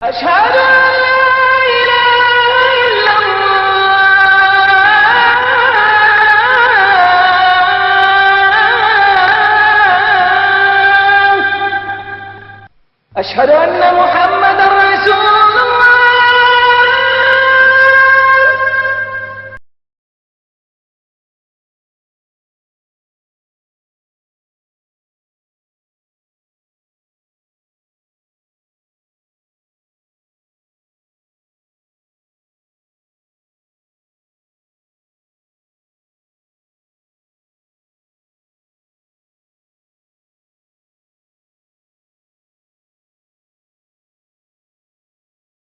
أشهد أن لا إله إلا الله أشهد أن محمدا رسول الله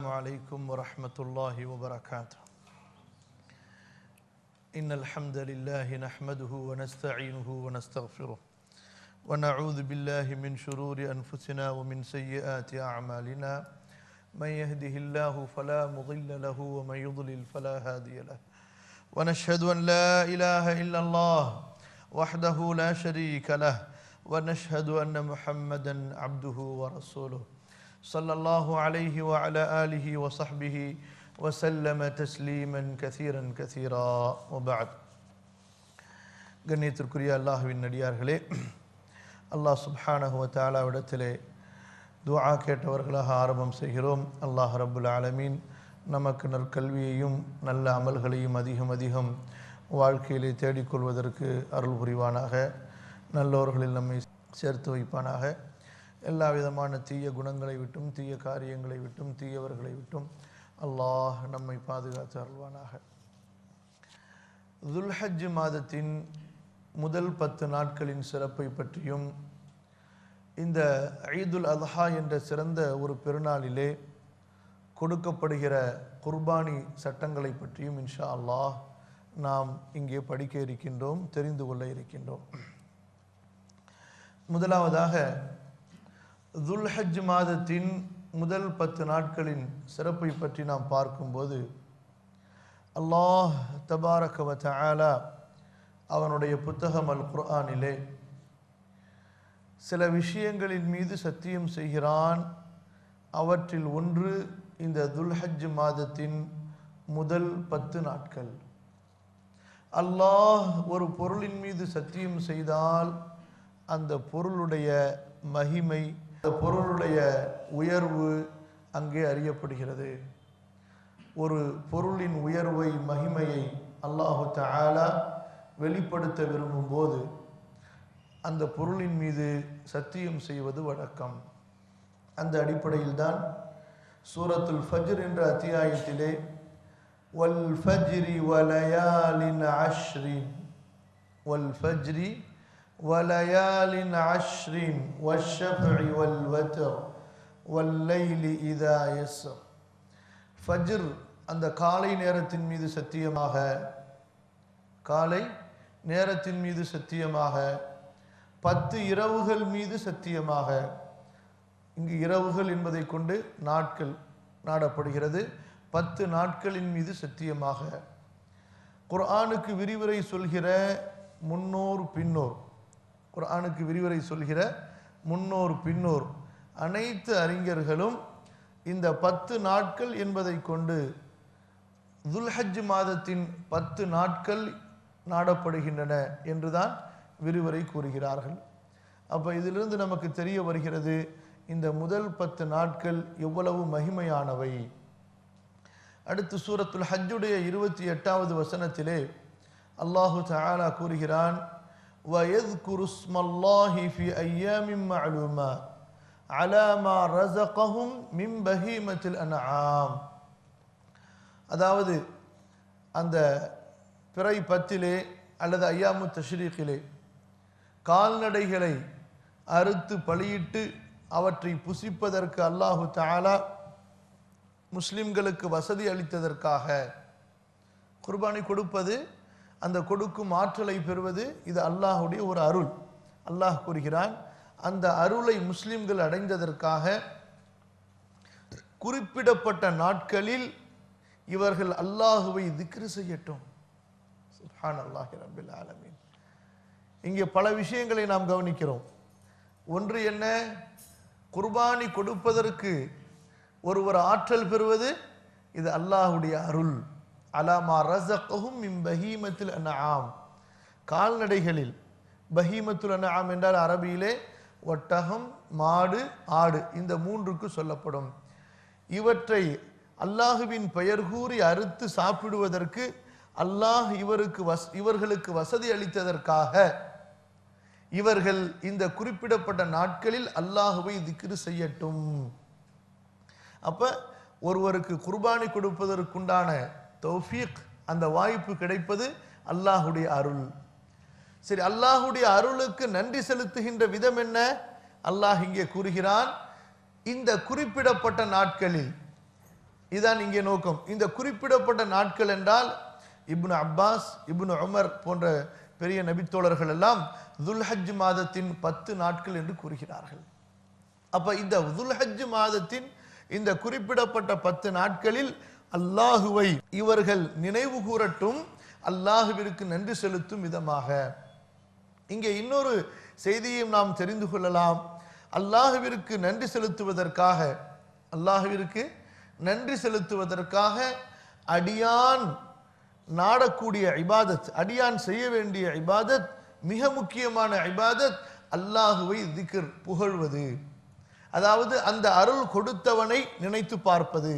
السلام عليكم ورحمة الله وبركاته. إن الحمد لله نحمده ونستعينه ونستغفره ونعوذ بالله من شرور أنفسنا ومن سيئات أعمالنا من يهده الله فلا مضل له ومن يضلل فلا هادي له ونشهد أن لا إله إلا الله وحده لا شريك له ونشهد أن محمدا عبده ورسوله صلى الله عليه وعلى آله وصحبه وسلم تسليما كثيرا كثيرا وبعد. கண்ணியத்திற்குரிய அல்லாஹ்வின் நடிகார்களே, அல்லாஹ் சுப்ஹானஹு வ தஆலாவிடத்திலே துஆ கேட்டவர்களாக ஆரம்பம் செய்கிறோம். அல்லாஹ் ரப்புல் ஆலமீன் நமக்கு நற்கல்வியையும் நல்ல அமல்களையும் அதிகம் அதிகம் வாழ்க்கையிலே தேடிக்கொள்வதற்கு அருள் புரிவானாக. நல்லோர்களில் நம்மை சேர்த்து வைப்பானாக. எல்லா விதமான தீய குணங்களை விட்டும் தீய காரியங்களை விட்டும் தீயவர்களை விட்டும் அல்லாஹ் நம்மை பாதுகாத்து அருள்வானாக. துல்ஹஜ் மாதத்தின் முதல் 10 நாட்களின் சிறப்பை பற்றியும் இந்த ஈதுல் அத்ஹா என்ற சிறந்த ஒரு பெருநாளிலே கொடுக்கப்படுகிற குர்பானி சட்டங்களை பற்றியும் இன்ஷா அல்லாஹ் நாம் இங்கே படிக்க இருக்கின்றோம், தெரிந்து கொள்ள இருக்கின்றோம். முதலாவதாக துல்ஹஜ் மாதத்தின் முதல் 10 நாட்களின் சிறப்பை பற்றி நாம் பார்க்கும்போது அல்லாஹ் தபாரக வ தஆலா அவனுடைய புத்தகம் அல் குர்ஆனிலே சில விஷயங்களின் மீது சத்தியம் செய்கிறான். அவற்றில் ஒன்று இந்த துல்ஹஜ் மாதத்தின் முதல் 10 நாட்கள். அல்லாஹ் ஒரு பொருளின் மீது சத்தியம் செய்தால் அந்த பொருளுடைய மகிமை, அந்த பொருளுடைய உயர்வு அங்கே அறியப்படுகிறது. ஒரு பொருளின் உயர்வை, மகிமையை அல்லாஹு தஆலா வெளிப்படுத்த விரும்பும் போது அந்த பொருளின் மீது சத்தியம் செய்வது வழக்கம். அந்த அடிப்படையில் தான் சூரத்துல் ஃபஜ்ர் என்ற அத்தியாயத்திலே வல் ஃபஜ்ரி வலயாலின் அஷ்ரின் வல் ஃபஜ்ரி வலயாலின் அஷ்ரின் வஷ்ஷஃபஇ வல் வத்ர் வல்லைலி இதா யஸ்ர். ஃபஜ்ர் அந்த காலை நேரத்தின் மீது சத்தியமாக, காலை நேரத்தின் மீது சத்தியமாக, 10 இரவுகள் மீது சத்தியமாக. இங்கு இரவுகள் என்பதை கொண்டு நாட்கள் நாடப்படுகிறது. 10 நாட்களின் மீது சத்தியமாக. குர்ஆனுக்கு விரிவுரை சொல்கிற முன்னோர் பின்னோர், குர்ஆனுக்கு விரிவுரை சொல்கிற முன்னோர் பின்னோர் அனைத்து அறிஞர்களும் இந்த 10 நாட்கள் என்பதை கொண்டு துல்ஹஜ் மாதத்தின் 10 நாட்கள் நாடப்படுகின்றன என்றுதான் விரிவுரை கூறுகிறார்கள். அப்போ இதிலிருந்து நமக்கு தெரிய வருகிறது இந்த முதல் 10 நாட்கள் எவ்வளவு மகிமையானவை. அடுத்து சூரத்துல் ஹஜ்ஜுடைய 28வது வசனத்திலே அல்லாஹு தஆலா கூறுகிறான், وَيَذْكُرُ اسْمَ اللَّهِ فِي أَيَّامٍ مَّعْلُومَاتٍ عَلَى مَا رَزَقَهُم مِّن بَهِيمَةِ الْأَنْعَامِ. அதாவது அந்த பிறை 10 அல்லது ஐயாமு தஷ்ரீக்கிலே கால்நடைகளை அறுத்து பலியிட்டு அவற்றை புசிப்பதற்கு அல்லாஹு தஆலா முஸ்லிம்களுக்கு வசதி அளித்ததற்காக குர்பானி கொடுப்பது, அந்த கொடுக்கும் ஆற்றலை பெறுவது, இது அல்லாஹுடைய ஒரு அருள். அல்லாஹ் கூறுகிறான், அந்த அருளை முஸ்லிம்கள் அடைந்ததற்காக குறிப்பிடப்பட்ட நாட்களில் இவர்கள் அல்லாஹுவை திக்ரு செய்யட்டும். சுப்ஹானல்லாஹி ரப்பில் ஆலமீன். இங்கே பல விஷயங்களை நாம் கவனிக்கிறோம். ஒன்று என்ன, குர்பானி கொடுப்பதற்கு ஒருவர் ஆற்றல் பெறுவது இது அல்லாஹ்வுடைய அருள். அலாமா ரஸகஹும் மின் பஹீமத்தில் அன்ஆம், கால்நடைகளில் பஹீமத்துல் அன்ஆம் என்றால் அரபியிலே ஒட்டகம், மாடு, ஆடு, இந்த மூன்றுக்கு சொல்லப்படும். இவற்றை அல்லாஹுவின் பெயர் கூறி அறுத்து சாப்பிடுவதற்கு அல்லாஹ் இவர்களுக்கு வசதி அளித்ததற்காக இவர்கள் இந்த குறிப்பிடப்பட்ட நாட்களில் அல்லாஹுவை திக்ரு செய்யட்டும். அப்ப ஒருவருக்கு குர்பானி கொடுப்பதற்குண்டான தௌஃபீக், அந்த வாய்ப்பு கிடைப்பது அல்லாஹுடைய அருள். சரி, அல்லாஹுடைய அருளுக்கு நன்றி செலுத்துகின்ற விதம் என்ன? அல்லாஹ் இங்கே கூறுகிறான், இந்த குறிப்பிடப்பட்ட நாட்களில், இதான் இங்கே நோக்கம். இந்த குறிப்பிடப்பட்ட நாட்கள் என்றால் இப்னு அப்பாஸ், இப்னு உமர் போன்ற பெரிய நபித்தோழர்கள் எல்லாம் துல்ஹஜ் மாதத்தின் 10 நாட்கள் என்று கூறுகிறார்கள். அப்ப இந்த துல்ஹஜ் மாதத்தின் இந்த குறிப்பிடப்பட்ட 10 நாட்களில் அல்லாஹுவை இவர்கள் நினைவு கூறட்டும், அல்லாஹுவிற்கு நன்றி செலுத்தும் விதமாக. இங்கே இன்னொரு செய்தியையும் நாம் தெரிந்து கொள்ளலாம். அல்லாஹுவிற்கு நன்றி செலுத்துவதற்காக, அல்லாஹுவிற்கு நன்றி செலுத்துவதற்காக அடியான் நாடக்கூடிய இபாதத், அடியான் செய்ய வேண்டிய இபாதத், மிக முக்கியமான இபாதத் அல்லாஹுவை திக்ர், புகழ்வது. அதாவது அந்த அருள் கொடுத்தவனை நினைத்து பார்ப்பது.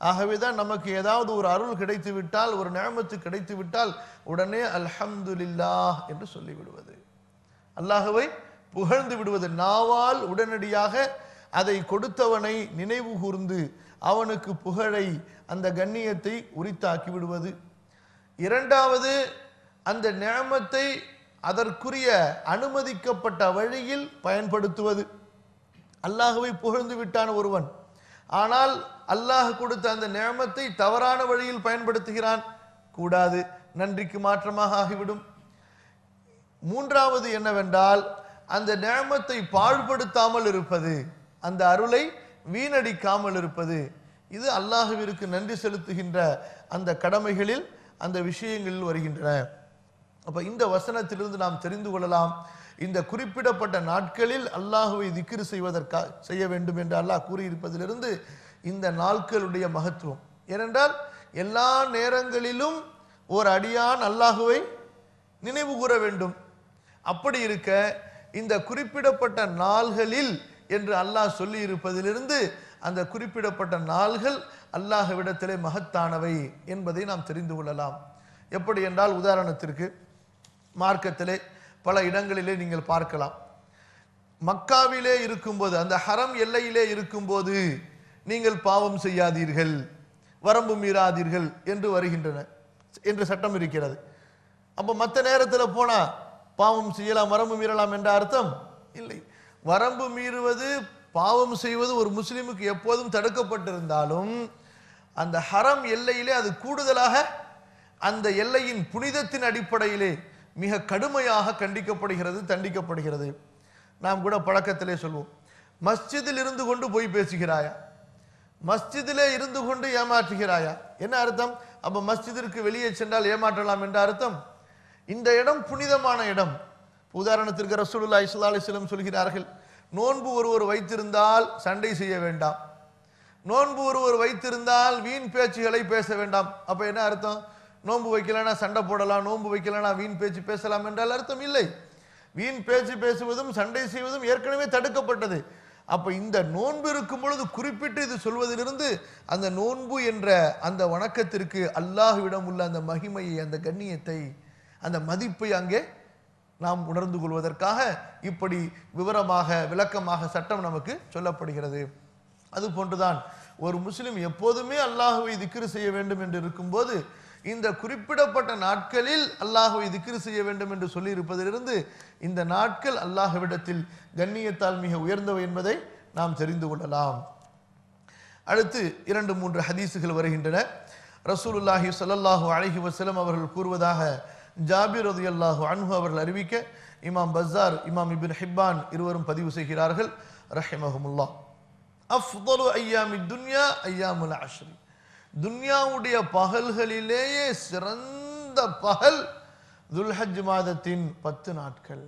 ஆகவேதான் நமக்கு ஏதாவது ஒரு அருள் கிடைத்து விட்டால், ஒரு நிஅமத்து கிடைத்து விட்டால் உடனே அல்ஹம்துலில்லாஹ் என்று சொல்லிவிடுவது, அல்லாஹுவை புகழ்ந்து விடுவது. நாவால் உடனடியாக அதை கொடுத்தவனை நினைவு கூர்ந்து அவனுக்கு புகழை, அந்த கண்ணியத்தை உரித்தாக்கி விடுவது. இரண்டாவது, அந்த நிஅமத்தை அதற்குரிய அனுமதிக்கப்பட்ட வழியில் பயன்படுத்துவது. அல்லாஹுவை புகழ்ந்து விட்டான் ஒருவன், ஆனால் அல்லாஹ் கொடுத்த அந்த நிஅமத்தை தவறான வழியில் பயன்படுத்துகிறான், கூடாது, நன்றிக்கு மாற்றமாக ஆகிவிடும். மூன்றாவது என்னவென்றால், அந்த நிஅமத்தை பாழ்படுத்தாமல் இருப்பது, அந்த அருளை வீணடிக்காமல் இருப்பது. இது அல்லாஹுவிற்கு நன்றி செலுத்துகின்ற அந்த கடமைகளில், அந்த விஷயங்களில் வருகின்றன. அப்ப இந்த வசனத்திலிருந்து நாம் தெரிந்து கொள்ளலாம், இந்த குறிப்பிடப்பட்ட நாட்களில் அல்லாஹுவை திக்ர் செய்ய வேண்டும் என்று அல்லாஹ் கூறியிருப்பதிலிருந்து இந்த நாட்களுடைய மகத்துவம். ஏனென்றால் எல்லா நேரங்களிலும் ஒரு அடியான் அல்லாஹுவை நினைவு கூற வேண்டும். அப்படி இருக்க இந்த குறிப்பிடப்பட்ட நாள்களில் என்று அல்லாஹ் சொல்லி இருப்பதிலிருந்து அந்த குறிப்பிடப்பட்ட நாள்கள் அல்லாஹ்விடத்திலே மகத்தானவை என்பதை நாம் தெரிந்து கொள்ளலாம். எப்படி என்றால், உதாரணத்திற்கு மார்க்கத்திலே பல இடங்களிலே நீங்கள் பார்க்கலாம், மக்காவிலே இருக்கும்போது, அந்த ஹரம் எல்லையிலே இருக்கும்போது நீங்கள் பாவம் செய்யாதீர்கள், வரம்பு மீறாதீர்கள் என்று வருகின்றன, என்று சட்டம் இருக்கிறது. அப்ப மற்ற நேரத்தில் போனா பாவம் செய்யலாம், வரம்பு மீறலாம் என்ற அர்த்தம் இல்லை. வரம்பு மீறுவது, பாவம் செய்வது ஒரு முஸ்லிமுக்கு எப்போதும் தடுக்கப்பட்டிருந்தாலும் அந்த ஹரம் எல்லையிலே அது கூடுதலாக அந்த எல்லையின் புனிதத்தின் அடிப்படையிலே மிக கடுமையாக கண்டிக்கப்படுகிறது, தண்டிக்கப்படுகிறது. நாம் கூட பழக்கத்திலே சொல்வோம், மஸ்ஜிதில் இருந்து கொண்டு போய் பேசுகிறாயா, மஸ்ஜிதிலே இருந்து கொண்டு ஏமாற்றுகிறாயா, என்ன அர்த்தம்? அப்ப மஸ்ஜிதிற்கு வெளியே சென்றால் ஏமாற்றலாம் என்ற அர்த்தம். இந்த இடம் புனிதமான இடம். உதாரணத்திற்கு ரசூலுல்லாஹி ஸல்லல்லாஹு அலைஹி வஸல்லம் சொல்கிறார்கள், நோன்பு ஒருவர் வைத்திருந்தால் சண்டை செய்ய வேண்டாம், நோன்பு ஒருவர் வைத்திருந்தால் வீண் பேச்சுகளை பேச வேண்டாம். அப்ப என்ன அர்த்தம்? நோன்பு வைக்கலனா சண்டை போடலாம், நோன்பு வைக்கலனா வீண் பேச்சு பேசலாம் என்றால் அர்த்தம் இல்லை. வீண் பேச்சு பேசுவதும் சண்டை செய்வதும் ஏற்கனவே தடுக்கப்பட்டது. அப்ப இந்த நோன்பு இருக்கும் பொழுது குறிப்பிட்டு இது சொல்வதிலிருந்து அந்த நோன்பு என்ற அந்த வணக்கத்திற்கு அல்லாஹ்விடம் உள்ள அந்த மகிமையை, அந்த கண்ணியத்தை, அந்த மதிப்பை அங்கே நாம் உணர்ந்து கொள்வதற்காக இப்படி விவரமாக, விளக்கமாக சட்டம் நமக்கு சொல்லப்படுகிறது. அது போன்றுதான் ஒரு முஸ்லிம் எப்போதுமே அல்லாஹுவை திக்ர் செய்ய வேண்டும் என்று இருக்கும்போது இந்த குறிப்பிடப்பட்ட நாட்களில் அல்லாஹுவை திக்ர் செய்ய வேண்டும் என்று சொல்லி இருப்பதிலிருந்து இந்த நாட்கள் அல்லாஹ்விடத்தில் கண்ணியத்தால் மிக உயர்ந்தவை என்பதை நாம் தெரிந்து கொள்ளலாம். அடுத்து 2-3 ஹதீசுகள் வருகின்றன. ரசூலுல்லாஹி ஸல்லல்லாஹு அலைஹி வஸல்லம் அவர்கள் கூறுவதாக ஜாபிர் ரலியல்லாஹு அன்ஹு அவர்கள் அறிவிக்க, இமாம் பஸார், இமாம் இப்னு ஹிப்பான் இருவரும் பதிவு செய்கிறார்கள் ரஹிமஹுமுல்லாஹ். அஃதலு அய்யாமித் துன்யா அய்யாமுல் அஷ்ர், துன்யாவுடைய பகல்களிலேயே சிறந்த பகல் துல்ஹஜ் மாதத்தின் 10 நாட்கள்.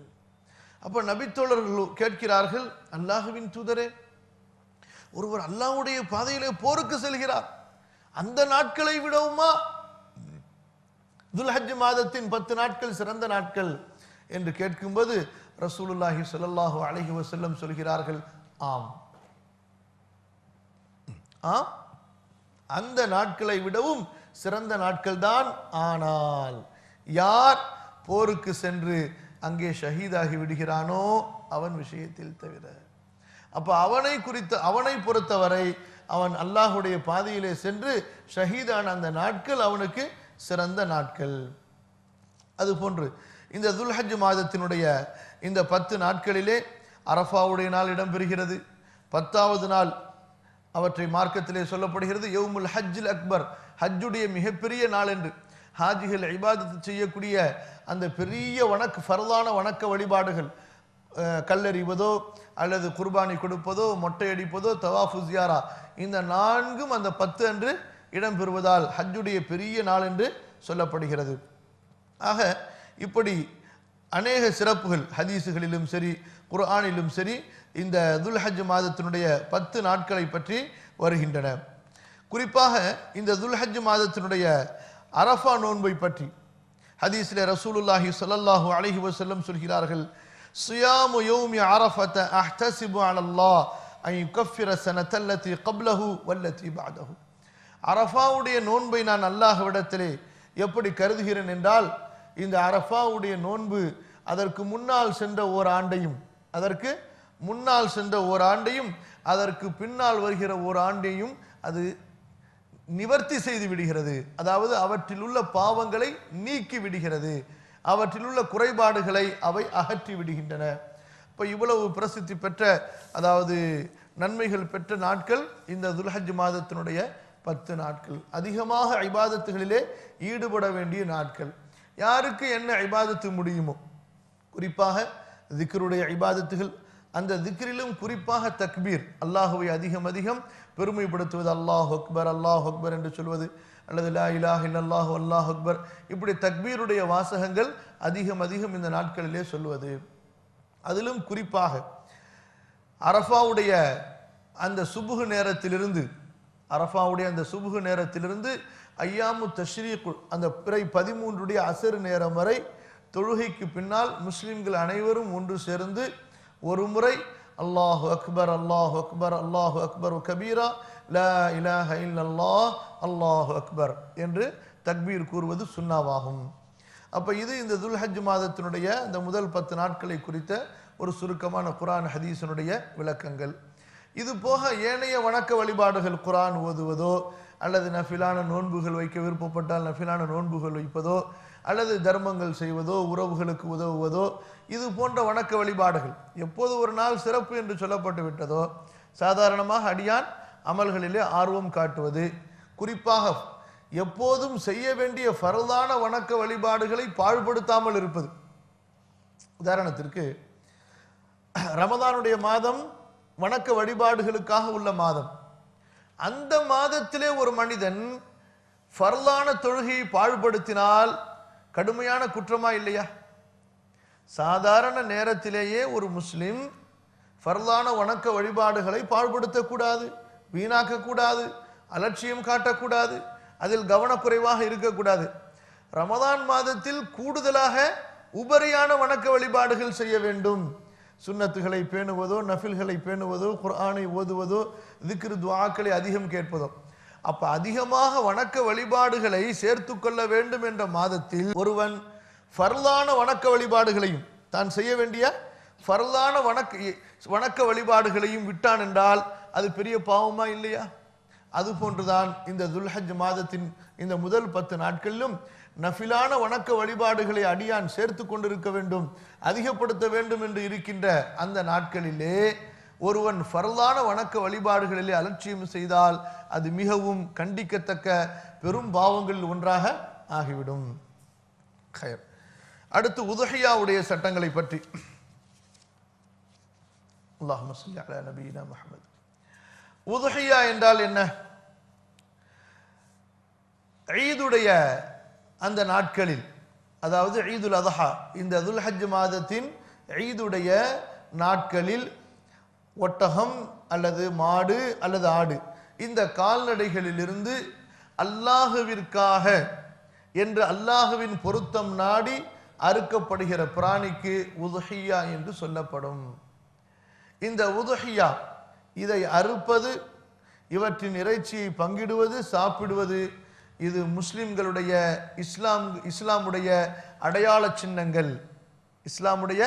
அப்ப நபித்தோழர்கள் கேட்கிறார்கள், அல்லாஹ்வின் தூதரே, ஒருவர் அல்லாஹ்வுடைய பாதையிலே போருக்கு செல்கிறார், அந்த நாட்களை விடவுமா துல்ஹஜ் மாதத்தின் 10 நாட்கள் சிறந்த நாட்கள் என்று கேட்கும்போது ரசூலுல்லாஹி ஸல்லல்லாஹு அலைஹி வஸல்லம் சொல்கிறார்கள், ஆம் ஆம், அந்த நாட்களை விடவும் சிறந்த நாட்கள் தான். ஆனால் யார் போருக்கு சென்று அங்கே ஷஹீதாகி விடுகிறானோ அவன் விஷயத்தில் தவிர. அப்ப அவனை பொறுத்தவரை அவன் அல்லாஹ்வுடைய பாதையிலே சென்று ஷஹீதான அந்த நாட்கள் அவனுக்கு சிறந்த நாட்கள். அதுபோன்று இந்த துல்ஹஜ் மாதத்தினுடைய இந்த 10 நாட்களிலே அரஃபாவுடைய நாள் இடம்பெறுகிறது. 10வது நாள் அவற்றை மார்க்கத்திலே சொல்லப்படுகிறது யௌமுல் ஹஜ்ஜில் அக்பர், ஹஜ்ஜுடைய மிகப்பெரிய நாள் என்று. ஹாஜிகள் இபாதத்து செய்யக்கூடிய அந்த பெரிய ஃபர்லான வணக்க வழிபாடுகள், கல்லறிவதோ அல்லது குர்பானி கொடுப்பதோ மொட்டை அடிப்பதோ தவாஃபு ஜியாரா, இந்த 4ம் அந்த 10 அன்று இடம்பெறுவதால் ஹஜ்ஜுடைய பெரிய நாள் என்று சொல்லப்படுகிறது. ஆக இப்படி அநேக சிறப்புகள் ஹதீஸுகளிலும் சரி குர்ஆனிலும் சரி இந்த துல்ஹஜ் மாதத்தினுடைய 10 நாட்களை பற்றி வருகின்றன. குறிப்பாக இந்த துல்ஹஜ் மாதத்தினுடைய அரஃபா நோன்பை பற்றி ஹதீஸிலே ரசூலுல்லாஹி ஸல்லல்லாஹு அலைஹி வஸல்லம் சொல்கிறார்கள், ஸியாமு யௌமி அரஃபத அஹ்தஸிபு அலல்லாஹ் அன் யுகஃபிர ஸனத்தல்லதி கப்லஹு வல்லதி பஅதஹு. அரஃபாவுடைய நோன்பை நான் அல்லாஹ்விடத்திலே எப்படி கருதுகிறேன் என்றால், இந்த அரஃபாவுடைய நோன்பு அதற்கு முன்னால் சென்ற ஓராண்டையும் அதற்கு பின்னால் வருகிற ஓராண்டையும் அது நிவர்த்தி செய்து விடுகிறது. அதாவது அவற்றில் உள்ள பாவங்களை நீக்கி விடுகிறது, அவற்றில் உள்ள குறைபாடுகளை அவை அகற்றி விடுகின்றன. இப்போ இவ்வளவு பிரசித்தி பெற்ற, அதாவது நன்மைகள் பெற்ற நாட்கள் இந்த துல்ஹஜ் மாதத்தினுடைய 10 நாட்கள். அதிகமாக இபாதத்துகளிலே ஈடுபட வேண்டிய நாட்கள். யாருக்கு என்ன இபாதத்து முடியுமோ, குறிப்பாக திக்ருடைய இபாதத்துகள், அந்த திக்ரிலும் குறிப்பாக தக்பீர், அல்லாஹுவை அதிகம் அதிகம் பெருமைப்படுத்துவது, அல்லாஹ் அக்பர் அல்லாஹ் அக்பர் என்று சொல்வது, அல்லது லா இலாஹ இல்லல்லாஹு அல்லாஹ் அக்பர், இப்படி தக்பீருடைய வாசகங்கள் அதிகம் அதிகம் இந்த நாட்களிலே சொல்வது. அதிலும் குறிப்பாக அரஃபாவுடைய அந்த சுபுஹ் நேரத்திலிருந்து ஐயாமு தஷ்ரீக், அந்த பிறை 13 அசர் நேரம் வரை தொழுகைக்கு பின்னால் முஸ்லிம்கள் அனைவரும் ஒன்று சேர்ந்து ஒரு முறை அல்லாஹு அக்பர் அல்லாஹு அக்பர் அல்லாஹு அக்பர் கபீரா லா இலாஹ இல்லல்லாஹ் அல்லாஹு அக்பர் என்று தக்பீர் கூறுவது சுன்னாவாகும். அப்ப இது இந்த துல்ஹஜ் மாதத்தினுடைய இந்த முதல் 10 நாட்களை குறித்த ஒரு சுருக்கமான குர்ஆன் ஹதீஸினுடைய விளக்கங்கள். இது போக ஏனைய வணக்க வழிபாடுகள், குர்ஆன் ஓதுவதோ அல்லது நஃபிலான நோன்புகள் வைக்க விருப்பப்பட்டால் நஃபிலான நோன்புகள் வைப்பதோ அல்லது தர்மங்கள் செய்வதோ உறவுகளுக்கு உதவுவதோ, இது போன்ற வணக்க வழிபாடுகள் எப்போது ஒரு நாள் சிறப்பு என்று சொல்லப்பட்டு விட்டதோ, சாதாரணமாக அடியான் அமல்களிலே ஆர்வம் காட்டுவது, குறிப்பாக எப்போதும் செய்ய வேண்டிய ஃபர்லான வணக்க வழிபாடுகளை பாழ்படுத்தாமல் இருப்பது. உதாரணத்திற்கு ரமதானுடைய மாதம் வணக்க வழிபாடுகளுக்காக உள்ள மாதம். அந்த மாதத்திலே ஒரு மனிதன் ஃபர்லான தொழுகையை பாழ்படுத்தினால் கடுமையான குற்றமா இல்லையா? சாதாரண நேரத்திலேயே ஒரு முஸ்லிம் ஃபர்லான வணக்க வழிபாடுகளை பாழ்படுத்தக்கூடாது, வீணாக்கக்கூடாது, அலட்சியம் காட்டக்கூடாது, அதில் கவனக்குறைவாக இருக்கக்கூடாது. ரமதான் மாதத்தில் கூடுதலாக உபரியான வணக்க வழிபாடுகள் செய்ய வேண்டும். சுன்னத்துகளை பேணுவதோ, நஃபில்களை பேணுவதோ, குர்ஆனை ஓதுவதோ, திக்ர் துஆக்களை அதிகம் கேட்பதோ, அப்ப அதிகமாக வணக்க வழிபாடுகளை சேர்த்து கொள்ள வேண்டும் என்ற மாதத்தில் ஒருவன் ஃபர்லான வணக்க வழிபாடுகளையும், தான் செய்ய வேண்டிய ஃபர்லான வணக்க வழிபாடுகளையும் விட்டான் என்றால் அது பெரிய பாவமா இல்லையா? அதுபோன்றுதான் இந்த துல்ஹஜ் மாதத்தின் இந்த முதல் 10 நாட்களிலும் நஃபிலான வணக்க வழிபாடுகளை அடியான் சேர்த்து கொண்டிருக்க வேண்டும், அதிகப்படுத்த வேண்டும் என்று இருக்கின்ற அந்த நாட்களிலே ஒருவன் ஃபர்லான வணக்க வழிபாடுகளிலே அலட்சியம் செய்தால் அது மிகவும் கண்டிக்கத்தக்க பெரும் பாவங்களில் ஒன்றாக ஆகிவிடும். அடுத்து உதுஹியாவுடைய சட்டங்களை பற்றி. அல்லாஹும்ம ஸல்லி அலா நபியினா முஹம்மத். உதுஹியா என்றால் என்ன? ஈதுடைய அந்த நாட்களில், அதாவது ஈதுல் அதஹா, இந்த துல்ஹஜ் மாதத்தின் ஈதுடைய நாட்களில் ஒட்டகம் அல்லது மாடு அல்லது ஆடு, இந்த கால்நடைகளிலிருந்து அல்லாஹுவிற்காக என்று அல்லாஹுவின் பொருத்தம் நாடி அறுக்கப்படுகிற பிராணிக்கு உதுஹியா என்று சொல்லப்படும். இந்த உதுஹியா, இதை அறுப்பது, இவற்றின் இறைச்சியை பங்கிடுவது, சாப்பிடுவது, இது முஸ்லிம்களுடைய இஸ்லாமுடைய அடையாள சின்னங்கள், இஸ்லாமுடைய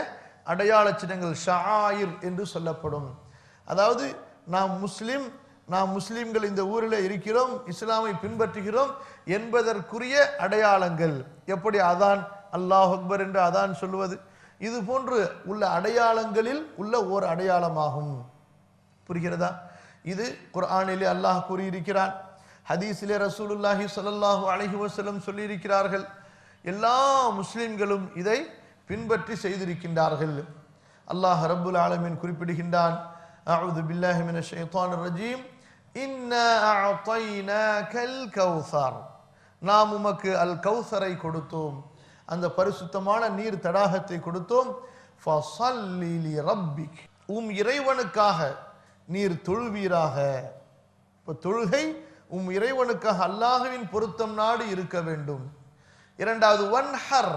அடையாள சின்னங்கள், ஷஆயிர் என்று சொல்லப்படும். அதாவது நாம் முஸ்லிம்கள் இந்த ஊரில் இருக்கிறோம், இஸ்லாமை பின்பற்றுகிறோம் என்பதற்குரிய அடையாளங்கள். எப்படி அதான், அல்லாஹ் அக்பர் என்று அதான் சொல்லுவது, இது போன்று உள்ள அடையாளங்களில் உள்ள ஓர் அடையாளமாகும். புரிகிறதா? இது குர்ஆனிலே அல்லாஹ் கூறியிருக்கிறான், ஹதீஸிலே ரசூலுல்லாஹி ஸல்லல்லாஹு அலைஹி வஸல்லம் சொல்லியிருக்கிறார்கள். எல்லா முஸ்லிம்களும் இதை பின்பற்றி செய்திருக்கின்றார்கள். அல்லாஹ் ரப்புல் ஆலமீன் குறிப்பிடுகின்றான், அஊது பில்லாஹி மினஷ் ஷைத்தானிர் ரஜீம், இன்னா அஅதைனாகல் கௌஸர், நாம் உமக்கு அல் கௌஸரை கொடுத்தோம், அந்த பரிசுத்தமான நீர் தடாகத்தை கொடுத்தோம். ஃபஸல்லி லிரப்பிக், இறைவனுக்காக நீர் தொழுவீராக. இப்போ தொழுகை இறைவனுக்காக அல்லாஹ்வின் பொருத்தம் நாடி இருக்க வேண்டும். இரண்டாவது, வன்ஹர்,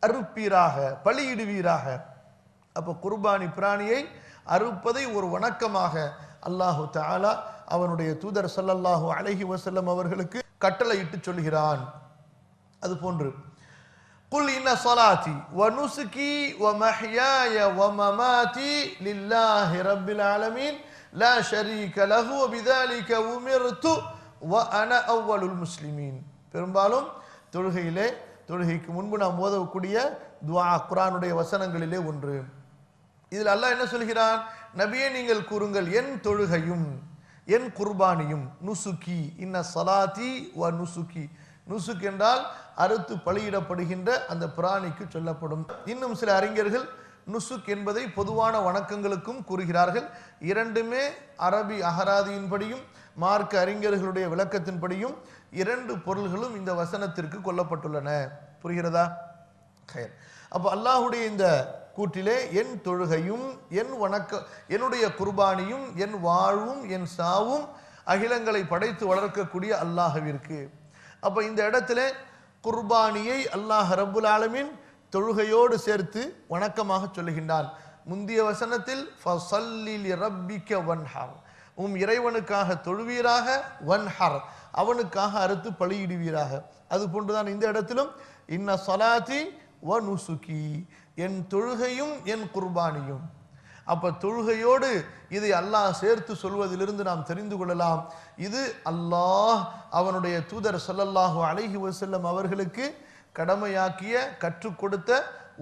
அறுப்பீராக, பலியிடுவீராக. அப்போ குர்பானி பிராணியை அறுப்பதை ஒரு வணக்கமாக அல்லாஹு தஆலா அவனுடைய தூதர் ஸல்லல்லாஹு அலைஹி வஸல்லம் அவர்களுக்கு கட்டளையிட்டு சொல்கிறான். அதுபோன்று குல் இன்ன ஸலாத்தி வ நுஸ்கி வ மஹ்யாய வ மமாதி லில்லாஹி ரப்பில் ஆலமீன் லா ஷரீக லஹு வ பிதாலிக உமிர்து வ அன அவ்வலுல் முஸ்லிமீன். பெரும்பாலும் தொழுகைக்கு முன்பு நாம் ஓதக்கூடிய துஆ குர்ஆனுடைய வசனங்களிலே ஒன்று. இதில் அல்லாஹ் என்ன சொல்கிறான்? நபியே நீங்கள் கூறுங்கள், என் தொழுகையும் என் குர்பானியும், நுசுகி இன்ன ஸலாத்தி வ நுசுகி, நுசுக் என்றால் அறுத்து பலியிடப்படுகின்ற அந்த பிராணிக்கு சொல்லப்படும். இன்னும் சில அறிஞர்கள் நுசுக் என்பதை பொதுவான வணக்கங்களுக்கும் கூறுகிறார்கள். இரண்டுமே அரபி அகராதியின்படியும் மார்க்க அறிஞர்களுடைய விளக்கத்தின்படியும் இரண்டு பொருள்களும் இந்த வசனத்திற்கு கொல்லப்பட்டுள்ளன. புரிகிறதா? அப்போ அல்லாஹுடைய இந்த கூற்றிலே என் தொழுகையும் என்னுடைய குர்பானியும் என் வாழ்வும் என் சாவும் அகிலங்களை படைத்து வளர்க்கக்கூடிய அல்லாஹ்விற்கு. அப்போ இந்த இடத்துல குர்பானியை அல்லாஹ் ரப்புல் ஆலமீன் தொழுகையோடு சேர்த்து வணக்கமாக சொல்லுகின்றான். முந்திய வசனத்தில் ஃபஸல்லி லிரப்பிக வன்ஹர், இறைவனுக்காக தொழுவீராக, வன்ஹர், அவனுக்காக அறுத்து பலியிடுவீராக. அது போன்றுதான் இந்த இடத்திலும் இன்ன ஸலாத்தி வ நுசுகி, என் தொழுகையும் என் குர்பானியும். அப்ப தொழுகையோடு இதை அல்லாஹ் சேர்த்து சொல்வதிலிருந்து நாம் தெரிந்து கொள்ளலாம், இது அல்லாஹ் அவனுடைய தூதர் ஸல்லல்லாஹு அலைஹி வஸல்லம் அவர்களுக்கு கடமையாக்கிய கற்றுக் கொடுத்த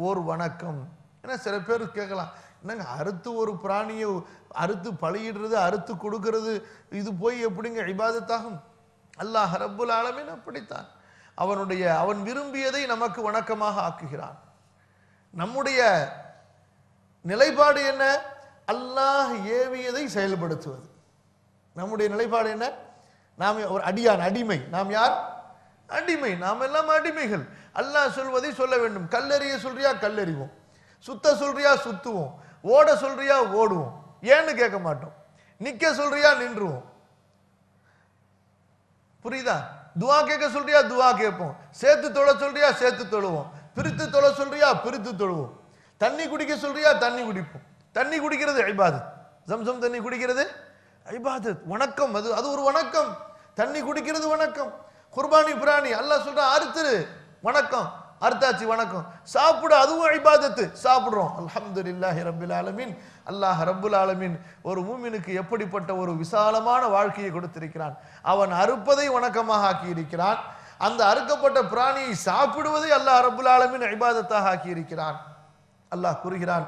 ஓர் வணக்கம். ஏன்னா சில பேர் கேட்கலாம், என்னங்க அறுத்து ஒரு பிராணியை அறுத்து பலியிடுறது, அறுத்து கொடுக்கிறது, இது போய் எப்படிங்க இபாதத்தாகும்? அல்லாஹ் ரப்புல் ஆலமீன் அப்படித்தான் அவன் விரும்பியதை நமக்கு வணக்கமாக ஆக்குகிறான். நம்முடைய நிலைப்பாடு என்ன? அல்லாஹ் ஏவியதை செயல்படுத்துவது. நம்முடைய நிலைப்பாடு என்ன? நாம் ஒரு அடிமை. நாம் யார்? அடிமை. நாம் எல்லாம் அடிமைகள். அல்லாஹ் சொல்வதை சொல்ல வேண்டும். கல்லெறிய சொல்றியா கல்லெறிவோம், சுத்த சொல்றியா சுத்துவோம், ஓட சொல்றியா ஓடுவோம், ஏன்னு கேட்க மாட்டோம். நிக்க சொல்றியா நின்றுவோம். புரியுதா? துவா கேட்க சொல்றியா துவா கேட்போம், சேர்த்து தொழ சொல்றியா சேர்த்து தொழுவோம், பிரித்து தொழ சொல்றியா பிரித்து தொழுவோம், தண்ணி குடிக்க சொல்றியா தண்ணி குடிப்போம். தண்ணி குடிக்கிறது இபாதத், ஜம்சம் தண்ணி குடிக்கிறது இபாதத், வணக்கம். அது ஒரு வணக்கம். தண்ணி குடிக்கிறது வணக்கம். குர்பானி பிராணி அல்லாஹ் சொல்ற அறுத்துரு, வணக்கம், அர்த்தாச்சி வணக்கம். சாப்பிடு, அதுவும் இபாதத்து, சாப்பிடுறோம். அல்ஹம்துலில்லாஹி ரப்பில் ஆலமீன். அல்லாஹ் ரப்புல் ஆலமீன் ஒரு மூமினுக்கு எப்படிப்பட்ட ஒரு விசாலமான வாழ்க்கையை கொடுத்திருக்கிறான். அவன் அறுப்பதை வணக்கமாக ஆக்கி இருக்கிறான். அந்த அறுக்கப்பட்ட பிராணியை சாப்பிடுவதை அல்லாஹ் ரப்புல் ஆலமீன் இபாதத்தாக ஆக்கி இருக்கிறான். அல்லாஹ் கூறுகிறான்,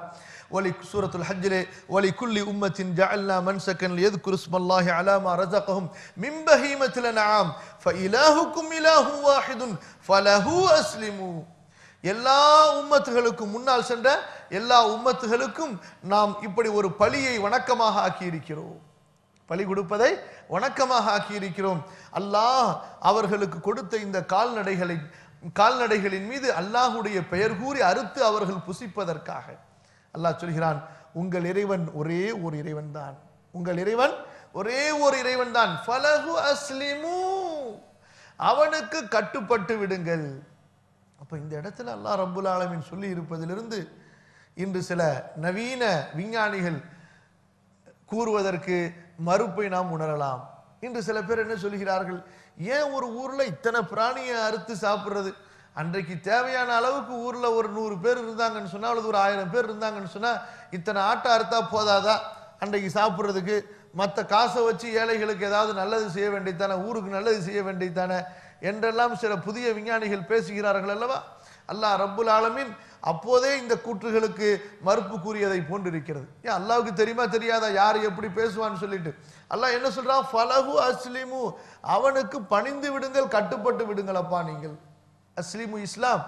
சூரத்துல் ஹஜ்ஜிலே வலிகுல்லி உம்மத்தின் ஜஅல்னா மன்சகன் லியذ்குரு ஸ்மல்லாஹி அலா மா ரஸகஹும் மின் பஹீமத்தில் அன்ஆம் ஃபஇலாஹுக்கும் இலாஹு வாஹிதுன் ஃபலஹு அஸ்லிமு. எல்லா உம்மத்துகளுக்கும், முன்னால் சென்ற எல்லா உம்மத்துகளுக்கும் நாம் இப்படி ஒரு பலியை வணக்கமாக ஆக்கி இருக்கிறோம். பலி கொடுப்பதை வணக்கமாக ஆக்கி இருக்கிறோம். அல்லாஹ் அவர்களுக்கு கொடுத்த இந்த கால்நடைகளின் மீது அல்லாஹுடைய பெயர் கூறி அறுத்து அவர்கள் புசிப்பதற்காக. அல்லாஹ் சொல்கிறான், உங்கள் இறைவன் ஒரே ஒரு இறைவன் தான், உங்கள் இறைவன் ஒரே ஒரு இறைவன் தான். ஃபலஹு அஸ்லிமு, அவனுக்கு கட்டுப்பட்டு விடுங்கள். அப்ப இந்த இடத்துல அல்லாஹ் ரப்புல் ஆலமீன் சொல்லி இருப்பதிலிருந்து இன்று சில நவீன விஞ்ஞானிகள் கூறுவதற்கு மறுப்பை நாம் உணரலாம். இன்று சில பேர் என்ன சொல்கிறார்கள், ஏன் ஒரு ஊர்ல இத்தனை பிராணியை அறுத்து சாப்பிடுறது? அன்றைக்கு தேவையான அளவுக்கு ஊர்ல ஒரு 100 பேர் இருந்தாங்கன்னு சொன்னா, அல்லது ஒரு 1000 பேர் இருந்தாங்கன்னு சொன்னா, இத்தனை ஆட்டை அறுத்தா போதாதா அன்றைக்கு சாப்பிட்றதுக்கு? மற்ற காசை வச்சு ஏழைகளுக்கு ஏதாவது நல்லது செய்ய வேண்டியதானே, ஊருக்கு நல்லது செய்ய வேண்டியதானே என்றெல்லாம் சில புதிய விஞ்ஞானிகள் பேசுகிறார்கள் அல்லவா? அல்லாஹ் ரப்புல் ஆலமீன் அப்போதே இந்த கூற்றுகளுக்கு மறுப்பு கூறியதை போன்றிருக்கிறது. ஏன் அல்லாஹ்வுக்கு தெரியுமா தெரியாதா யார் எப்படி பேசுவான்னு சொல்லிட்டு? அல்லாஹ் என்ன சொல்றான், ஃபலஹு அஸ்லிமு, அவனுக்கு பணிந்து விடுங்கள், கட்டுப்பட்டு விடுங்கள். அப்பா நீங்கள் அஸ்லிமு இஸ்லாம்,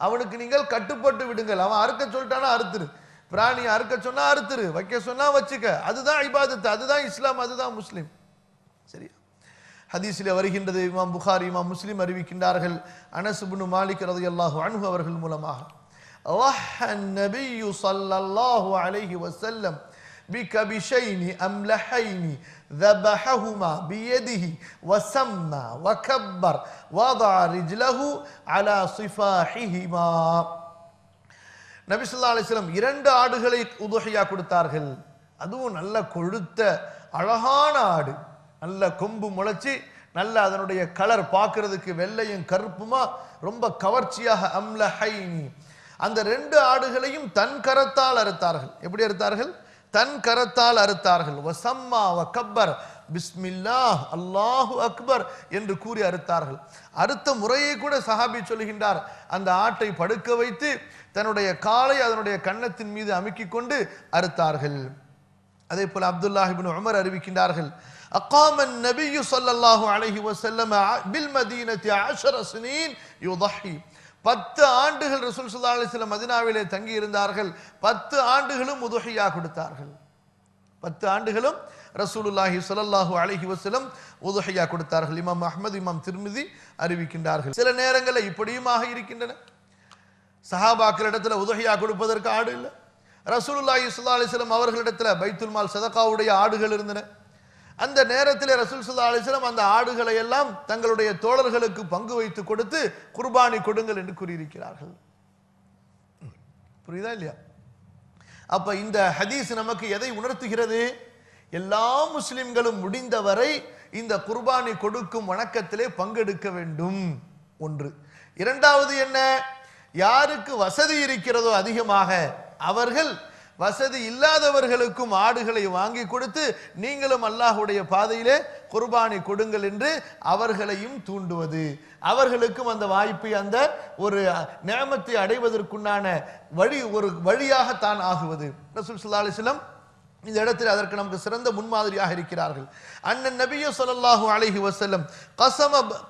அவனுக்கு நீங்கள் கட்டுப்பட்டு விடுங்கள். அவன் அறுக்க சொல்லிட்டானா அறுத்துரு, பிராணி அறுக்க சொன்னா அறுத்துரு, வைக்க சொன்னா வச்சுக்க. அதுதான் இபாதத், அதுதான் இஸ்லாம், அதுதான் முஸ்லிம். சரியா? ஹதீஸிலே வருகின்றது, இமாம் புகாரி இமாம் முஸ்லிம் அறிவிக்கின்றார்கள், அனஸ் இப்னு மாலிக் ரலியல்லாஹு அன்ஹு அவர்கள் மூலமாக, வஹன் நபியு ஸல்லல்லாஹு அலைஹி வஸல்லம் பிகபிஷைனி அம்லஹைனி ذبحهما بيده وسمى وكبر وضع رجله على صفاحهما. நபி ஸல்லல்லாஹு அலைஹி வஸல்லம் 2 ஆடுகளை உதுஹியா கொடுத்தார்கள். அதுவும் நல்ல கொழுத்த அழகான ஆடு, நல்ல கொம்பு முளைச்சி, நல்ல அதனுடைய கலர் பார்க்கிறதுக்கு வெள்ளையும் கருப்புமா ரொம்ப கவர்ச்சியாக. அம்லஹைனி, அந்த 2 ஆடுகளையும் தன் கரத்தால் அறுத்தார்கள். எப்படி அறுத்தார்கள்? தன் கரத்தால் அறுத்தார்கள். வசம்மா வகப்பர், பிஸ்மில்லாஹ் அல்லாஹு அக்பர் என்று கூறி அறுத்தார்கள். அறுத்த முறையை கூட சஹாபி சொல்கின்றார், அந்த ஆட்டை படுக்க வைத்து தன்னுடைய காலை அதனுடைய கன்னத்தின் மீது அமுக்கிக் கொண்டு அறுத்தார்கள். அதே போல அப்துல்லாஹ் இப்னு உமர் அறிவிக்கின்றார்கள், அகாமன் நபியு ஸல்லல்லாஹு அலைஹி வஸல்லம் பில் மதீனத்தி 10 சினீன் யுதஹி, 10 ஆண்டுகள் ரசூல் ஸல்லல்லாஹு அலைஹி வஸல்லம் மதீனாவிலே தங்கி இருந்தார்கள். 10 ஆண்டுகளும் உதுஹியா கொடுத்தார்கள். 10 ஆண்டுகளும் ரசூலுல்லாஹி ஸல்லல்லாஹு அலைஹி வஸல்லம் உதுஹியா கொடுத்தார்கள். இமாம் அஹ்மத் இமாம் திர்மிதி அறிவிக்கின்றார்கள். சில நேரங்களில் இப்படியுமாக இருக்கின்றன, சஹாபாக்களிடத்துல உதுஹியா கொடுப்பதற்கு ஆடு இல்லை. ரசூலுல்லாஹி ஸல்லல்லாஹு அலைஹி வஸல்லம் அவர்களிடத்துல பைத்துல் மால் சதகாவுடைய ஆடுகள் இருந்தன. அந்த நேரத்தில் ரசூல் ஸல்லல்லாஹு அலைஹி வஸல்லம் அந்த ஆடுகளை எல்லாம் தங்களுடைய தோழர்களுக்கு பங்கு வைத்து கொடுத்து குர்பானி கொடுங்கள் என்று கூறியிருக்கிறார்கள். புரியுதா இல்லையா? அப்ப இந்த ஹதீஸ் நமக்கு எதை உணர்த்துகிறது? எல்லா முஸ்லிம்களும் முடிந்தவரை இந்த குர்பானி கொடுக்கும் வணக்கத்திலே பங்கெடுக்க வேண்டும். ஒன்று. இரண்டாவது என்ன, யாருக்கு வசதி இருக்கிறதோ அதிகமாக அவர்கள் வசதி இல்லாதவர்களுக்கும் ஆடுகளை வாங்கி கொடுத்து நீங்களும் அல்லாஹ்வுடைய பாதையிலே குர்பானி கொடுங்கள் என்று அவர்களையும் தூண்டுவது, அவர்களுக்கும் அந்த வாய்ப்பை, அந்த ஒரு நியமத்தை அடைவதற்குண்டான ஒரு வழியாக தான் ஆகுவது. ரசூல் ஸல்லல்லாஹு அலைஹி வஸல்லம் இந்த இடத்தில் அதற்கு நமக்கு சிறந்த முன்மாதிரியாக இருக்கிறார்கள். அண்ணன் நபியு ஸல்லல்லாஹு அலைஹி வஸல்லம்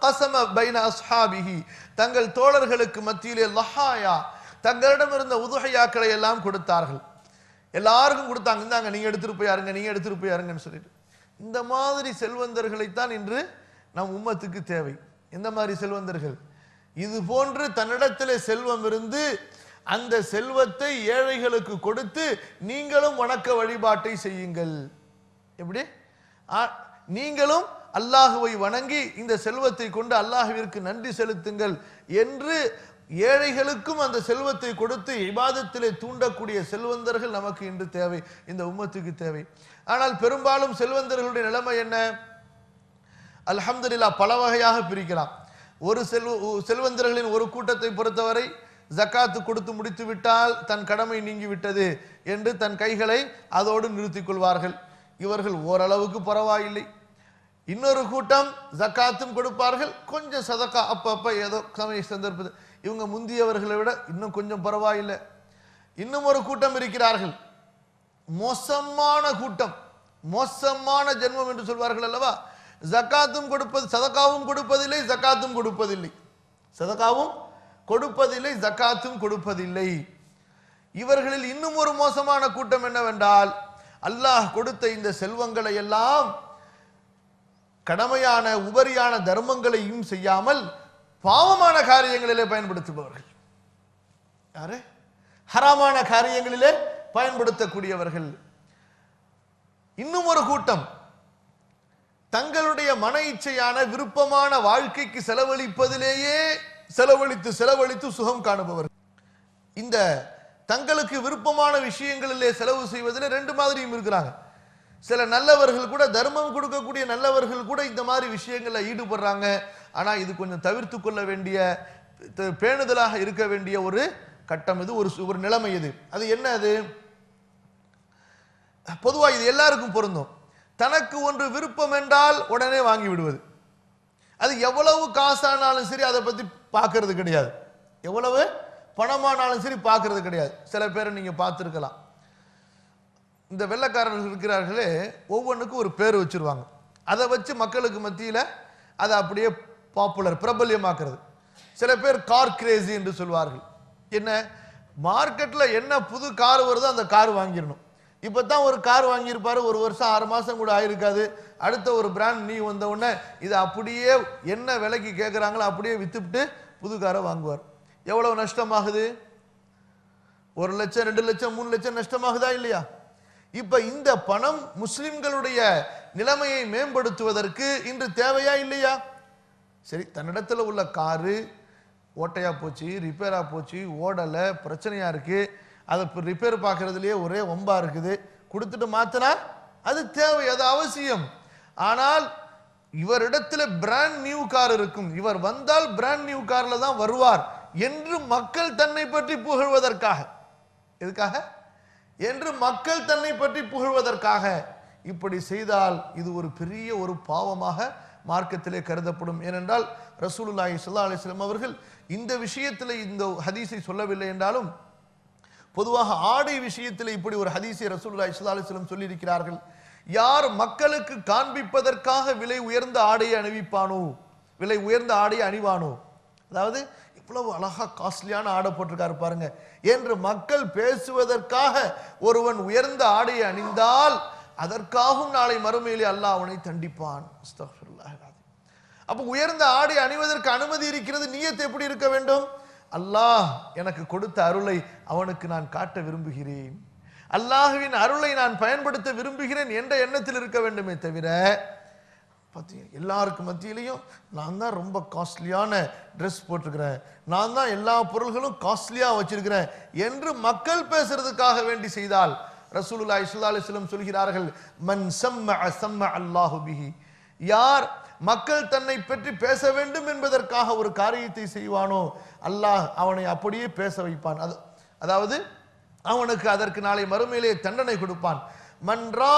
கஸம பைன அஸ்ஹாபிஹி, தங்கள் தோழர்களுக்கு மத்தியிலே லஹாயா, தங்களிடம் இருந்த உதுஹியாக்களை எல்லாம் கொடுத்தார்கள். எல்லாருக்கும் கொடுத்தாங்க, இந்தாங்க நீங்க எடுத்துட்டு போய் அருங்க, நீங்க எடுத்துட்டு போய் அருங்கன்னு சொல்லிட்டு. இந்த மாதிரி செல்வந்தர்களைத்தான் இன்று நம் உம்மத்துக்கு தேவை. எந்த மாதிரி செல்வந்தர்கள்? இது போன்று தன்னிடத்திலே செல்வம் இருந்து அந்த செல்வத்தை ஏழைகளுக்கு கொடுத்து நீங்களும் வணக்க வழிபாட்டை செய்யுங்கள். எப்படி? நீங்களும் அல்லாஹுவை வணங்கி இந்த செல்வத்தை கொண்டு அல்லாஹ்விற்கு நன்றி செலுத்துங்கள் என்று ஏழைகளுக்கும் அந்த செல்வத்தை கொடுத்து இபாதத்திலே தூண்டக்கூடிய செல்வந்தர்கள் நமக்கு இன்று தேவை, இந்த உம்மத்துக்கு தேவை. ஆனால் பெரும்பாலும் செல்வந்தர்களுடைய நிலைமை என்ன? அல்ஹம்துலில்லாஹ் பல வகையாக பிரிக்கலாம். ஒரு செல்வந்தர்களின் ஒரு கூட்டத்தை பொறுத்தவரை ஜக்காத்து கொடுத்து முடித்து விட்டால் தன் கடமை நீங்கிவிட்டது என்று தன் கைகளை அதோடு நிறுத்திக் கொள்வார்கள். இவர்கள் ஓரளவுக்கு பரவாயில்லை. இன்னொரு கூட்டம் ஜக்காத்தும் கொடுப்பார்கள், கொஞ்சம் சதக்கா அப்பப்ப ஏதோ சமய சந்தர்ப்பது, இவங்க முந்தியவர்களை விட இன்னும் கொஞ்சம் பரவாயில்லை. இன்னும் ஒரு கூட்டம் இருக்கிறார்கள், மோசமான கூட்டம், மோசமான ஜென்மம் என்று சொல்வார்கள் அல்லவா. ஜக்காத்தும் கொடுப்பது, சதக்காவும் கொடுப்பதில்லை, ஜக்காத்தும் கொடுப்பதில்லை, சதக்காவும் கொடுப்பதில்லை, ஜக்காத்தும் கொடுப்பதில்லை. இவர்களில் இன்னும் ஒரு மோசமான கூட்டம் என்னவென்றால், அல்லாஹ் கொடுத்த இந்த செல்வங்களை எல்லாம் கடமையான உபரியான தர்மங்களையும் செய்யாமல் பாவமான காரியங்களிலே பயன்படுத்துபவர்கள். யாரு? ஹராமான காரியங்களிலே பயன்படுத்தக்கூடியவர்கள். இன்னும் ஒரு கூட்டம் தங்களுடைய மன இச்சையான விருப்பமான வாழ்க்கைக்கு செலவழிப்பதிலேயே செலவழித்து சுகம் காணுபவர்கள். இந்த தங்களுக்கு விருப்பமான விஷயங்களிலே செலவு செய்வதில் ரெண்டு மாதிரியும் இருக்கிறாங்க. சில நல்லவர்கள் கூட, தர்மம் கொடுக்கக்கூடிய நல்லவர்கள் கூட இந்த மாதிரி விஷயங்களில் ஈடுபடுறாங்க. ஆனா இது கொஞ்சம் தவிர்த்து கொள்ள வேண்டிய, பேணுதலாக இருக்க வேண்டிய ஒரு கட்டம் இது, ஒரு நிலைமை இது. அது என்ன? அது பொதுவாக இது எல்லாருக்கும் பொருந்தும். தனக்கு ஒன்று விருப்பம் என்றால் உடனே வாங்கி விடுவது. அது எவ்வளவு காசானாலும் சரி அதை பத்தி பார்க்கறது கிடையாது, எவ்வளவு பணமானாலும் சரி பார்க்கறது கிடையாது. சில பேரை நீங்க பார்த்துருக்கலாம், இந்த வெள்ளைக்காரர்கள் இருக்கிறார்களே, ஒவ்வொன்றுக்கும் ஒரு பேர் வச்சிருவாங்க. அதை வச்சு மக்களுக்கு மத்தியில் அதை அப்படியே பாப்புலர், பிரபல்யமாக்குறது. சில பேர் கார் கிரேசி என்று சொல்வார்கள். என்ன, மார்க்கெட்ல என்ன புது கார் வருதோ அந்த கார் வாங்கிடணும். இப்பதான் ஒரு கார் வாங்கியிருப்பாரு, ஒரு வருஷம் 6 மாசம் கூட ஆயிருக்காது, அடுத்த ஒரு பிராண்ட் நீ வந்த உடனே இதை அப்படியே என்ன விலைக்கு கேட்குறாங்களோ அப்படியே வித்துவிட்டு புது காரை வாங்குவார். எவ்வளவு நஷ்டமாகுது? 1 லட்சம் 2 லட்சம் 3 லட்சம் நஷ்டமாகுதா இல்லையா? இப்ப இந்த பணம் முஸ்லிம்களுடைய நிலைமையை மேம்படுத்துவதற்கு இன்று தேவையா இல்லையா? சரி, தன்னிடத்துல உள்ள காரு ஓட்டையா போச்சு, ரிப்பேரா போச்சு, ஓடல, பிரச்சனையா இருக்கு, அதை ரிப்பேர் பார்க்கறதுலயே ஒரே வம்பா இருக்குது, கொடுத்துட்டு மாத்தினா அது தேவை, அது அவசியம். ஆனால் இவரிடத்துல பிராண்ட் நியூ கார் இருக்கும், இவர் வந்தால் பிராண்ட் நியூ கார்ல தான் வருவார் என்று மக்கள் தன்னை பற்றி புகழ்வதற்காக, எதுக்காக? என்று மக்கள் தன்னை பற்றி புகழ்வதற்காக இப்படி செய்தால் இது ஒரு பெரிய ஒரு பாவமாக மார்க்கத்திலே கருதப்படும். ஏனென்றால் ரசூலுல்லாஹி ஸல்லல்லாஹு அலைஹி வஸல்லம் அவர்கள் இந்த விஷயத்தில் இந்த ஹதீஸை சொல்லவில்லை என்றாலும் பொதுவாக ஆடை விஷயத்தில் இப்படி ஒரு ஹதீஸை ரசூலுல்லாஹி ஸல்லல்லாஹு அலைஹி வஸல்லம் சொல்லி இருக்கிறார்கள். யார் மக்களுக்கு காண்பிப்பதற்காக விலை உயர்ந்த ஆடையை அணிவிப்பானோ, விலை உயர்ந்த ஆடையை அணிவானோ, அதாவது இவ்வளவு அழகா காஸ்ட்லியான ஆடை போட்டிருக்காரு பாருங்க என்று மக்கள் பேசுவதற்காக ஒருவன் உயர்ந்த ஆடையை அணிந்தால் அதற்காகவும் நாளை மறுமையிலே அல்லாஹ் அவனை தண்டிப்பான். அஸ்தக்ஃபிருல்லாஹ். அப்ப உயர்ந்த ஆடை அணிவதற்கு அனுமதி இருக்கிறது. நியத் எப்படி இருக்க வேண்டும்? அல்லாஹ் எனக்கு கொடுத்த அருளை அவனுக்கு நான் காட்ட விரும்புகிறேன், அல்லாஹ்வின் அருளை நான் பயன்படுத்த விரும்புகிறேன் என்ற எண்ணத்தில் இருக்க வேண்டுமே தவிர, எல்லாருக்கும் மத்தியிலையும் நான் தான் ரொம்ப காஸ்ட்லியான ட்ரெஸ் போட்டிருக்கிறேன், நான் தான் எல்லா பொருள்களும் காஸ்ட்லியா வச்சிருக்கிறேன் என்று மக்கள் பேசுறதுக்காக வேண்டி செய்தால் ரசூலுல்லாஹி ஸல்லல்லாஹு அலைஹி வஸல்லம் சொல்கிறார்கள், மன் சம்மஅ சம்மஅ அல்லாஹு பிஹி, யார் மக்கள் தன்னை பற்றி பேச வேண்டும் என்பதற்காக ஒரு காரியத்தை செய்வானோ அல்லாஹ் அவனை அப்படியே பேச வைப்பான். அதாவது அவனுக்கு அதற்கு நாளை மறுமையிலே தண்டனை கொடுப்பான். மன் ரா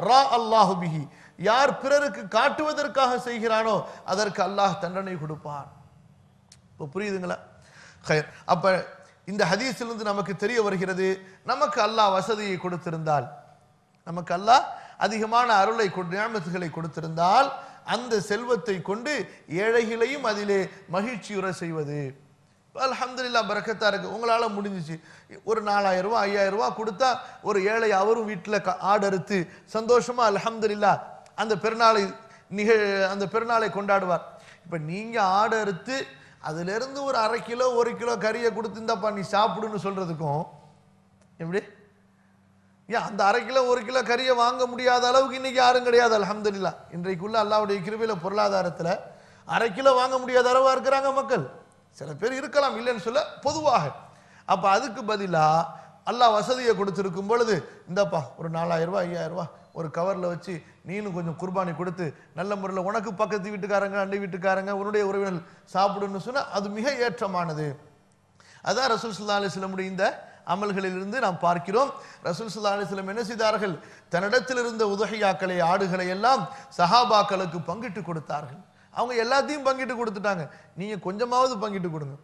ரா அல்லாஹு பிஹி, யார் பிறருக்கு காட்டுவதற்காக செய்கிறானோ அதற்கு அல்லாஹ் தண்டனை கொடுப்பான். இப்போ புரியுதுங்களா? அப்ப இந்த ஹதீஸிலிருந்து நமக்கு தெரிய வருகிறது, நமக்கு அல்லாஹ் வசதியை கொடுத்திருந்தால், நமக்கு அல்லாஹ் அதிகமான அருளை நியாமத்துகளை கொடுத்திருந்தால் அந்த செல்வத்தை கொண்டு ஏழைகளையும் அதிலே மகிழ்ச்சியுற செய்வது. அல்ஹம்துலில்லாஹ், பரக்கத்தா இருக்கு. உங்களால முடிஞ்சிச்சு, ஒரு 4000 ரூபாய் 5000 ரூபாய் கொடுத்தா ஒரு ஏழை அவரும் வீட்டில் ஆடறுத்து சந்தோஷமா அல்ஹம்துலில்லாஹ் அந்த பெருநாளை கொண்டாடுவார். இப்ப நீங்க ஆடறுத்து அதுல இருந்து ஒரு 1/2 கிலோ 1 கிலோ கறியை கொடுத்துருந்தாப்பா நீ சாப்பிடுன்னு சொல்றதுக்கும் எப்படி? ஏன் அந்த 1/2 கிலோ 1 கிலோ கறியை வாங்க முடியாத அளவுக்கு இன்னைக்கு யாரும் கிடையாது. அல்ஹம்துலில்லாஹ், இன்றைக்குள்ள அல்லாஹ்வுடைய கிருபையில பொருளாதாரத்துல 1/2 கிலோ வாங்க முடியாத அளவா இருக்கிறாங்க மக்கள். சில பேர் இருக்கலாம், இல்லைன்னு சொல்ல, பொதுவாக. அப்ப அதுக்கு பதிலா அல்லாஹ் வசதியை கொடுத்திருக்கும் பொழுது இந்தப்பா ஒரு 4000 ரூபாய் 5000 ரூபாய் ஒரு கவர்ல வச்சு நீனும் கொஞ்சம் குர்பானி கொடுத்து நல்ல முறையில் உனக்கு பக்கத்து வீட்டுக்காரங்க அண்டை வீட்டுக்காரங்க உன்னுடைய உறவினர்கள் சாப்பிடுன்னு சொன்னா அது மிக ஏற்றமானது. அதான் ரசூல் ஸல்லல்லாஹு அலைஹி வஸல்லம் இந்த அமல்களிலிருந்து நாம் பார்க்கிறோம். ரசூல் ஸல்லல்லாஹு அலைஹி வஸல்லம் என்ன செய்தார்கள்? தன்னிடத்தில் இருந்த உதஹியாக்களை, ஆடுகளை எல்லாம் சஹாபாக்களுக்கு பங்கிட்டு கொடுத்தார்கள். அவங்க எல்லாத்தையும் பங்கிட்டு கொடுத்துட்டாங்க, நீங்க கொஞ்சமாவது பங்கிட்டு கொடுங்க.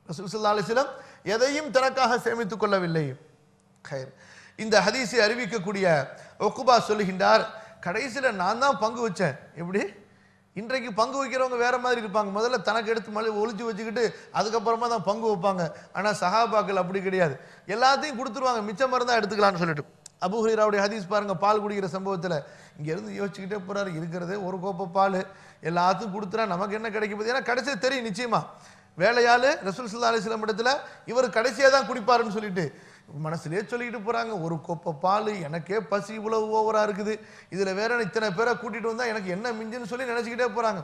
ரசூல் ஸல்லல்லாஹு அலைஹி வஸல்லம் எதையும் தனக்காக சேமித்துக் கொள்ளவில்லை. இந்த ஹதீஸை அறிவிக்கக்கூடிய உக்பா சொல்லுகின்றார், கடைசியில நான் தான் பங்கு வச்சேன். எப்படி? இன்றைக்கு பங்கு வைக்கிறவங்க வேற மாதிரி இருப்பாங்க, முதல்ல தனக்கு எடுத்து ஒளிச்சு வச்சுக்கிட்டு அதுக்கப்புறமா தான் பங்கு வைப்பாங்க. ஆனா சஹாபாக்கள் அப்படி கிடையாது, எல்லாத்தையும் கொடுத்துருவாங்க, மிச்சம் மருந்தா எடுத்துக்கலாம்னு சொல்லிட்டு. அபூ ஹுரைராவுடைய ஹதீஸ் பாருங்க, பால் குடிக்கிற சம்பவத்துல இங்க இருந்து யோசிச்சுக்கிட்டே போறாரு, இருக்கிறதே ஒரு கோப்பை பால் எல்லாத்தையும் கொடுத்துறா நமக்கு என்ன கிடைக்க போகுது? ஏன்னா கடைசியா தெரியும் நிச்சயமா வேலையாளு ரசூல் ஸல்லல்லாஹு அலைஹி வஸல்லம் இடத்துல இவர் கடைசியா தான் குடிப்பாருன்னு சொல்லிட்டு மனசுலேயே சொல்லிக்கிட்டு போகிறாங்க, ஒரு கோப்பை பால், எனக்கே பசி இவ்வளவு ஓவராக இருக்குது, இதில் வேற இத்தனை பேரை கூட்டிகிட்டு வந்தால் எனக்கு என்ன மிஞ்சுன்னு சொல்லி நினச்சிக்கிட்டே போகிறாங்க.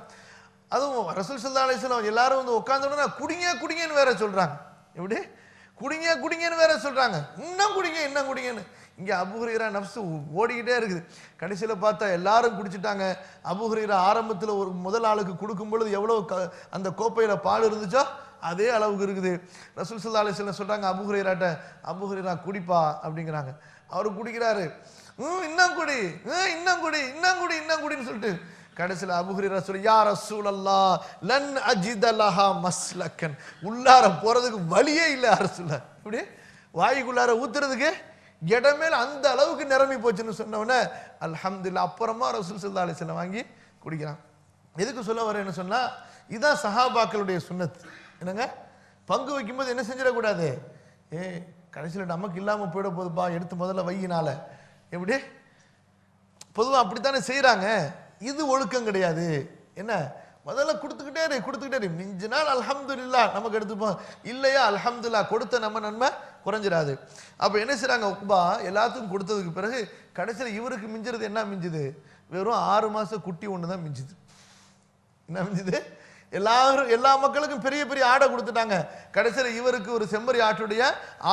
அதுவும் ரசூல் ஸல்லல்லாஹு அலைஹி வஸல்லம் எல்லாரும் வந்து உட்கார்ந்த உடனே குடிங்க குடிங்கன்னு வேற சொல்கிறாங்க. எப்படி குடிங்க குடிங்கன்னு வேற சொல்கிறாங்க, இன்னும் குடிங்க இன்னும் குடிங்கன்னு. இங்கே அபூ ஹுரைரா நஃப்ஸ் ஓடிக்கிட்டே இருக்குது. கடைசியில் பார்த்தா எல்லாரும் குடிச்சிட்டாங்க. அபூ ஹுரைரா ஆரம்பத்தில் ஒரு முதல் ஆளுக்கு கொடுக்கும் பொழுது எவ்வளோ அந்த கோப்பையில் பால் இருந்துச்சோ அதே அளவுக்கு இருக்குது. ரசூல் ஸல்லல்லாஹு அலைஹி வஸல்லம் சொல்கிறாங்க அபூ ஹுரைராட்ட, அபூ ஹுரைரா குடிப்பா அப்படிங்கிறாங்க. அவர் குடிக்கிறாரு, இன்னும் குடி இன்னும் குடி இன்னும் குடி இன்னும் குடின்னு சொல்லிட்டு கடைசியில் அபூ ஹுரைரா சொல்லி, யா ரசூலல்லாஹ் லன் அஜித லஹா மஸ்லக்கன், உள்ளார போறதுக்கு வழியே இல்லை அரசுல, இப்படி வாய்க்குள்ளார ஊத்துறதுக்கு இடமே அந்த அளவுக்கு நிரம்பி போச்சுன்னு சொன்னவொடனே அல்ஹம்துலில்லாஹ். அப்புறமா ரசூல் ஸல்லல்லாஹு அலைஹி வஸல்லம் வாங்கி குடிக்கிறான். எதுக்கு சொல்ல வரேன்னு சொன்னா, இதான் சஹாபாக்களுடைய சுன்னத். என்னங்க, பங்கு வைக்கும்போது என்ன செஞ்சிடக்கூடாது, கடைசியில் நமக்கு இல்லாமல் போயிட போகுதுப்பா, எடுத்து முதல்ல வையினால, எப்படி பொதுவாக அப்படித்தானே செய்கிறாங்க. இது ஒழுக்கம் கிடையாது. என்ன, முதல்ல கொடுத்துக்கிட்டே இரு, மிஞ்சினால் அல்ஹம்துலில்லாஹ் நமக்கு எடுத்துப்போம், இல்லையா அல்ஹம்துலில்லாஹ், கொடுத்த நம்ம நன்மை குறைஞ்சிடாது. அப்போ என்ன செய்கிறாங்க, உக்பா எல்லாத்துக்கும் கொடுத்ததுக்கு பிறகு கடைசியில் இவருக்கு மிஞ்சுறது என்ன மிஞ்சுது, வெறும் 6 மாத குட்டி ஒன்று தான் மிஞ்சுது. என்ன மிஞ்சுது, எல்லா மக்களுக்கும் பெரிய பெரிய ஆடை கொடுத்துட்டாங்க. கடைசியில் இவருக்கு ஒரு செம்மறி ஆட்டுடைய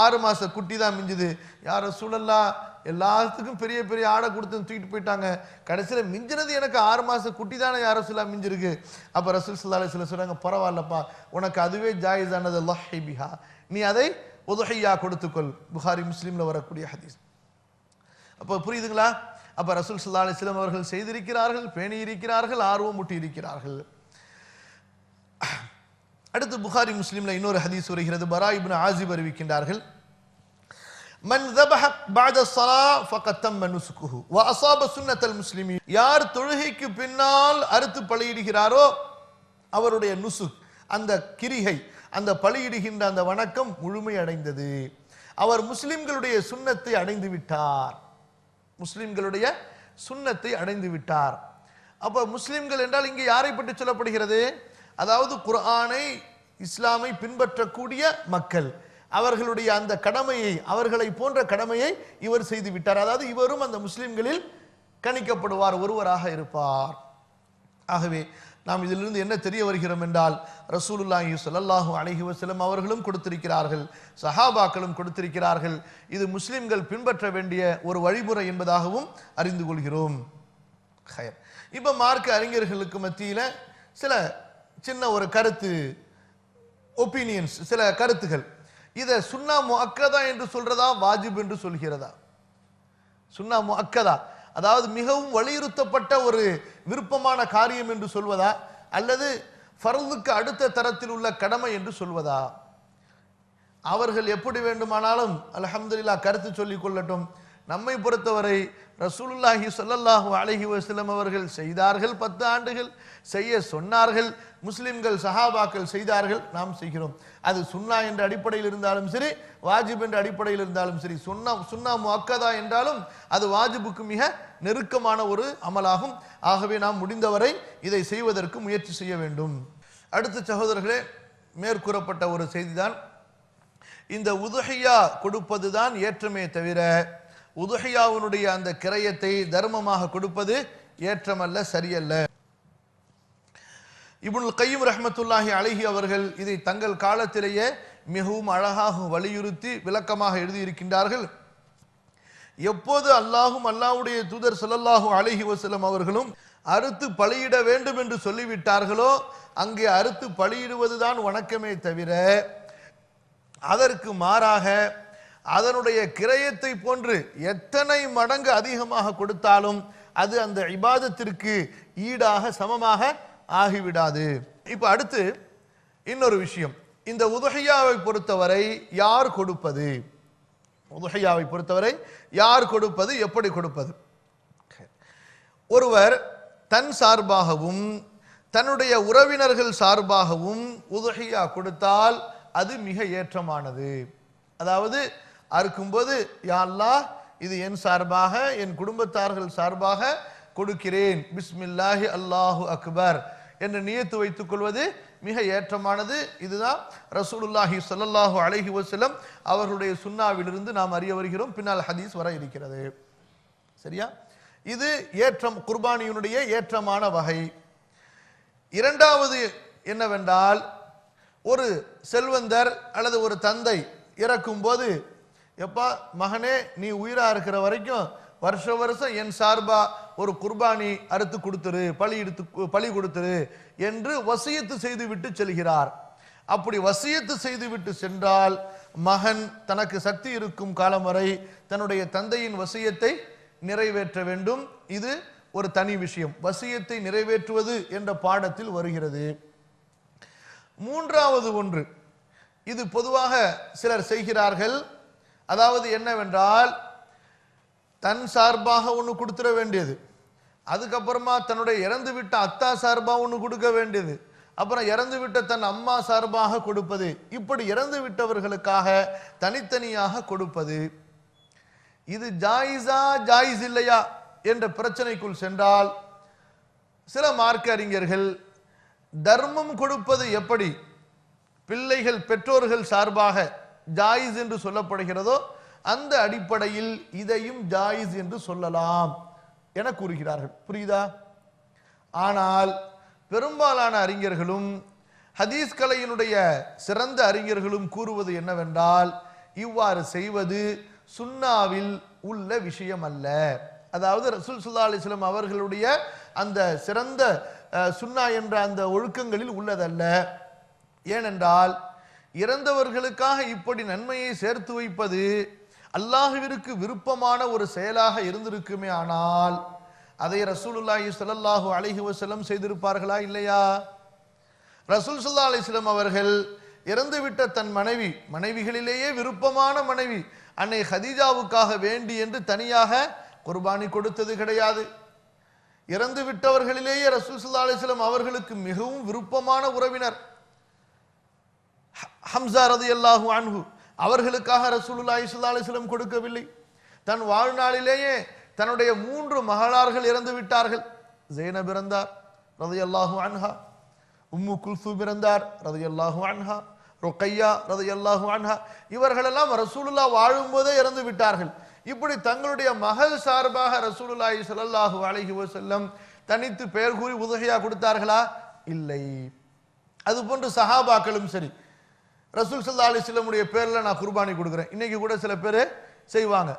6 மாத குட்டி தான் மிஞ்சுது. யார் ரசூலல்லாஹ், எல்லாத்துக்கும் பெரிய பெரிய ஆடை கொடுத்து தூக்கிட்டு போயிட்டாங்க, கடைசியில் மிஞ்சினது எனக்கு 6 மாத குட்டி தானே யார் ரசூலல்லாஹ் மிஞ்சிருக்கு. அப்போ ரசூல் ஸல்லல்லாஹு அலைஹி வஸல்லம் சொல்றாங்க, பரவாயில்லப்பா, உனக்கு அதுவே ஜாயிஸானது, லஹி பிஹா, நீ அதை உதுஹியா கொடுத்துக்கொள். புகாரி முஸ்லீம்ல வரக்கூடிய ஹதீஸ். அப்போ புரியுதுங்களா? அப்போ ரசூல் ஸல்லல்லாஹு அலைஹி வஸல்லம் அவர்கள் செய்திருக்கிறார்கள், பேணி இருக்கிறார்கள், ஆர்வம் ஊட்டி இருக்கிறார்கள். அடுத்து புகாரி முஸ்லிம்ல இன்னொரு ஹதீஸ் வருகிறது. பரா இப்னு ஆசிப் அறிவிக்கின்றார்கள், மன் ذبح بعد الصلاه فقد تم نسكه واصاب سنه المسلمين, யார் தொழுகைக்கு பின்னால் அறுத்து பலியிடுகிறாரோ அவருடைய நுசுக், அந்த கிரிகை, அந்த பலியிடுகின்ற அந்த வணக்கம் முழுமை அடைந்தது. அவர் முஸ்லிம்களுடைய சுன்னத்தை அடைந்து விட்டார், முஸ்லிம்களுடைய சுன்னத்தை அடைந்து விட்டார். அப்ப முஸ்லிம்கள் என்றால் இங்கே யாரை பற்றி சொல்லப்படுகிறது, அதாவது குர்ஆனை இஸ்லாமை பின்பற்றக்கூடிய மக்கள், அவர்களுடைய அந்த கடமையை, அவர்களை போன்ற கடமையை இவர் செய்து விட்டார். அதாவது இவரும் அந்த முஸ்லிம்களில் கணிக்கப்படுவார், ஒருவராக இருப்பார். ஆகவே நாம் இதிலிருந்து என்ன தெரிய வருகிறோம் என்றால், ரசூலுல்லாஹி ஸல்லல்லாஹு அலைஹி வஸல்லம் அவர்களும் கொடுத்திருக்கிறார்கள், சஹாபாக்களும் கொடுத்திருக்கிறார்கள். இது முஸ்லிம்கள் பின்பற்ற வேண்டிய ஒரு வழிமுறை என்பதாகவும் அறிந்து கொள்கிறோம். இப்ப மார்க்க அறிஞர்களுக்கு மத்தியில சில சின்ன ஒரு கருத்து, ஒப்பீனியன்ஸ், சில கருத்துகள். இதை சுன்னா முஅக்கதா என்று சொல்றதா, வாஜிப் என்று சொல்கிறதா? சுன்னா முஅக்கதா, அதாவது மிகவும் வலியுறுத்தப்பட்ட ஒரு விருப்பமான காரியம் என்று சொல்வதா, அல்லது ஃபர்துக்கு அடுத்த தரத்தில் உள்ள கடமை என்று சொல்வதா? அவர்கள் எப்படி வேண்டுமானாலும் அல்ஹம்துலில்லாஹ் கருத்து சொல்லிக் கொள்ளட்டும். நம்மை பொறுத்தவரை ரசூலுல்லாஹி ஸல்லல்லாஹு அலைஹி வஸல்லம் அவர்கள் செய்தார்கள், 10 ஆண்டுகள் செய்ய சொன்னார்கள், முஸ்லிம்கள் சஹாபாக்கள் செய்தார்கள், நாம் செய்கிறோம். அது சுன்னா என்ற அடிப்படையில் இருந்தாலும் சரி, வாஜிப் என்ற அடிப்படையில் இருந்தாலும் சரி, சுன்னா முஅக்கதா என்றாலும் அது வாஜிபுக்கு மிக நெருக்கமான ஒரு அமலாகும். ஆகவே நாம் முடிந்தவரை இதை செய்வதற்கு முயற்சி செய்ய வேண்டும். அடுத்த சகோதரர்களே, மேற்கூறப்பட்ட ஒரு செய்திதான், இந்த உதுஹியா கொடுப்பதுதான் ஏற்றமே தவிர உதுஹியாவுடைய அந்த கிரயத்தை தர்மமாக கொடுப்பது ஏற்றமல்ல, சரியல்ல. இப்னுல் கய்யிம் ரஹ்மத்துல்லாஹி அலைஹி அவர்கள் இதை தங்கள் காலத்திலேயே மிகவும் அழகாக வலியுறுத்தி விளக்கமாக எழுதியிருக்கின்றார்கள். எப்போது அல்லாஹும் அல்லாஹ்வுடைய தூதர் ஸல்லல்லாஹு அலைஹி வஸல்லம் அவர்களும் அறுத்து பலியிட வேண்டும் என்று சொல்லிவிட்டார்களோ அங்கே அறுத்து பலியிடுவதுதான் வணக்கமே தவிர அதற்கு மாறாக அதனுடைய கிரயத்தை போன்று எத்தனை மடங்கு அதிகமாக கொடுத்தாலும் அது அந்த இபாதத்திற்கு ஈடாக சமமாக ஆகிவிடாது. இப்ப அடுத்து இன்னொரு விஷயம், இந்த உதுஹியாவை பொறுத்தவரை யார் கொடுப்பது, உதுஹியாவை பொறுத்தவரை யார் கொடுப்பது, எப்படி கொடுப்பது? ஒருவர் தன் சார்பாகவும் தன்னுடைய உறவினர்கள் சார்பாகவும் உதுஹியா கொடுத்தால் அது மிக ஏற்றமானது. அதாவது அறுக்கும்போது, யா அல்லாஹ், இது என் சார்பாக, என் குடும்பத்தார்கள் சார்பாக கொடுக்கிறேன், பிஸ்மில்லாஹி அல்லாஹு அக்பர் என்று நியத்து வைத்துக் கொள்வது மிக ஏற்றமானது. இதுதான் ரசூலுல்லாஹி ஸல்லல்லாஹு அலைஹி வஸல்லம் அவர்களுடைய சுன்னாவிலிருந்து நாம் அறிய வருகிறோம். பின்னால் ஹதீஸ் வர இருக்கிறது. சரியா? இது ஏற்றம், குர்பானியினுடைய ஏற்றமான வகை. இரண்டாவது என்னவென்றால், ஒரு செல்வந்தர் அல்லது ஒரு தந்தை இறக்கும் போது, எப்பா மகனே நீ உயிரா இருக்கிற வரைக்கும் வருஷம் என் சார்பா ஒரு குர்பானி அறுத்து கொடுத்துரு, பலி கொடுத்துரு என்று வசியத்து செய்துவிட்டு செல்கிறார். அப்படி வசியத்து செய்துவிட்டு சென்றால் மகன் தனக்கு சக்தி இருக்கும் காலம் வரை தன்னுடைய தந்தையின் வசியத்தை நிறைவேற்ற வேண்டும். இது ஒரு தனி விஷயம். வசியத்தை நிறைவேற்றுவது என்ற பாடத்தில் வருகிறது. மூன்றாவது ஒன்று, இது பொதுவாக சிலர் செய்கிறார்கள். அதாவது என்னவென்றால், தன் சார்பாக ஒன்று கொடுத்துட வேண்டியது, அதுக்கப்புறமா தன்னுடைய இறந்து விட்ட அத்தா சார்பாக ஒன்று கொடுக்க வேண்டியது, அப்புறம் இறந்து விட்ட தன் அம்மா சார்பாக கொடுப்பது, இப்படி இறந்து விட்டவர்களுக்காக தனித்தனியாக கொடுப்பது. இது ஜாயிஸா ஜாயிஸ் இல்லையா என்ற பிரச்சனைக்குள் சென்றால், சில மார்க்க அறிஞர்கள் தர்மம் கொடுப்பது எப்படி பிள்ளைகள் பெற்றோர்கள் சார்பாக ஜாயிஸ் என்று சொல்லப்படுகிறதோ அந்த அடிப்படையில் இதையும் ஜாயிஸ் என்று சொல்லலாம் என கூறுகிறார்கள். புரியுதா? ஆனால் பெரும்பாலான அறிஞர்களும் ஹதீஸ் கலையினுடைய சிறந்த அறிஞர்களும் கூறுவது என்னவென்றால், இவ்வாறு செய்வது சுன்னாவில் உள்ள விஷயம் அல்ல. அதாவது ரசூல் ஸல்லல்லாஹு அலைஹி வஸல்லம் அவர்களுடைய அந்த சிறந்த சுன்னா என்ற அந்த ஒழுக்கங்களில் உள்ளதல்ல. ஏனென்றால் இறந்தவர்களுக்காக இப்படி நன்மையை சேர்த்து வைப்பது அல்லாஹ்விற்கு விருப்பமான ஒரு செயலாக இருந்திருக்குமே ஆனால் அதை ரசூலுல்லாஹி ஸல்லல்லாஹு அலைஹி வஸல்லம் செய்திருப்பார்களா இல்லையா? ரசூல் ஸல்லல்லாஹு அலைஹி வஸல்லம் அவர்கள் இறந்துவிட்ட தன் மனைவிகளிலேயே விருப்பமான மனைவி அன்னை ஹதீஜாவுக்காக வேண்டி என்று தனியாக குர்பானி கொடுத்தது கிடையாது. இறந்து விட்டவர்களிலேயே ரசூல் ஸல்லல்லாஹு அலைஹி வஸல்லம் அவர்களுக்கு மிகவும் விருப்பமான உறவினர் ஹம்ஸா ரலியல்லாஹு அன்ஹு, அவர்களுக்காக ரசூலுல்லாஹி ஸல்லல்லாஹு அலைஹி வஸல்லம் கொடுக்கவில்லை. தன் வாழ்நாளிலேயே தன்னுடைய 3 மகளார்கள் இறந்து விட்டார்கள். ஜெய்னப் இறந்தார் ரலியல்லாஹு அன்ஹா, உம்மு குல்சூம் இறந்தார் ரலியல்லாஹு அன்ஹா, ருக்கையா ரலியல்லாஹு அன்ஹா, இவர்களெல்லாம் ரசூலுல்லாஹ் வாழும்போதே இறந்து விட்டார்கள். இப்படி தங்களுடைய மகள் சார்பாக ரசூலுல்லாஹி ஸல்லல்லாஹு அலைஹி வஸல்லம் தனித்து பெயர் கூறி உதஹியா கொடுத்தார்களா? இல்லை. அதுபோன்று சஹாபாக்களும் சரி, ரசூல் ஸல்லல்லாஹு அலைஹி வஸல்லம் உடைய பேர்ல நான் குர்பானி கொடுக்கிறேன். இன்னைக்கு கூட சில பேர் செய்வாங்க,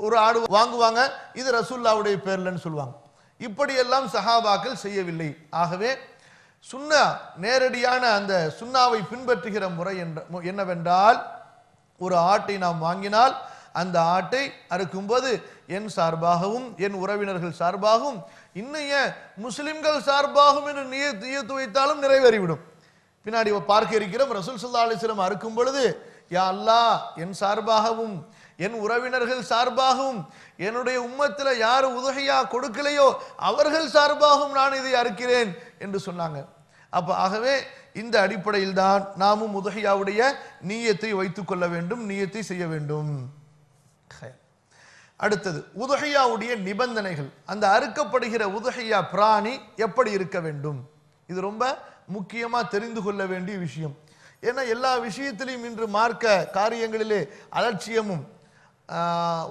ஒரு ஆடு வாங்குவாங்க, இது ரசூலுல்லாஹ்வுடைய பேர்லன்னு சொல்லுவாங்க. இப்படியெல்லாம் சஹாபாக்கள் செய்யவில்லை. ஆகவே சுன்னா, நேரடியான அந்த சுன்னாவை பின்பற்றுகிற முறை என்னவென்றால், ஒரு ஆட்டை நாம் வாங்கினால் அந்த ஆட்டை அறுக்கும்போது என் சார்பாகவும் என் உறவினர்கள் சார்பாகவும் இன்னைய முஸ்லிம்கள் சார்பாகவும் என்று நியத்து வைத்தாலும் நிறைவேறிவிடும். பின்னாடி பார்க்க இருக்கிறோம், ரசூல் ஸல்லல்லாஹு அலைஹி வஸல்லம் அறுக்கும் பொழுது, யா அல்லாஹ் என் சார்பாகவும் என் உறவினர்கள் சார்பாகவும் என்னுடைய உம்மத்தில் யார் உதஹியா கொடுக்கலையோ அவர்கள் சார்பாகவும் நான் இதை அறுக்கிறேன் என்று சொன்னாங்க. ஆகவே இந்த அடிப்படையில் தான் நாமும் உதஹியாவுடைய நியத்தை வைத்துக் கொள்ள வேண்டும், நியத்தை செய்ய வேண்டும். அடுத்தது உதஹியாவுடைய நிபந்தனைகள். அந்த அறுக்கப்படுகிற உதஹியா பிராணி எப்படி இருக்க வேண்டும்? இது ரொம்ப முக்கியமா தெரிந்து கொள்ள வேண்டிய விஷயம். ஏன்னா எல்லா விஷயத்திலையும் இன்று மார்க்க காரியங்களிலே அலட்சியமும்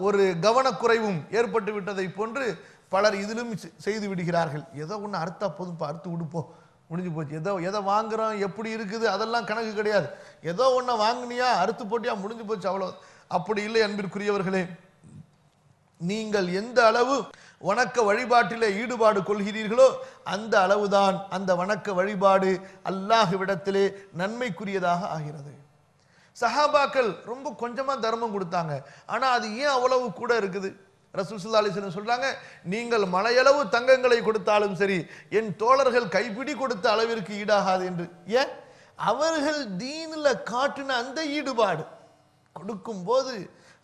ஒரு கவனக்குறைவும் ஏற்பட்டு விட்டதை போன்று பலர் இதிலும் செய்து விடுகிறார்கள். ஏதோ ஒன்று அறுத்தா போதும், அறுத்து விடுப்போம், முடிஞ்சு போச்சு. எதை வாங்குறோம், எப்படி இருக்குது, அதெல்லாம் கணக்கு கிடையாது. ஏதோ ஒன்றை வாங்கினியா, அறுத்து போட்டியா, முடிஞ்சு போச்சு, அவ்வளோ. அப்படி இல்லை அன்பிற்குரியவர்களே. நீங்கள் எந்த அளவு வணக்க வழிபாட்டிலே ஈடுபாடு கொள்கிறீர்களோ அந்த அளவுதான் அந்த வணக்க வழிபாடு அல்லாஹ்விடத்திலே நன்மைக்குரியதாக ஆகிறது. சஹாபாக்கள் ரொம்ப கொஞ்சமா தர்மம் கொடுத்தாங்க, ஆனா அது ஏன் அவ்வளவு கூட இருக்குது? ரசூல் ஸல்லல்லாஹு அலைஹி வஸல்லம் சொல்றாங்க, நீங்கள் மலையளவு தங்கங்களை கொடுத்தாலும் சரி என் தோழர்கள் கைப்பிடி கொடுத்த அளவிற்கு ஈடாகாது என்று. ஏன்? அவர்கள் தீனில் காட்டின அந்த ஈடுபாடு, கொடுக்கும் போது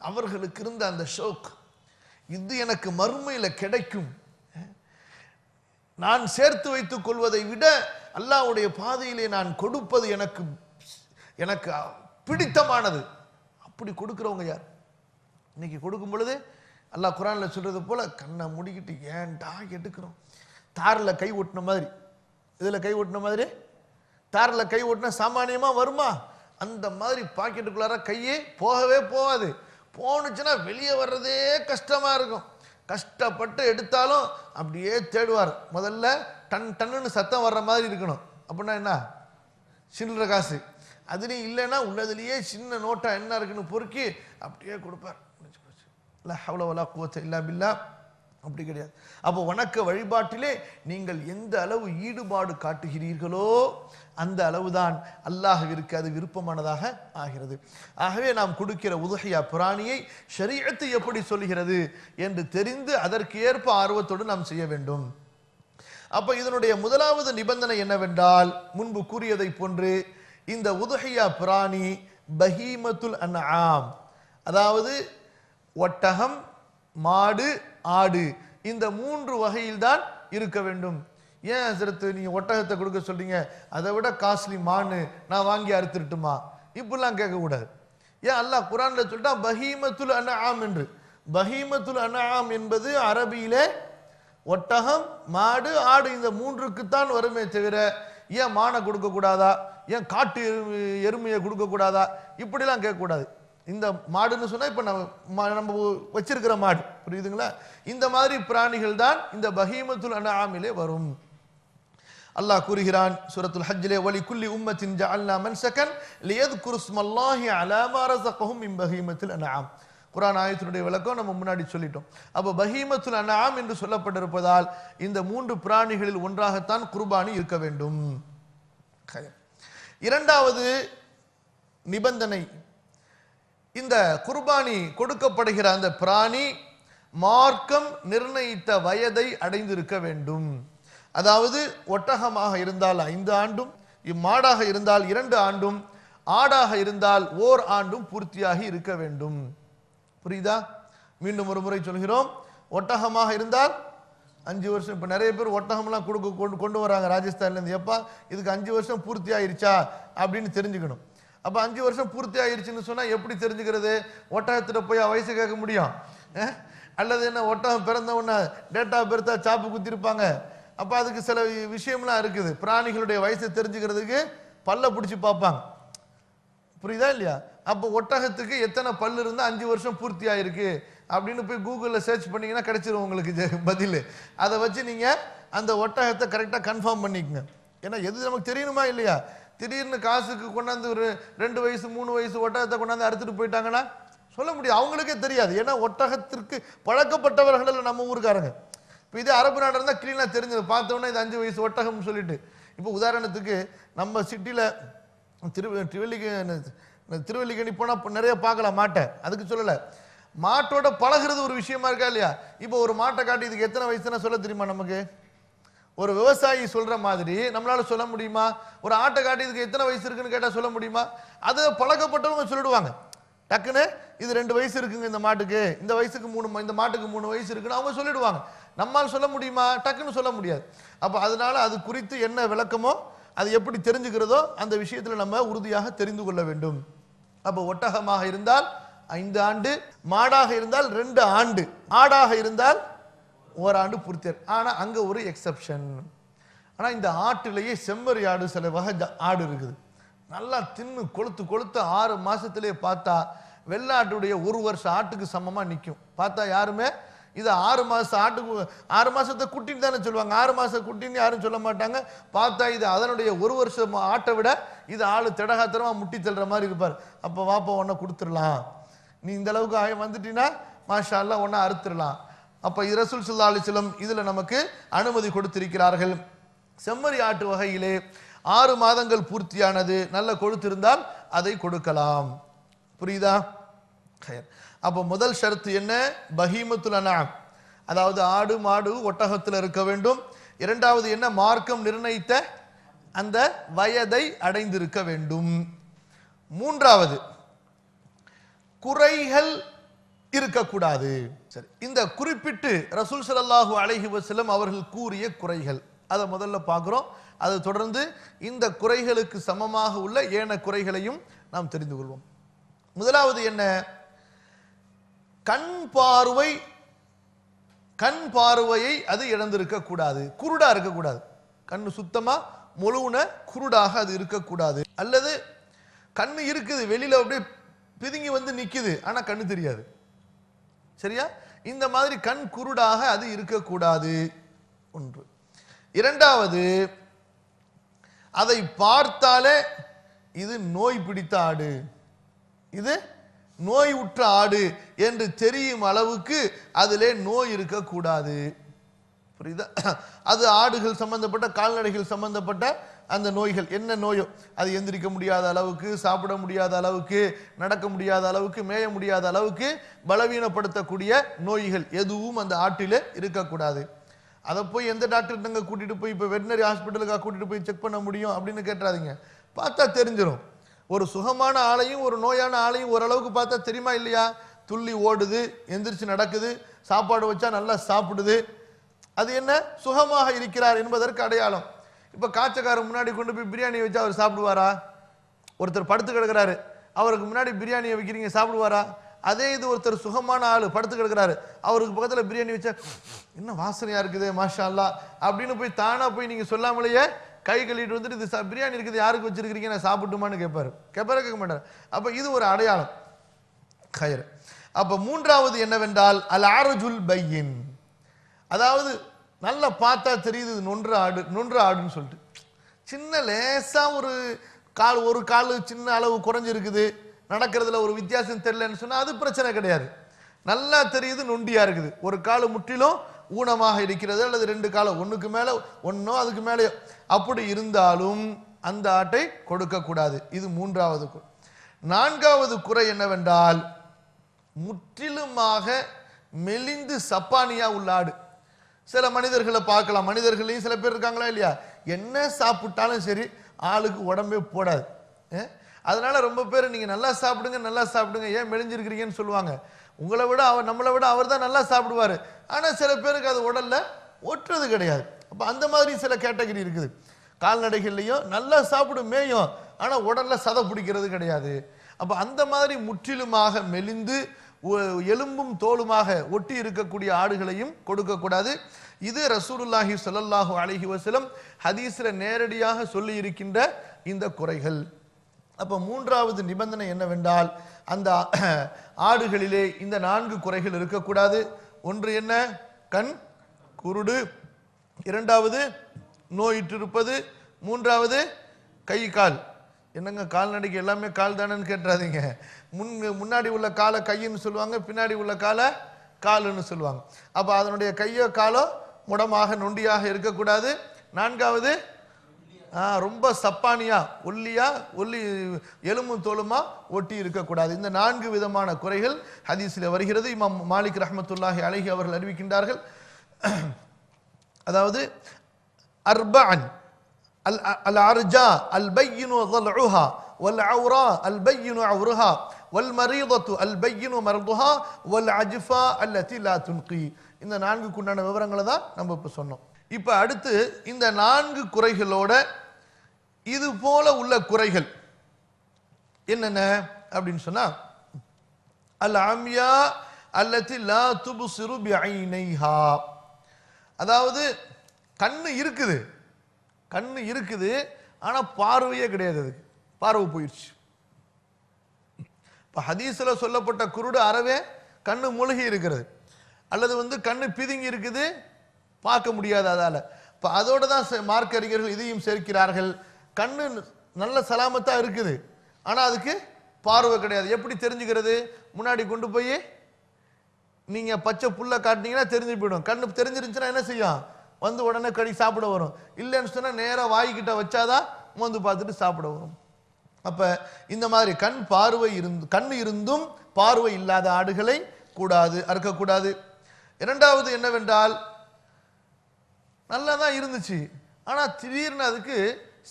அவர்களுக்கு இருந்த அந்த ஷோக், இது எனக்கு மறுமையில் கிடைக்கும், நான் சேர்த்து வைத்துக் கொள்வதை விட அல்லாஹ்வுடைய பாதையிலே நான் கொடுப்பது எனக்கு பிடித்தமானது. அப்படி கொடுக்கிறவங்க யார்? இன்னைக்கு கொடுக்கும் பொழுது அல்லாஹ் குர்ஆன்ல சொல்றது போல கண்ணை முடிக்கிட்டு ஏன்டா எடுக்கிறோம், தாரில் கை ஒட்டின மாதிரி, இதில் கை ஒட்டின மாதிரி தாரில் கை ஓட்டினா சாமானியமா வருமா? அந்த மாதிரி பாக்கெட்டுக்குள்ளார கையே போகவே போகாது. போனுச்சுன்னா வெளியே வர்றதே கஷ்டமா இருக்கும். கஷ்டப்பட்டு எடுத்தாலும் அப்படியே தேடுவார். முதல்ல டன் டன்னு சத்தம் வர்ற மாதிரி இருக்கணும். அப்படின்னா என்ன? சில்லற காசு. அதுலேயும் இல்லைன்னா உள்ளதுலேயே சின்ன நோட்டா என்ன இருக்குன்னு பொறுக்கி அப்படியே கொடுப்பார். லா ஹவ்ல வலா குவத்த இல்லா பில்லாஹ். அப்படி கிடையாது. அப்போ வணக்க வழிபாட்டிலே நீங்கள் எந்த அளவு ஈடுபாடு காட்டுகிறீர்களோ அந்த அளவுதான் அல்லாஹ்விற்கு அது விருப்பமானதாக ஆகிறது. ஆகவே நாம் கொடுக்கிற உதுஹியா பிராணியை ஷரீஅத்து எப்படி சொல்கிறது என்று தெரிந்து அதற்கு ஏற்ப ஆர்வத்தோடு நாம் செய்ய வேண்டும். அப்ப இதனுடைய முதலாவது நிபந்தனை என்னவென்றால், முன்பு கூறியதை போன்று இந்த உதுஹியா பிராணி பஹீமத்துல் அன்ஆம், அதாவது ஒட்டகம், மாடு, ஆடு, இந்த 3 வகையில் தான் இருக்க வேண்டும். ஏன் ஹஸ்ரத் நீங்க ஒட்டகத்தை கொடுக்க சொல்றீங்க, அதை விட காஸ்ட்லி மானு நான் வாங்கி அறுத்துட்டுமா? இப்படிலாம் கேட்கக்கூடாது. ஏன் அல்லாஹ் குர்ஆன்ல சொல்லிட்டா பஹீமத்துல் அன்ஆம் என்று. பஹீமத்துல் அன்ஆம் என்பது அரபியிலே ஒட்டகம், மாடு, ஆடு இந்த 3க்கு தான் வருமே தவிர ஏன் மானை கொடுக்க கூடாதா, ஏன் காட்டு எருமையை கொடுக்க கூடாதா, இப்படிலாம் கேட்கக்கூடாது. இந்த மாடுன்னு சொன்னா இப்ப நம்ம வச்சிருக்கிற மாடு, புரியுதுங்களா? இந்த மாதிரி பிராணிகள் தான் இந்த பஹீமத்துல் அன்ஆமிலே வரும். அல்லாஹ் கூறுகிறான் சூரத்துல் ஹஜ்ஜிலே, வலி குல்லி உம்மத்தின் ஜஅல்னா மன்சகன் லியذ்குரு ஸ்மல்லாஹி அலா மா ரஸகஹும் மின் பஹீமத்துல் அன்ஆம். குர்ஆன் ஆயத்தினுடைய விளக்கம் நம்ம முன்னாடி சொல்லிட்டோம். அப்ப பஹீமத்துல் அன்ஆம் என்று சொல்லப்பட்டிருப்பதால் இந்த 3 பிராணிகளில் ஒன்றாகத்தான் குர்பானி இருக்க வேண்டும். இரண்டாவது நிபந்தனை, இந்த குர்பானி கொடுக்கப்படுகிற அந்த பிராணி மார்க்கம் நிர்ணயித்த வயதை அடைந்திருக்க வேண்டும். அதாவது ஒட்டகமாக இருந்தால் 5 ஆண்டும், இம்மாடாக இருந்தால் 2 ஆண்டும், ஆடாக இருந்தால் 1 ஆண்டும் பூர்த்தியாகி இருக்க வேண்டும். புரியுதா? மீண்டும் ஒரு முறை சொல்கிறோம். ஒட்டகமாக இருந்தால் 5 வருஷம். இப்ப நிறைய பேர் ஒட்டகம்லாம் கொண்டு வராங்க ராஜஸ்தான்ல இருந்து. எப்பா இதுக்கு 5 வருஷம் பூர்த்தி ஆயிருச்சா அப்படின்னு தெரிஞ்சுக்கணும். அப்ப 5 வருஷம் பூர்த்தி ஆயிருச்சுன்னு சொன்னா எப்படி தெரிஞ்சுக்கிறது? ஒட்டகத்துல போய் வயசு கேட்க முடியும்? அல்லது என்ன ஒட்டகம் பிறந்த உடனே டேட் ஆஃப் பர்த்தா சாப்பு குத்திருப்பாங்க? அப்ப அதுக்கு சில விஷயம்லாம் இருக்குது. பிராணிகளுடைய வயசை தெரிஞ்சுக்கிறதுக்கு பல்ல பிடிச்சி பார்ப்பாங்க. புரியுதா இல்லையா? அப்போ ஒட்டகத்துக்கு எத்தனை பல்லு இருந்தா 5 வருஷம் பூர்த்தி ஆயிருக்கு அப்படின்னு போய் கூகுளில் சர்ச் பண்ணீங்கன்னா கிடைச்சிரும் உங்களுக்கு பதில். அதை வச்சு நீங்க அந்த ஒட்டகத்தை கரெக்டாக கன்ஃபார்ம் பண்ணிக்கங்க. ஏன்னா எது நமக்கு தெரியணுமா இல்லையா? திடீர்னு காசுக்கு கொண்டாந்து ஒரு 2 வயசு 3 வயசு ஒட்டகத்தை கொண்டாந்து அறுத்துட்டு போயிட்டாங்கன்னா சொல்ல முடியாது, அவங்களுக்கே தெரியாது. ஏன்னா ஒட்டகத்திற்கு பழக்கப்பட்டவர்கள் நம்ம ஊருக்காரங்க. இப்போ இதே அரபு நாடு இருந்தால் கிளீனாக தெரிஞ்சது, பார்த்தோன்னா இது 5 வயசு ஒட்டகம்னு சொல்லிட்டு. இப்போ உதாரணத்துக்கு நம்ம சிட்டியில் திருவல்லிக்கணி போனால் நிறைய பார்க்கலாம் மாட்டை, அதுக்கு சொல்லலை. மாட்டோட பழகிறது ஒரு விஷயமா இருக்கா இல்லையா? இப்போ ஒரு மாட்டை காட்டி இதுக்கு எத்தனை வயசுனா சொல்ல தெரியுமா நமக்கு? ஒரு விவசாயி சொல்ற மாதிரி நம்மளால சொல்ல முடியுமா? ஒரு ஆட்டை காட்டி இதுக்கு எத்தனை வயசு இருக்குன்னு கேட்டா சொல்ல முடியுமா? அது பழக்கப்பட்டவங்க சொல்லிடுவாங்க. டக்குன்னு இது 2 வயசு இருக்குங்க இந்த மாட்டுக்கு, இந்த வயசுக்கு 3, இந்த மாட்டுக்கு 3 வயசு இருக்குன்னு அவங்க சொல்லிடுவாங்க. நம்மால் சொல்ல முடியுமா? டக்குன்னு சொல்ல முடியாது. அப்ப அதனால அது குறித்து என்ன விளக்கமோ அது எப்படி தெரிஞ்சுக்கிறதோ அந்த விஷயத்துல நம்ம உறுதியாக தெரிந்து கொள்ள வேண்டும். அப்ப ஒட்டகமாக இருந்தால் 5 ஆண்டு, மாடாக இருந்தால் 2 ஆண்டு, ஆடாக இருந்தால் 1 ஆண்டு பூர்த்தி. ஆனா அங்க ஒரு எக்ஸெப்ஷன். ஆனா இந்த ஆட்டிலேயே செம்மறி ஆடு சில வகை ஆடு இருக்குது, நல்லா தின்னு கொளுத்து கொளுத்து 6 மாசத்திலேயே பார்த்தா வெள்ளாட்டுடைய 1 வருஷம் ஆட்டுக்கு சமமா நிற்கும். பார்த்தா யாருமே இது 6 மாசம் ஆட்டுக்கு 6 மாசத்தை குட்டின்னு தானே சொல்லுவாங்க, 6 மாசம் குட்டின்னு யாரும் சொல்ல மாட்டாங்க. பார்த்தா இது அதனுடைய 1 வருஷம் ஆட்டை விட இது ஆளு திடகாத்திரமா முட்டி தள்ளுற மாதிரி இருப்பார். அப்போ வாப்பா ஒன்றை கொடுத்துடலாம், நீ இந்த அளவுக்கு வந்துட்டீங்கன்னா மாஷா அல்லாஹ் ஒன்னா அறுத்துடலாம். அப்ப ரசூல் ஸல்லல்லாஹு அலைஹி வஸல்லம் இதுல நமக்கு அனுமதி கொடுத்திருக்கிறார்கள். செம்மறி ஆட்டு வகையிலே 6 மாதங்கள் பூர்த்தியானது நல்ல கொழுத்திருந்தால் அதை கொடுக்கலாம். புரியுதா? அப்ப முதல் ஷரத்து என்ன? பஹீமத்துல் அன்ஆம், அதாவது ஆடு மாடு ஒட்டகத்தில் இருக்க வேண்டும். இரண்டாவது என்ன? மார்க்கம் நிர்ணயித்த அந்த வயதை அடைந்திருக்க வேண்டும். மூன்றாவது குறைகள் இருக்கக்கூடாது. சரி, இந்த குறிப்பிட்டு ரசூல் ஸல்லல்லாஹு அலைஹி வஸல்லம் அவர்கள் கூறிய குறைகள் அதை முதல்ல பார்க்கிறோம். அதை தொடர்ந்து இந்த குறைகளுக்கு சமமாக உள்ள ஏன குறைகளையும் நாம் தெரிந்து கொள்வோம். முதலாவது என்ன? கண் பார்வையை அது இழந்திருக்க கூடாது, குருடா இருக்கக்கூடாது. கண்ணு சுத்தமா முழுவன குருடாக அது இருக்கக்கூடாது. அல்லது கண்ணு இருக்குது, வெளியில அப்படியே பிதுங்கி வந்து நிக்குது, ஆனா கண்ணு தெரியாது. சரியா? இந்த மாதிரி கண் குருடாக அது இருக்கக்கூடாது. ஒன்று. இரண்டாவது, அதை பார்த்தாலே இது நோய் பிடித்த ஆடு, இது நோய் உற்ற ஆடு என்று தெரியும் அளவுக்கு அதிலே நோய் இருக்கக்கூடாது. புரியுதா? அது ஆடுகள் சம்பந்தப்பட்ட, கால்நடைகள் சம்பந்தப்பட்ட அந்த நோய்கள், என்ன நோயோ அது எந்திரிக்க முடியாத அளவுக்கு, சாப்பிட முடியாத அளவுக்கு, நடக்க முடியாத அளவுக்கு, மேய முடியாத அளவுக்கு பலவீனப்படுத்தக்கூடிய நோய்கள் எதுவும் அந்த ஆட்டிலே இருக்கக்கூடாது. அதை போய் எந்த டாக்டர்கிட்ட கூட்டிட்டு போய் இப்போ வெட்டினரி ஹாஸ்பிட்டலுக்காக கூட்டிட்டு போய் செக் பண்ண முடியும் அப்படின்னு கேட்டுறாதீங்க. பார்த்தா தெரிஞ்சிடும். ஒரு சுகமான ஆளையும் ஒரு நோயான ஆளையும் ஓரளவுக்கு பார்த்தா தெரியுமா இல்லையா? துள்ளி ஓடுது, எந்திரிச்சு நடக்குது, சாப்பாடு வச்சா நல்லா சாப்பிடுது, அது என்ன? சுகமாக இருக்கிறார் என்பதற்கு அடையாளம். இப்போ காய்ச்சக்காரர் முன்னாடி கொண்டு போய் பிரியாணி வச்சா அவர் சாப்பிடுவாரா? ஒருத்தர் படுத்து கிடக்கிறாரு, அவருக்கு முன்னாடி பிரியாணியை வைக்கிறீங்க, சாப்பிடுவாரா? அதே இது ஒருத்தர் சுகமான ஆளு படுத்து கிடக்கிறாரு, அவருக்கு பக்கத்தில் பிரியாணி வச்சா என்ன வாசனையா இருக்குது மாஷா அல்லாஹ் அப்படின்னு போய் தானா போய் நீங்க சொல்லாமலேயே கை கழுவிட்டு வந்துட்டு இது பிரியாணி இருக்குது, யாருக்கு வச்சிருக்கிறீங்க, நான் சாப்பிட்டுமான்னு கேட்பாரு. கேட்க மாட்டார். அப்ப இது ஒரு அடையாளம். கயிறு. அப்ப மூன்றாவது என்னவென்றால் அல் ஆரஜுல் பையின், அதாவது நல்லா பார்த்தா தெரியுது நொன்ற ஆடுன்னு சொல்லிட்டு. சின்ன லேசா ஒரு கால் சின்ன அளவு குறைஞ்சிருக்குது, நடக்கிறதுல ஒரு வித்தியாசம் தெரியலன்னு சொன்னா அது பிரச்சனை கிடையாது. நல்லா தெரியுது நொண்டியா இருக்குது, ஒரு கால் முற்றிலும் ஊனமாக இருக்கிறது, அல்லது ரெண்டு காலம் ஒண்ணுக்கு மேல ஒன்னோ அதுக்கு மேலே அப்படி இருந்தாலும் அந்த ஆட்டை கொடுக்க கூடாது. இது மூன்றாவது குறை. நான்காவது குறை என்னவென்றால் முற்றிலுமாக மெலிந்து சப்பானியா உள்ள ஆடு. சில மனிதர்களை பார்க்கலாம், மனிதர்களையும் சில பேர் இருக்காங்களா இல்லையா, என்ன சாப்பிட்டாலும் சரி ஆளுக்கு உடம்பே போடாது. அதனால ரொம்ப பேர் நீங்க நல்லா சாப்பிடுங்க ஏன் மெலிஞ்சிருக்கிறீங்கன்னு சொல்லுவாங்க. உங்களை விட நம்மளை விட அவர் தான் நல்லா சாப்பிடுவாரு, ஆனா சில பேருக்கு அது உடல்ல ஒட்டுறது கிடையாது. அப்ப அந்த மாதிரி சில கேட்டகரி இருக்குது. கால்நடைகள்லையும் நல்லா சாப்பிடும் மேயும், ஆனா உடல்ல சதை பிடிக்கிறது கிடையாது. அப்ப அந்த மாதிரி முற்றிலுமாக மெலிந்து எலும்பும் தோலுமாக ஒட்டி இருக்கக்கூடிய ஆடுகளையும் கொடுக்க கூடாது. இது ரசூலுல்லாஹி ஸல்லல்லாஹு அலைஹி வஸல்லம் ஹதீஸ்ல நேரடியாக சொல்லி இருக்கின்ற இந்த குறைகள். அப்ப மூன்றாவது நிபந்தனை என்னவென்றால் அந்த ஆடுகளிலே இந்த 4 குறைகள் இருக்கக்கூடாது. ஒன்று என்ன? கண் குருடு, இரண்டாவது நோயிற்றிருப்பது, மூன்றாவது கை கால். என்னங்க கால்நடைக்கு எல்லாமே கால் தானேன்னு கேட்டுறாதீங்க. முன்னாடி உள்ள காலை கைன்னு சொல்லுவாங்க, பின்னாடி உள்ள காலை காலுன்னு சொல்லுவாங்க. அப்ப அதனுடைய கையோ காலோ முடமாக நொண்டியாக இருக்கக்கூடாது. நான்காவது ரொம்ப சப்பானியா ஒல்லி எலும்பும் தோலுமா ஒட்டி இருக்கக்கூடாது. இந்த 4 விதமான குறைகள் ஹதீஸில் வருகிறது. இமாம் மாலிக் ரஹ்மத்துல்லாஹி அலைஹி அவர்கள் அறிவிக்கின்றார்கள். அதாவது அர்பஅன் அல் அர்ஜா அல் பையினு ضلعها والعوراء البين عورها والمريضة البين مرضها والعجفاء التي لا تنقي. இந்த 4க்கு உண்டான விவரங்களை தான் நம்ம இப்ப சொன்னோம். இப்ப அடுத்து இந்த 4 குறைகளோட இது போல உள்ள குறைகள் என்னென்ன அப்படின்னு சொன்னா அல் அம்யா அல்லதி லா துப்சிரு பிஐனைஹா, அதாவது கண்ணு இருக்குது ஆனா பார்வையே கிடையாது, அதுக்கு பார்வை போயிடுச்சு. இப்ப ஹதீஸ்ல சொல்லப்பட்ட குருடு அறவே கண்ணு மூழ்கி இருக்கிறது, அல்லது கண்ணு பிதுங்கி இருக்குது, பார்க்க முடியாது அதால. இப்ப அதோட தான் மார்க்க அறிஞர்கள் இதையும் சேர்க்கிறார்கள். கண்ணு நல்ல சலாமத்தா இருக்குது, ஆனா அதுக்கு பார்வை கிடையாது. எப்படி தெரிஞ்சுக்கிறது? முன்னாடி கொண்டு போய் நீங்க பச்சை புல்ல காட்டினீங்கன்னா தெரிஞ்சு போயிடும். கண்ணு தெரிஞ்சிருந்துச்சுன்னா என்ன செய்யும்? உடனே கடி சாப்பிட வரும். இல்லைன்னு சொன்னா நேரா வாய்கிட்ட வச்சாதான் மோந்து பார்த்துட்டு சாப்பிட வரும். அப்ப இந்த மாதிரி கண்ணு இருந்தும் பார்வை இல்லாத ஆடுகளை அறுக்கக்கூடாது. இரண்டாவது என்னவென்றால் நல்லா தான் இருந்துச்சு, ஆனா திடீர்னு அதுக்கு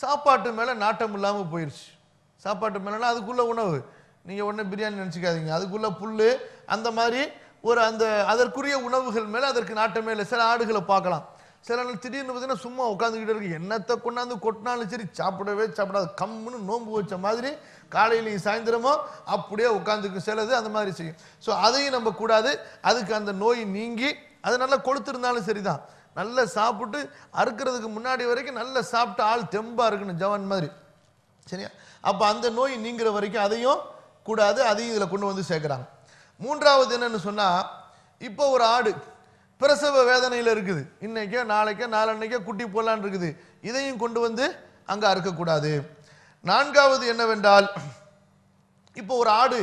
சாப்பாட்டு மேல நாட்டம் இல்லாம போயிருச்சு. சாப்பாட்டு மேலனா அதுக்குள்ள உணவு, நீங்க உடனே பிரியாணி நினைச்சுக்காதீங்க, அதுக்குள்ள புல்லு அந்த மாதிரி அதற்குரிய உணவுகள் மேல அதற்கு நாட்டமே இல்லை. சில ஆடுகளை பார்க்கலாம், சில நாள் திடீர்னு பார்த்தீங்கன்னா சும்மா உட்காந்துக்கிட்டே இருக்கு, என்னத்தை கொண்டாந்து கொட்டினாலும் சரி சாப்பிடாது, கம்முன்னு நோன்பு வச்ச மாதிரி காலையிலையும் சாயந்தரமோ அப்படியே உட்காந்துக்கு சிலது அந்த மாதிரி செய்யும். ஸோ அதையும் நம்ம கூடாது. அதுக்கு அந்த நோய் நீங்கி அது நல்லா கொளுத்திருந்தாலும் சரிதான், நல்லா சாப்பிட்டு அறுக்கிறதுக்கு முன்னாடி வரைக்கும் நல்லா சாப்பிட்டு ஆள் தெம்பா இருக்கணும், ஜவான் மாதிரி. சரியா? அப்போ அந்த நோய் நீங்கிற வரைக்கும் அதையும் கூடாது, அதையும் இதில் கொண்டு வந்து சேர்க்குறாங்க. மூன்றாவது என்னன்னு சொன்னால், இப்போ ஒரு ஆடு பிரசவ வேதனையில் இருக்குது, இன்னைக்கோ நாளைக்கோ நாளன்னைக்கோ குட்டி போடலான்னு இருக்குது, இதையும் கொண்டு வந்து அங்கே அறுக்கக்கூடாது. நான்காவது என்னவென்றால், இப்போ ஒரு ஆடு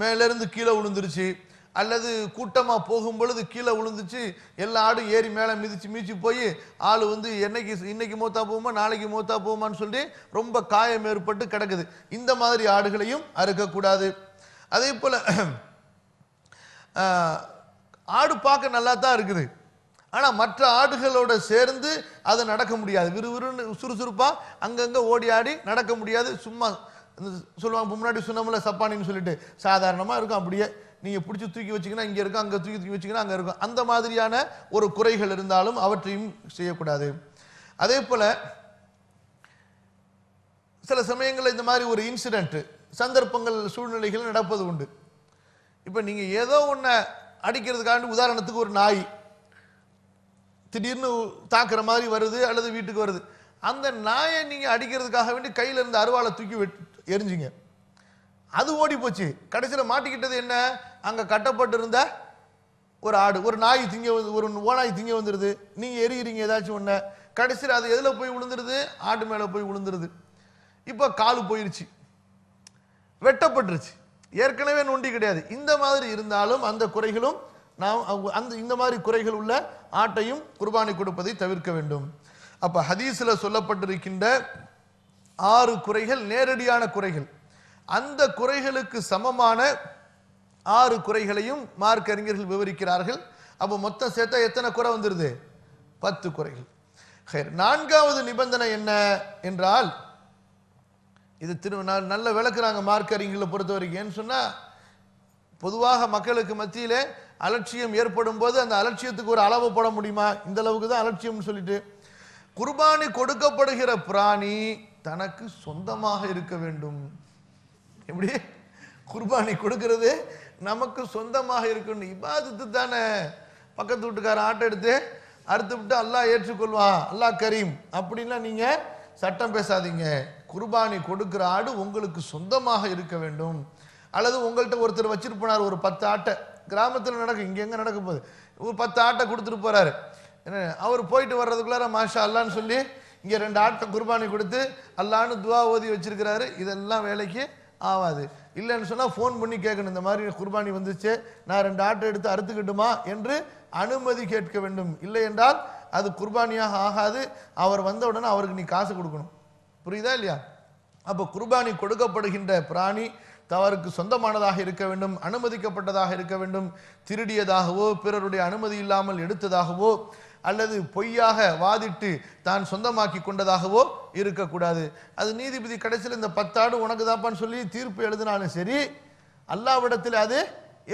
மேலேருந்து கீழே விழுந்துருச்சு, அல்லது கூட்டமாக போகும் பொழுது கீழே விழுந்துச்சு, எல்லா ஆடும் ஏறி மேலே மிதிச்சு போய் ஆள் வந்து இன்னைக்கு மூத்தா போகுமா நாளைக்கு மூத்தா போகுமான்னு சொல்லி ரொம்ப காயம் ஏற்பட்டு கிடக்குது. இந்த மாதிரி ஆடுகளையும் அறுக்கக்கூடாது. அதே போல் ஆடு பார்க்க நல்லா தான் இருக்குது, ஆனால் மற்ற ஆடுகளோட சேர்ந்து அதை நடக்க முடியாது, விறுவிறுன்னு சுறுசுறுப்பாக அங்கங்கே ஓடி ஆடி நடக்க முடியாது. சும்மா சொல்லுவாங்க, முன்னாடி சொன்னோம்ல சப்பானின்னு சொல்லிட்டு, சாதாரணமாக இருக்கும், அப்படியே நீங்கள் பிடிச்சி தூக்கி வச்சிங்கன்னா இங்கே இருக்கும், அங்கே தூக்கி வச்சிங்கன்னா அங்கே இருக்கும். அந்த மாதிரியான ஒரு குறைகள் இருந்தாலும் அவற்றையும் செய்யக்கூடாது. அதே போல் சில சமயங்களில் இந்த மாதிரி ஒரு இன்சிடென்ட் சந்தர்ப்பங்கள் சூழ்நிலைகள் நடப்பது உண்டு. இப்போ நீங்கள் ஏதோ ஒன்றை அடிக்கிறதுக்காண்டி, உதாரணத்துக்கு ஒரு நாய் திடீர்னு தாக்குற மாதிரி வருது அல்லது வீட்டுக்கு வருது, அந்த நாயை நீங்கள் அடிக்கிறதுக்காக வேண்டி கையில் இருந்த அருவாளை தூக்கி எரிஞ்சிங்க, அது ஓடி போச்சு. கடைசியில் மாட்டிக்கிட்டது என்ன, அங்கே கட்டப்பட்டு இருந்த ஒரு ஆடு, ஒரு நாய் திங்க, ஒரு ஓநாய் திங்க வந்துடுது, நீங்கள் எரிகிறீங்க ஏதாச்சும் ஒன்று, கடைசியில் அது எதில் போய் விழுந்துருது, ஆடு மேலே போய் விழுந்துருது. இப்போ காலு போயிருச்சு, வெட்டப்பட்டுருச்சு, ஏற்கனவே நொண்டி கிடையாது. இந்த மாதிரி இருந்தாலும் அந்த குறைகளும் நாம் இந்த மாதிரி குறைகள் உள்ள ஆட்டையும் குர்பானி கொடுப்பதை தவிர்க்க வேண்டும். அப்போ ஹதீஸில் சொல்லப்பட்டிருக்கின்ற 6 குறைகள் நேரடியான குறைகள், அந்த குறைகளுக்கு சமமான 6 குறைகளையும் மார்க் அறிஞர்கள் விவரிக்கிறார்கள். அப்போ மொத்தம் சேர்த்தா எத்தனை குறை வந்துருது, 10 குறைகள். நான்காவது நிபந்தனை என்ன என்றால், இது நல்ல விளக்குறாங்க மார்க் அறிஞர்களை பொறுத்த வரைக்கும். ஏன்னு சொன்னால், பொதுவாக மக்களுக்கு மத்தியிலே அலட்சியம் ஏற்படும் போது அந்த அலட்சியத்துக்கு ஒரு அளவு போட முடியுமா, இந்த அளவுக்கு தான் அலட்சியம்னு சொல்லிட்டு, குர்பானி கொடுக்கப்படுகிற பிராணி தனக்கு சொந்தமாக இருக்க வேண்டும். எப்படி குர்பானி கொடுக்கிறது நமக்கு சொந்தமாக இருக்கணும், இபாதத்து தானே. பக்கத்து வீட்டுக்கார ஆட்டை எடுத்து அறுத்து விட்டு அல்லாஹ் ஏற்றுக்கொள்வான், அல்லாஹ் கரீம் அப்படின்லாம் நீங்க சட்டம் பேசாதீங்க. குர்பானி கொடுக்கிற ஆடு உங்களுக்கு சொந்தமாக இருக்க வேண்டும். அல்லது உங்கள்கிட்ட ஒருத்தர் வச்சிருப்பார் ஒரு 10 ஆட்டை, கிராமத்தில் நடக்கும், இங்க எங்க நடக்க போகுது, ஒரு 10 ஆட்டை கொடுத்துட்டு போறாரு, அவர் போயிட்டு வர்றதுக்குள்ளார மாஷா அல்லான்னு சொல்லி இங்க 2 ஆட்டை குர்பானி கொடுத்து அல்லான்னு துவா ஓதி வச்சிருக்கிறாரு. இதெல்லாம் வேலைக்கு ஆகாது. இல்லைன்னு சொன்னா ஃபோன் பண்ணி கேட்கணும், இந்த மாதிரி குர்பானி வந்துச்சு, நான் 2 ஆட்டை எடுத்து அறுத்துக்கிட்டுமா என்று அனுமதி கேட்க வேண்டும். இல்லை என்றால் அது குர்பானியாக ஆகாது. அவர் வந்த உடனே அவருக்கு நீ காசு கொடுக்கணும். புரியுதா இல்லையா? அப்போ குர்பானி கொடுக்கப்படுகின்ற பிராணி தவறுக்கு சொந்தமானதாக இருக்க வேண்டும், அனுமதிக்கப்பட்டதாக இருக்க வேண்டும். திருடியதாகவோ பிறருடைய அனுமதி இல்லாமல் எடுத்ததாகவோ அல்லது பொய்யாக வாதிட்டு தான் சொந்தமாக்கி கொண்டதாகவோ இருக்கக்கூடாது. அது நீதிபதி கடைசியில் இந்த 10 ஆடு உனக்கு தாப்பான்னு சொல்லி தீர்ப்பு எழுதினாலும் சரி, அல்லாஹ்விடத்தில் அது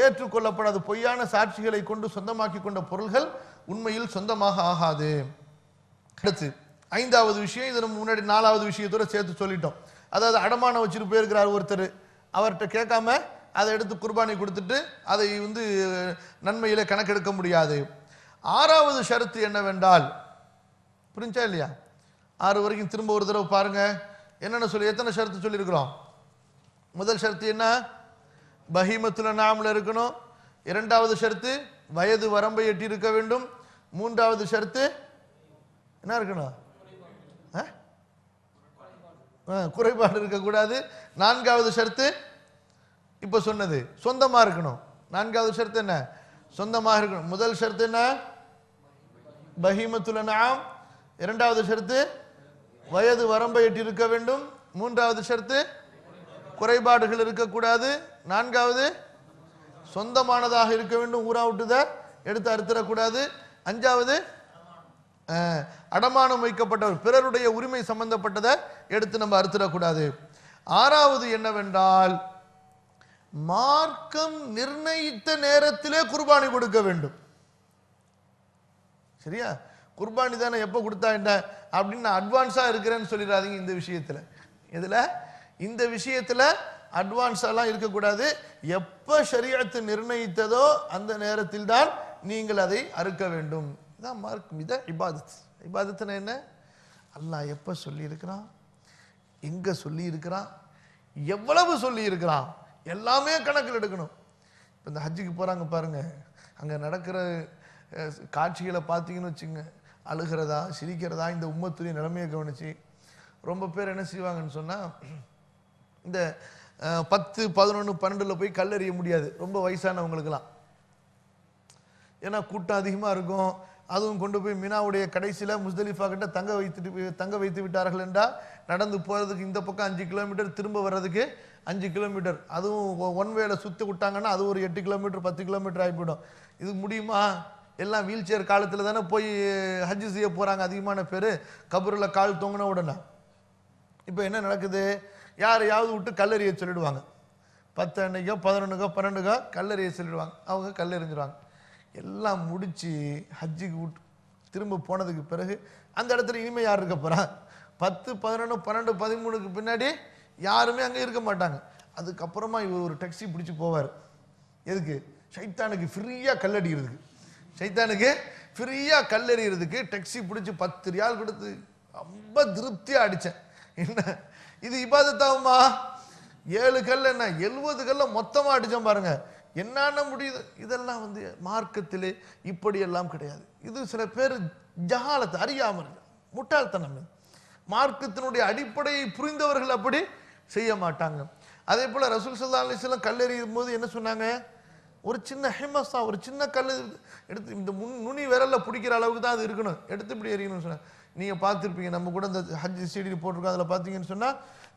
ஏற்றுக்கொள்ளப்படாது. பொய்யான சாட்சிகளை கொண்டு சொந்தமாக்கி கொண்ட பொருள்கள் உண்மையில் சொந்தமாக ஆகாது. அடுத்து 5வது விஷயம், இது நம்ம முன்னாடி 4வது விஷயத்தோட சேர்த்து சொல்லிட்டோம். அதாவது அடமானம் வச்சுட்டு போயிருக்கிறார் ஒருத்தர், அவர்கிட்ட கேட்காம அதை எடுத்து குர்பானி கொடுத்துட்டு அதை வந்து நன்மையில கணக்கெடுக்க முடியாது. 6வது ஷரத்து என்னவென்றால், புரிஞ்சா இல்லையா? 6 வரைக்கும் திரும்ப ஒரு தடவை பாருங்க. என்னென்ன சொல்லி எத்தனை ஷரத்து சொல்லியிருக்கிறோம்? முதல் ஷரத்து என்ன? பஹீமத்துல நாமல இருக்கணும். 2வது ஷரத்து வயது வரம்பை எட்டி இருக்க வேண்டும். 3வது ஷரத்து என்ன இருக்கணும்? குறைபாடு இருக்கக்கூடாது. 4வது ஷரத்து இப்ப சொன்னது சொந்தமா இருக்கணும். 4வது ஷரத்து என்ன? சொந்தமாக இருக்கணும். முதல் ஷரத்து என்ன? பஹீமத்துல் அன்ஆம். 2வது ஷரத்து வயது வரம்பை எட்டி இருக்க வேண்டும். 3வது ஷரத்து குறைபாடுகள் இருக்கக்கூடாது. 4வது சொந்தமானதாக இருக்க வேண்டும், ஊரா விட்டுத எடுத்து அறுத்திடக்கூடாது. 5வது அடமானம் வைக்கப்பட்டவர் பிறருடைய உரிமை சம்பந்தப்பட்டதை எடுத்து நம்ம அறுத்திடக்கூடாது. 6வது என்னவென்றால், மார்க்கம் நிர்ணயித்த நேரத்திலே குர்பானி கொடுக்க வேண்டும். சரியா? குர்பானி தானே எப்போ கொடுத்தா என்ன அப்படின்னு நான் அட்வான்ஸா இருக்கிறேன்னு சொல்லிடாதீங்க. இந்த விஷயத்துல இதுல இந்த விஷயத்துல அட்வான்ஸாலாம் இருக்கக்கூடாது. எப்ப ஷரியத்து நிர்ணயித்ததோ அந்த நேரத்தில் தான் நீங்கள் அதை அறுக்க வேண்டும். இதான் மார்க்கம், இதான் இபாதத். இபாதத்துனா என்ன? அல்லாஹ் எப்போ சொல்லியிருக்கிறான், எங்கே சொல்லியிருக்கிறான், எவ்வளவு சொல்லியிருக்கிறான், எல்லாமே கணக்கில் எடுக்கணும். இப்போ இந்த ஹஜ்ஜுக்கு போகிறாங்க பாருங்கள், அங்கே நடக்கிற காட்சிகளை பார்த்தீங்கன்னு வச்சுங்க, அழுகிறதா சிரிக்கிறதா, இந்த உம்மத்துடைய நிலைமையை கவனித்து ரொம்ப பேர் என்ன செய்வாங்கன்னு சொன்னால், இந்த 10, 11, 12 போய் கல்லெறிய முடியாது ரொம்ப வயசானவங்களுக்கெல்லாம். ஏன்னா கூட்டம் அதிகமாக இருக்கும். அதுவும் கொண்டு போய் மினாவுடைய கடைசியில் முஸ்தலிஃபா கிட்ட தங்க வைத்து விட்டார்கள் என்றால் நடந்து போகிறதுக்கு இந்த பக்கம் 5 கிலோமீட்டர், திரும்ப வர்றதுக்கு 5 கிலோமீட்டர், அதுவும் ஒன் வேல சுற்றி விட்டாங்கன்னா அது ஒரு 8 கிலோமீட்டர் 10 கிலோமீட்டர் ஆகிவிடும். இது முடியுமா? எல்லாம் வீல் சேர் காலத்தில் தானே போய் ஹஜ்ஜு செய்ய போகிறாங்க அதிகமான பேர், கபூரில் கால் தொங்கின உடனே. இப்போ என்ன நடக்குது, யாரையாவது விட்டு கல்லெறிய சொல்லிடுவாங்க. 10 அன்னைக்கோ 11க்கோ 12க்கோ கல்லெறிய சொல்லிடுவாங்க. அவங்க கல்லெறிஞ்சிடுவாங்க. எல்லாம் முடித்து ஹஜ்ஜுக்கு விட்டு திரும்ப போனதுக்கு பிறகு அந்த இடத்துல இனிமேல் யார் இருக்க போகிறா? 10, 11, 12, 13க்கு பின்னாடி யாருமே அங்கே இருக்க மாட்டாங்க. அதுக்கப்புறமா இவர் ஒரு டாக்ஸி பிடிச்சி போவார். எதுக்கு? ஷைத்தானுக்கு ஃப்ரீயாக கல்லடிக்கிறதுக்கு. ஷைத்தானுக்கு ஃப்ரீயாக கல்லெறிகிறதுக்கு டாக்ஸி பிடிச்சி 10 ரியால் கொடுத்து ரொம்ப திருப்தியாக அடித்தேன். என்ன இது இபாதத்தாகுமா? 7 கல் என்ன 70 கல்ல மொத்தமாக அடித்தேன் பாருங்க, என்னென்ன முடியுது. இதெல்லாம் மார்க்கத்திலே இப்படியெல்லாம் கிடையாது. இது சில பேர் ஜஹாலத், அறியாமல், முட்டாள்தனம். மார்க்கத்தினுடைய அடிப்படையை புரிந்தவர்கள் அப்படி செய்ய மாட்டாங்க. அதே போல ரசூல் ஸல்லல்லாஹு அலைஹி வஸல்லம் கல்லெறியும் போது என்ன சொன்னாங்க? ஒரு சின்ன ஹிமஸா, ஒரு சின்ன கல் எடுத்து இந்த நுனி விரல்ல பிடிக்கிற அளவுக்கு தான் அது இருக்கணும், எடுத்து இப்படி எறியணும்னு சொன்னாங்க. நீங்க பார்த்துருப்பீங்க, நம்ம கூட இந்த ஹஜ் சிடி போட்டிருக்கோம், அதில் பார்த்தீங்கன்னு சொன்னா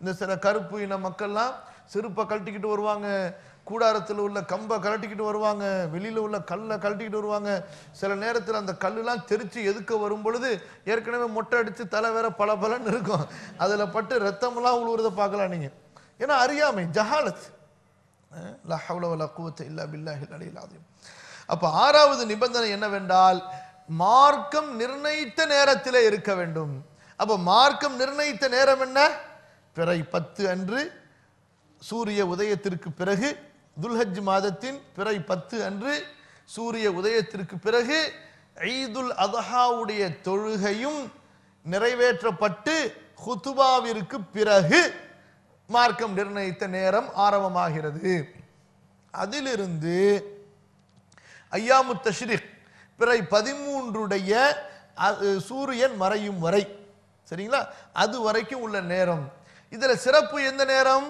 இந்த சில கருப்பு இன மக்கள்லாம் செருப்பை கழட்டிக்கிட்டு வருவாங்க, கூடாரத்தில் உள்ள கம்பை கழட்டிக்கிட்டு வருவாங்க, வெளியில் உள்ள கல்லை கழட்டிக்கிட்டு வருவாங்க. சில நேரத்தில் அந்த கல்லுலாம் தெரிச்சு எதுக்க வரும் பொழுது ஏற்கனவே மொட்டை அடித்து தலை வேற பல பலன்னு இருக்கும், அதில் பட்டு ரத்தமெல்லாம் உழுவுறதை பார்க்கலாம் நீங்கள். ஏன்னா அறியாமை, ஜஹாலத். லா ஹவ்ல வலா குவத்த இல்லா பில்லாஹில் அலியில் அஸீம். அப்போ 6வது நிபந்தனை என்னவென்றால், மார்க்கம் நிர்ணயித்த நேரத்தில் இருக்க வேண்டும். அப்போ மார்க்கம் நிர்ணயித்த நேரம் என்ன? பிறை 10 அன்று சூரிய உதயத்திற்கு பிறகு, துல்ஹஜ் மாதத்தின் பிறை 10 அன்று சூரிய உதயத்திற்கு பிறகு ஈதுல் அதஹாவுடைய தொழுகையும் நிறைவேற்றப்பட்டு ஹுதுபாவிற்கு பிறகு மார்க்கம் நிர்ணயித்த நேரம் ஆரம்பமாகிறது. அதிலிருந்து ஐயாமு தஷ்ரீக் பிறை 13உடைய சூரியன் மறையும் வரை, சரிங்களா, அது வரைக்கும் உள்ள நேரம். இதுல சிறப்பு எந்த நேரம்?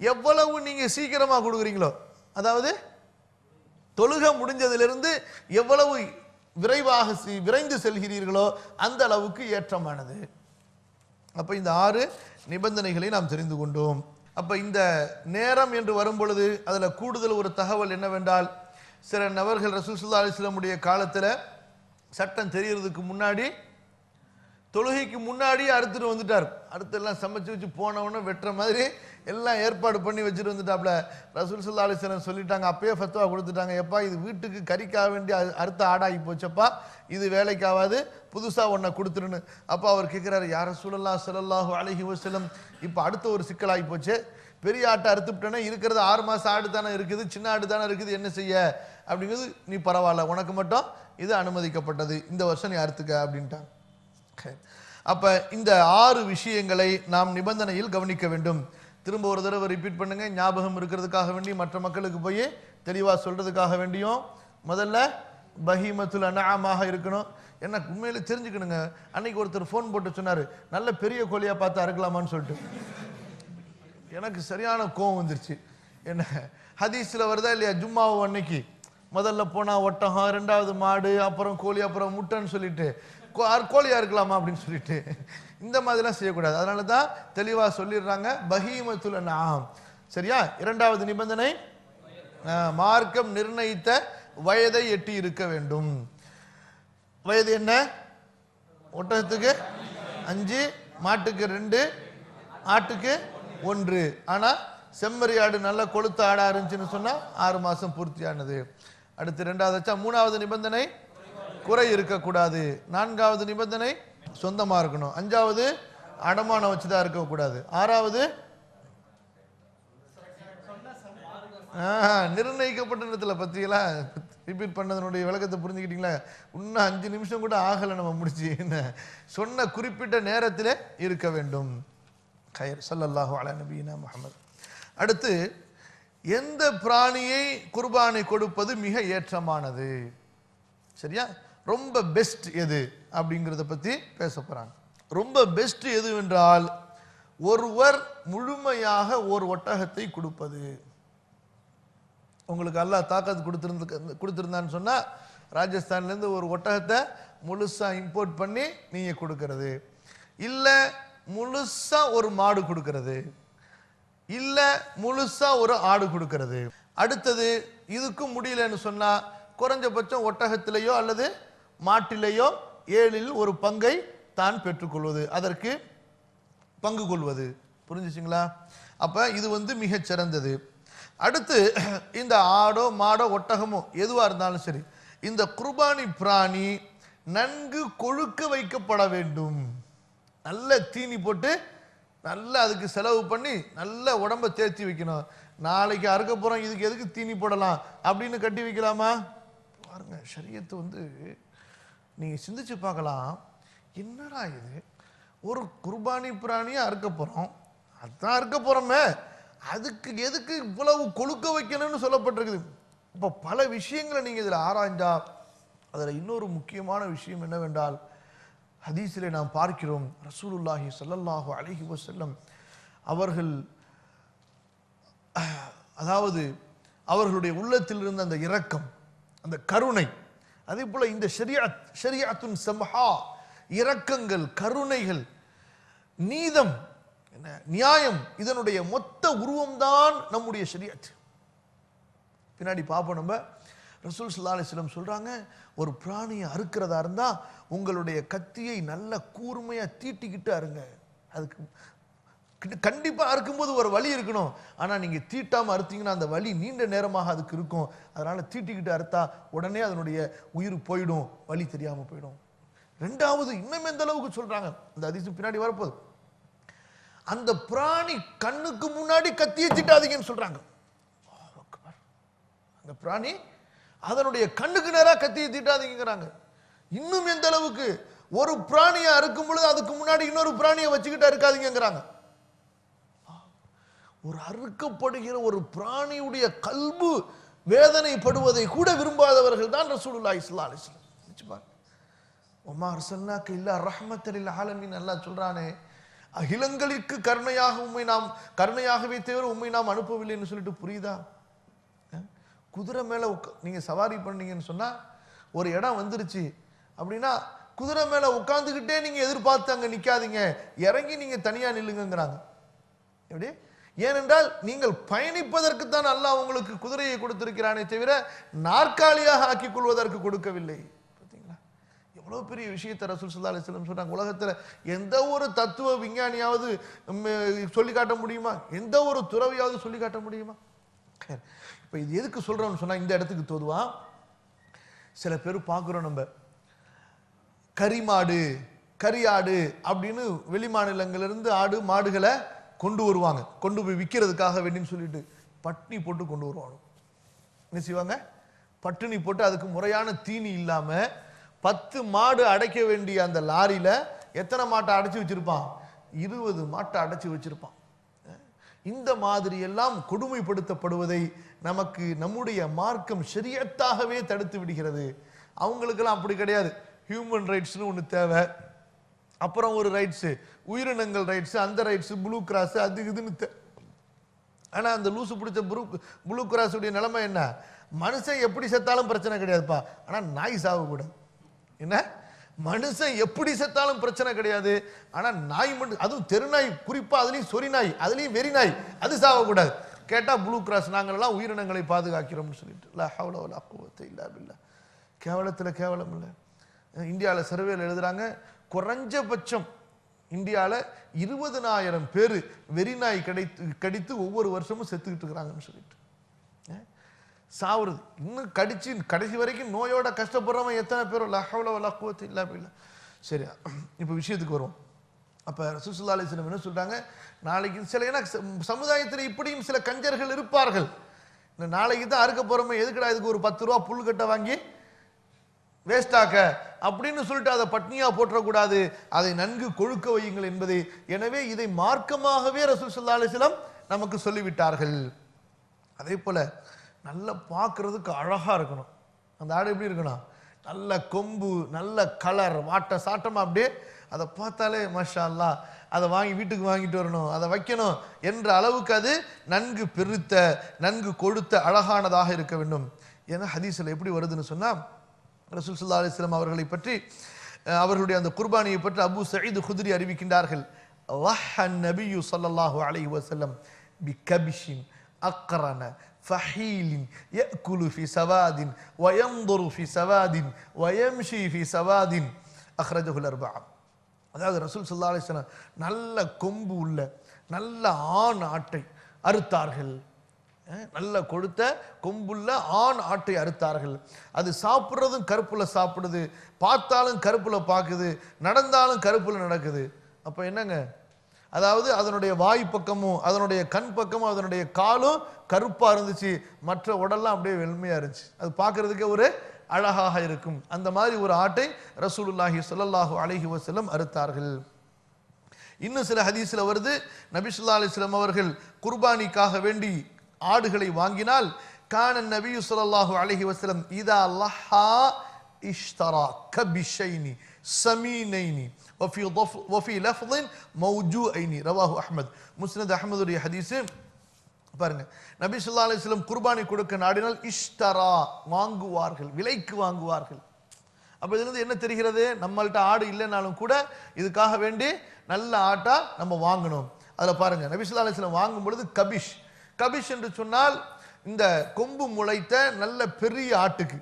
எவ்வளவு நீங்க சீக்கிரமா கொடுக்குறீங்களோ, அதாவது தொழுகை முடிஞ்சதிலிருந்து எவ்வளவு விரைவாக விரைந்து செல்கிறீர்களோ அந்த அளவுக்கு ஏற்றமானது. அப்ப இந்த 6 நிபந்தனைகளை நாம் தெரிந்து கொண்டோம். அப்ப இந்த நேரம் என்று வரும் பொழுது அதுல கூடுதல் ஒரு தகவல் என்னவென்றால், சில நபர்கள் ரசூல் ஸல்லல்லாஹு அலைஹி வஸல்லம் உடைய காலத்துல சட்டம் தெரியறதுக்கு முன்னாடி, தொழுகைக்கு முன்னாடியே அறுத்துட்டு வந்துட்டார். அடுத்தெல்லாம் சமைச்சு வச்சு போனவொன்னே வெட்டுற மாதிரி எல்லாம் ஏற்பாடு பண்ணி வச்சுட்டு வந்துட்டாப்ல. ரசூல் ஸல்லல்லாஹு அலைஹி வஸல்லம் சொல்லிட்டாங்க, அப்பயே ஃபத்வா கொடுத்துட்டாங்க, எப்பா இது வீட்டுக்கு கறிக்காக வேண்டிய அறுத்த ஆடாகி போச்சப்பா, இது வேலைக்காவது, புதுசா ஒன்றை கொடுத்துருன்னு. அப்போ அவர் கேட்குறாரு, யா ரசூலல்லாஹ் ஸல்லல்லாஹு அலைஹி வஸல்லம், இப்போ அடுத்த ஒரு சிக்கலாகி போச்சு, பெரிய ஆட்டை அறுத்துவிட்டேன்னா இருக்கிறது 6 மாதம் ஆடு தானே இருக்குது, சின்ன ஆடு தானே இருக்குது, என்ன செய்ய அப்படிங்கிறது. நீ பரவாயில்ல, உனக்கு மட்டும் இது அனுமதிக்கப்பட்டது, இந்த வருஷம் நீ அறுத்துக்க அப்படின்ட்டாங்க. அப்ப இந்த 6 விஷயங்களை நாம் நிபந்தனையில் கவனிக்க வேண்டும். திரும்ப ஒரு தடவை ரிப்பீட் பண்ணுங்க, ஞாபகம் இருக்கிறதுக்காக வேண்டி, மற்ற மக்களுக்கு போய் தெளிவா சொல்றதுக்காக வேண்டியும். முதல்ல பஹீமத்துல் அன்ஆமாக இருக்கணும். என்ன உண்மையில தெரிஞ்சுக்கணுங்க. அன்னைக்கு ஒருத்தர் ஃபோன் போட்டு சொன்னாரு, நல்ல பெரிய கோழியா பார்த்து அறுக்கலாமான்னு சொல்லிட்டு. எனக்கு சரியான கோவம் வந்துருச்சு. என்ன ஹதீஸ்ல வருதா இல்லையா, ஜும்மாவு அன்னைக்கு முதல்ல போனா ஒட்டகம், 2வது மாடு, அப்புறம் கோழி, அப்புறம் முட்டைன்னு சொல்லிட்டு கோழியா இருக்கலாமா அப்படின்னு சொல்லிட்டு இந்த மாதிரிலாம் செய்யக்கூடாது. அதனால தான் தெளிவா சொல்லிடுறாங்க, பஹீமத்துல் அன்ஆம். சரியா? 2வது நிபந்தனை, மார்க்கம் நிர்ணயித்த வயதை எட்டி இருக்க வேண்டும். வயது என்ன? ஒட்டகத்துக்கு 5, மாட்டுக்கு 2, ஆட்டுக்கு 1. ஆனா செம்மறி ஆடு நல்ல கொழுத்த ஆடா இருந்துச்சுன்னு சொன்னா 6 மாசம் பூர்த்தியானது. அடுத்து 2வது. 3வது நிபந்தனை, குறை இருக்கக்கூடாது. 4வது நிபந்தனை, சொந்தமா இருக்கணும். 5வது அடமானம் வச்சுதான் இருக்கக்கூடாது. 6வது நிர்ணயிக்கப்பட்ட நேரத்தில் பத்தியெல்லாம் ரிப்பீட் பண்ணதனுடைய விளக்கத்தை புரிஞ்சுக்கிட்டீங்களா? இன்னும் 5 நிமிஷம் கூட ஆகலை நம்ம முடிச்சு. என்ன சொன்ன குறிப்பிட்ட நேரத்தில் இருக்க வேண்டும். கயர் ஸல்லல்லாஹு அலா நபியினா முஹம்மது. அடுத்து, எந்த பிராணியை குர்பானை கொடுப்பது மிக ஏற்றமானது, சரியா? ரொம்ப பெஸ்ட் எது அப்படிங்கிறத பற்றி பேச போகிறாங்க. ரொம்ப பெஸ்ட் எது என்றால், ஒருவர் முழுமையாக ஒரு ஒட்டகத்தை கொடுப்பது. உங்களுக்கு அல்லாஹ் தாக்கத்து கொடுத்துருந்தான்னு சொன்னால், ராஜஸ்தான்லேருந்து ஒரு ஒட்டகத்தை முழுசாக இம்போர்ட் பண்ணி நீங்கள் கொடுக்கறது, இல்லை முழுசாக ஒரு மாடு கொடுக்கறது, இல்லை முழுசாக ஒரு ஆடு கொடுக்கறது. அடுத்தது, இதுக்கும் முடியலன்னு சொன்னால் குறைஞ்சபட்சம் ஒட்டகத்திலேயோ அல்லது மாட்டிலேயோ 7இல் ஒரு பங்கை தான் பெற்றுக்கொள்வது, அதற்கு பங்கு கொள்வது. புரிஞ்சுச்சிங்களா? அப்போ இது மிகச் சிறந்தது. அடுத்து, இந்த ஆடோ மாடோ ஒட்டகமோ எதுவாக இருந்தாலும் சரி, இந்த குர்பானி பிராணி நன்கு கொழுக்க வைக்கப்பட வேண்டும். நல்ல தீனி போட்டு நல்ல அதுக்கு செலவு பண்ணி நல்ல உடம்பை தேர்த்தி வைக்கணும். நாளைக்கு அறுக்க போகிறோம், இதுக்கு எதுக்கு தீனி போடலாம் அப்படின்னு கட்டி வைக்கலாமா? பாருங்க, ஷரியத்து நீங்கள் சிந்திச்சு பார்க்கலாம். என்னடா இது, ஒரு குர்பானி பிராணியை அறுக்க போகிறோம், அதான் அறுக்க போகிறோமே, அதுக்கு எதுக்கு இவ்வளவு கொழுக்க வைக்கணும்னு சொல்லப்பட்டிருக்குது. இப்போ பல விஷயங்களை நீங்கள் இதில் ஆராய்ஞ்சா அதில் இன்னொரு முக்கியமான விஷயம் என்னவென்றால், ஹதீஸிலே நாம் பார்க்கிறோம், ரசூலுல்லாஹி ஸல்லல்லாஹு அலைஹி வஸல்லம் அவர்கள், அதாவது அவர்களுடைய உள்ளத்தில் இருந்த அந்த இரக்கம், அந்த கருணை, அதே போல இந்த ஷரியத்துன் சம்ஹா, இரக்கங்கள், கருணைகள், நீதம், நியாயம், இதனுடைய மொத்த உருவம்தான் நம்முடைய ஷரியத். பின்னாடி பார்ப்போம். நம்ம ரசூல் ஸல்லல்லாஹு அலைஹி வஸல்லம் சொல்றாங்க, ஒரு பிராணியை அறுக்கிறதா இருந்தா உங்களுடைய கத்தியை நல்ல கூர்மையா தீட்டிக்கிட்டு அறுங்க. அதுக்கு கண்டிப்பா அறுக்கும்போது ஒரு வலி இருக்கணும். ஆனா நீங்க தீட்டாம அறுத்தீங்கன்னா அந்த வலி நீண்ட நேரமாக அதுக்கு இருக்கும். அதனால தீட்டிக்கிட்டு அறுத்தா உடனே அதனுடைய உயிர் போயிடும், வலி தெரியாம போயிடும். ரெண்டாவது, இன்னும் எந்த அளவுக்கு சொல்றாங்க, இந்த ஹதீஸ் பின்னாடி வரப்போகுது, அந்த பிராணி கண்ணுக்கு முன்னாடி கத்தியை தீட்டாதீங்கன்னு சொல்றாங்க. அந்த பிராணி அதனுடைய கண்ணுக்கு நேரா கத்தியை தீட்டாதீங்கிறாங்க. இன்னும் எந்த அளவுக்கு, ஒரு பிராணியை அறுக்கும் பொழுது அதுக்கு முன்னாடி இன்னொரு பிராணியை வச்சுக்கிட்டு அறுக்காதீங்கிறாங்க. ஒரு அறுக்கப்படுகிற ஒரு பிராணியுடைய கல்பு வேதனைப்படுவதை கூட விரும்பாதவர்கள் தான் ரசூலுல்லாஹி ஸல்லல்லாஹு அலைஹி வஸல்லம். வமா அர்ஸல்னாக இல்லா ரஹ்மத்தல் லில் ஆலமீன், அல்லாஹ் சொல்றானே, அகிலங்களுக்கு கருணையாகவே தவிர உம்மை நாம் அனுப்பவில்லைன்னு சொல்லிட்டு புரியுதா? குதிரை மேல நீங்க சவாரி பண்ணீங்கன்னு சொன்னா, ஒரு இடம் வந்துருச்சு அப்படின்னா குதிரை மேல உட்கார்ந்துகிட்டே நீங்க எதிர்பார்த்து அங்க நிக்காதீங்க, இறங்கி நீங்க தனியா நில்லுங்கிறாங்க. எப்படி? ஏனென்றால் நீங்கள் பயணிப்பதற்கு தான் அல்லாஹ் உங்களுக்கு குதிரையை கொடுத்திருக்கிறானே தவிர நாற்காலியாக ஆக்கிக் கொள்வதற்கு கொடுக்கவில்லை. பார்த்தீங்களா? எவ்வளவு பெரிய விஷயத்தை ரசூல் ஸல்லல்லாஹு அலைஹி வஸல்லம் சொல்றாங்க. உலகத்துல எந்த ஒரு தத்துவ விஞ்ஞானியாவது சொல்லி காட்ட முடியுமா? எந்த ஒரு துறவியாவது சொல்லி காட்ட முடியுமா? இப்ப இது எதுக்கு சொல்றோம்னு சொன்னா, இந்த இடத்துக்கு தோதுவா சில பேர் பார்க்குறோம், நம்ம கரிமாடு கரியாடு அப்படின்னு வெளி மாநிலங்களிலிருந்து ஆடு மாடுகளை கொண்டு வருவாங்க, கொண்டு போய் விற்கிறதுக்காக வேண்டின்னு சொல்லிட்டு பட்டினி போட்டு கொண்டு வருவாங்க. என்ன செய்வாங்க? பட்டினி போட்டு அதுக்கு முறையான தீனி இல்லாம 10 மாடு அடைக்க வேண்டிய அந்த லாரியில எத்தனை மாட்டை அடைச்சி வச்சிருப்பான்? 20 மாட்டை அடைச்சி வச்சிருப்பான். இந்த மாதிரி எல்லாம் கொடுமைப்படுத்தப்படுவதை நமக்கு நம்முடைய மார்க்கம் ஷரியத்தாகவே தடுத்து விடுகிறது. அவங்களுக்கெல்லாம் அப்படி கிடையாது. ஹியூமன் ரைட்ஸ்னு ஒன்று தேவை, அப்புறம் ஒரு ரைட்ஸு உயிரினங்கள் ரைட்ஸு, அந்த ரைட்ஸு ப்ளூ கிராஸ் அது இதுன்னு. ஆனால் அந்த லூசு பிடிச்ச ப்ளூ கிராஸுடைய நிலைமை என்ன? மனுஷன் எப்படி செத்தாலும் பிரச்சனை கிடையாதுப்பா, ஆனால் நாய் சாகக்கூடாது. என்ன? மனுஷன் எப்படி செத்தாலும் பிரச்சனை கிடையாது, ஆனால் நாய் மட்டும், அதுவும் தெருநாய் குறிப்பா, அதுலேயும் சொறி நாய், அதுலேயும் வெறி நாய், அது சாகக்கூடாது. கேட்டால் ப்ளூ கிராஸ் நாங்களெல்லாம் உயிரினங்களை பாதுகாக்கிறோம்னு சொல்லிட்டு, லா ஹவ்ல வலா குவத்த இல்லா பில்லா. கேவலத்தில் கேவலம் இல்லை. இந்தியாவில் சர்வேல எழுதுறாங்க, குறைஞ்சபட்சம் இந்தியாவில் 20,000 பேர் வெறிநாய் கடித்து ஒவ்வொரு வருஷமும் செத்துக்கிட்டு இருக்கிறாங்கன்னு சொல்லிட்டு. சாவுறது இன்னும் கடிச்சு கடைசி வரைக்கும் நோயோட கஷ்டப்படுறவன் எத்தனை பேரும்? லா ஹவ்ல வலா குவத்த இல்லா பில்லா. சரி, இப்போ விஷயத்துக்கு வருவோம். அப்போ ரசூல் ஸல்லல்லாஹு அலைஹி வஸல்லம் என்ன சொல்றாங்க, நாளைக்கு சில, ஏன்னா சமுதாயத்தில் இப்படியும் சில கஞ்சர்கள் இருப்பார்கள், நாளைக்கு தான் அறுக்க போறோமே, எதுக்குடா இதுக்கு ஒரு 10 ரூபா புல் கட்ட வாங்கி வேஸ்டாக்க அப்படின்னு சொல்லிட்டு அதை பட்னியா போற்றக்கூடாது, அதை நன்கு கொழுக்க வையுங்கள் என்பது. எனவே இதை மார்க்கமாகவே ரசூல் ஸல்லல்லாஹு அலைஹி வஸல்லம் நமக்கு சொல்லிவிட்டார்கள். அதே போல நல்லா பார்க்கறதுக்கு அழகா இருக்கணும். அந்த ஆடு எப்படி இருக்கணும்? நல்ல கொம்பு, நல்ல கலர், வாட்ட சாட்டமா அப்படியே அதை பார்த்தாலே மாஷா அல்லாஹ், அதை வாங்கி வீட்டுக்கு வாங்கிட்டு வரணும், அதை வைக்கணும் என்ற அளவுக்கு அது நன்கு பெருத்த, நன்கு கொழுத்த அழகானதாக இருக்க வேண்டும். ஏன்னா ஹதீஸில் எப்படி வருதுன்னு சொன்னா, ரசூல் ஸல்லல்லாஹு அலைஹி வஸல்லம் அவர்களை பற்றி, அவர்களுடைய அந்த குர்பானியை பற்றி அபூ சயீத் குத்ரி அறிவிக்கின்றார்கள். வஹன் நபியு ஸல்லல்லாஹு அலைஹி வஸல்லம் பிகபிஷின் அக்ரன ஃபஹீலின் யஅகுலு ஃபி சவாதின் வயன்துரு ஃபி சவாதின் வயம்ஷி ஃபி சவாதின் அக்ரஜஹுல் அர்பஆ. அதாவது ரசூல் ஸல்லல்லாஹு அலைஹி வஸல்லம் நல்ல கொம்பு உள்ள நல்ல ஆண் ஆட்டை அறுத்தார்கள். நல்ல கொடுத்த கொம்புள்ள ஆண் ஆட்டை அறுத்தார்கள். அது சாப்பிட்றதும் கருப்புல சாப்பிடுது, பார்த்தாலும் கருப்புல பார்க்குது, நடந்தாலும் கருப்புல நடக்குது. அப்ப என்னங்க, அதாவது அதனுடைய வாய் பக்கமும் அதனுடைய கண் பக்கமும் அதனுடைய காலும் கருப்பா இருந்துச்சு, மற்ற உடல்லாம் அப்படியே வெண்மையா இருந்துச்சு. அது பார்க்கறதுக்கே ஒரு அழகாக இருக்கும். அந்த மாதிரி ஒரு ஆட்டை ரசூலுல்லாஹி ஸல்லல்லாஹு அலைஹி வஸல்லம் அறுத்தார்கள். இன்னும் சில ஹதீஸ்ல வருது, நபி ஸல்லல்லாஹு அலைஹி வஸல்லம் அவர்கள் குர்பானிக்காக வேண்டி ஆடுகளை வாங்கினால், கான நபி ஸல்லல்லாஹு அலைஹி வஸல்லம் இதா லஹா இஷ்தரா கபிஷைனி சமீனைனி வஃபி லஃப்தின் மௌஜூஐனி ரவாஹு அஹ்மத். முஸ்னத் அஹ்மதுடைய ஹதீஸ் பாருங்க. நபி ஸல்லல்லாஹு அலைஹி வஸல்லம் குர்பானி கொடுக்க நாடினால் இஷ்தரா வாங்குவார்கள், விலைக்கு வாங்குவார்கள். அப்ப இதிலிருந்து என்ன தெரிகிறது? நம்மள்ட்ட ஆடு இல்லைனாலும் கூட இதுக்காக வேண்டி நல்ல ஆட்டா நம்ம வாங்கணும். அதுல பாருங்க, நபி ஸல்லல்லாஹு அலைஹி வஸல்லம் வாங்கும் பொழுது கபிஷ், கபிஷ் என்று சொன்னால் இந்த கொம்பு முளைத்த நல்ல பெரிய ஆட்டுக்கு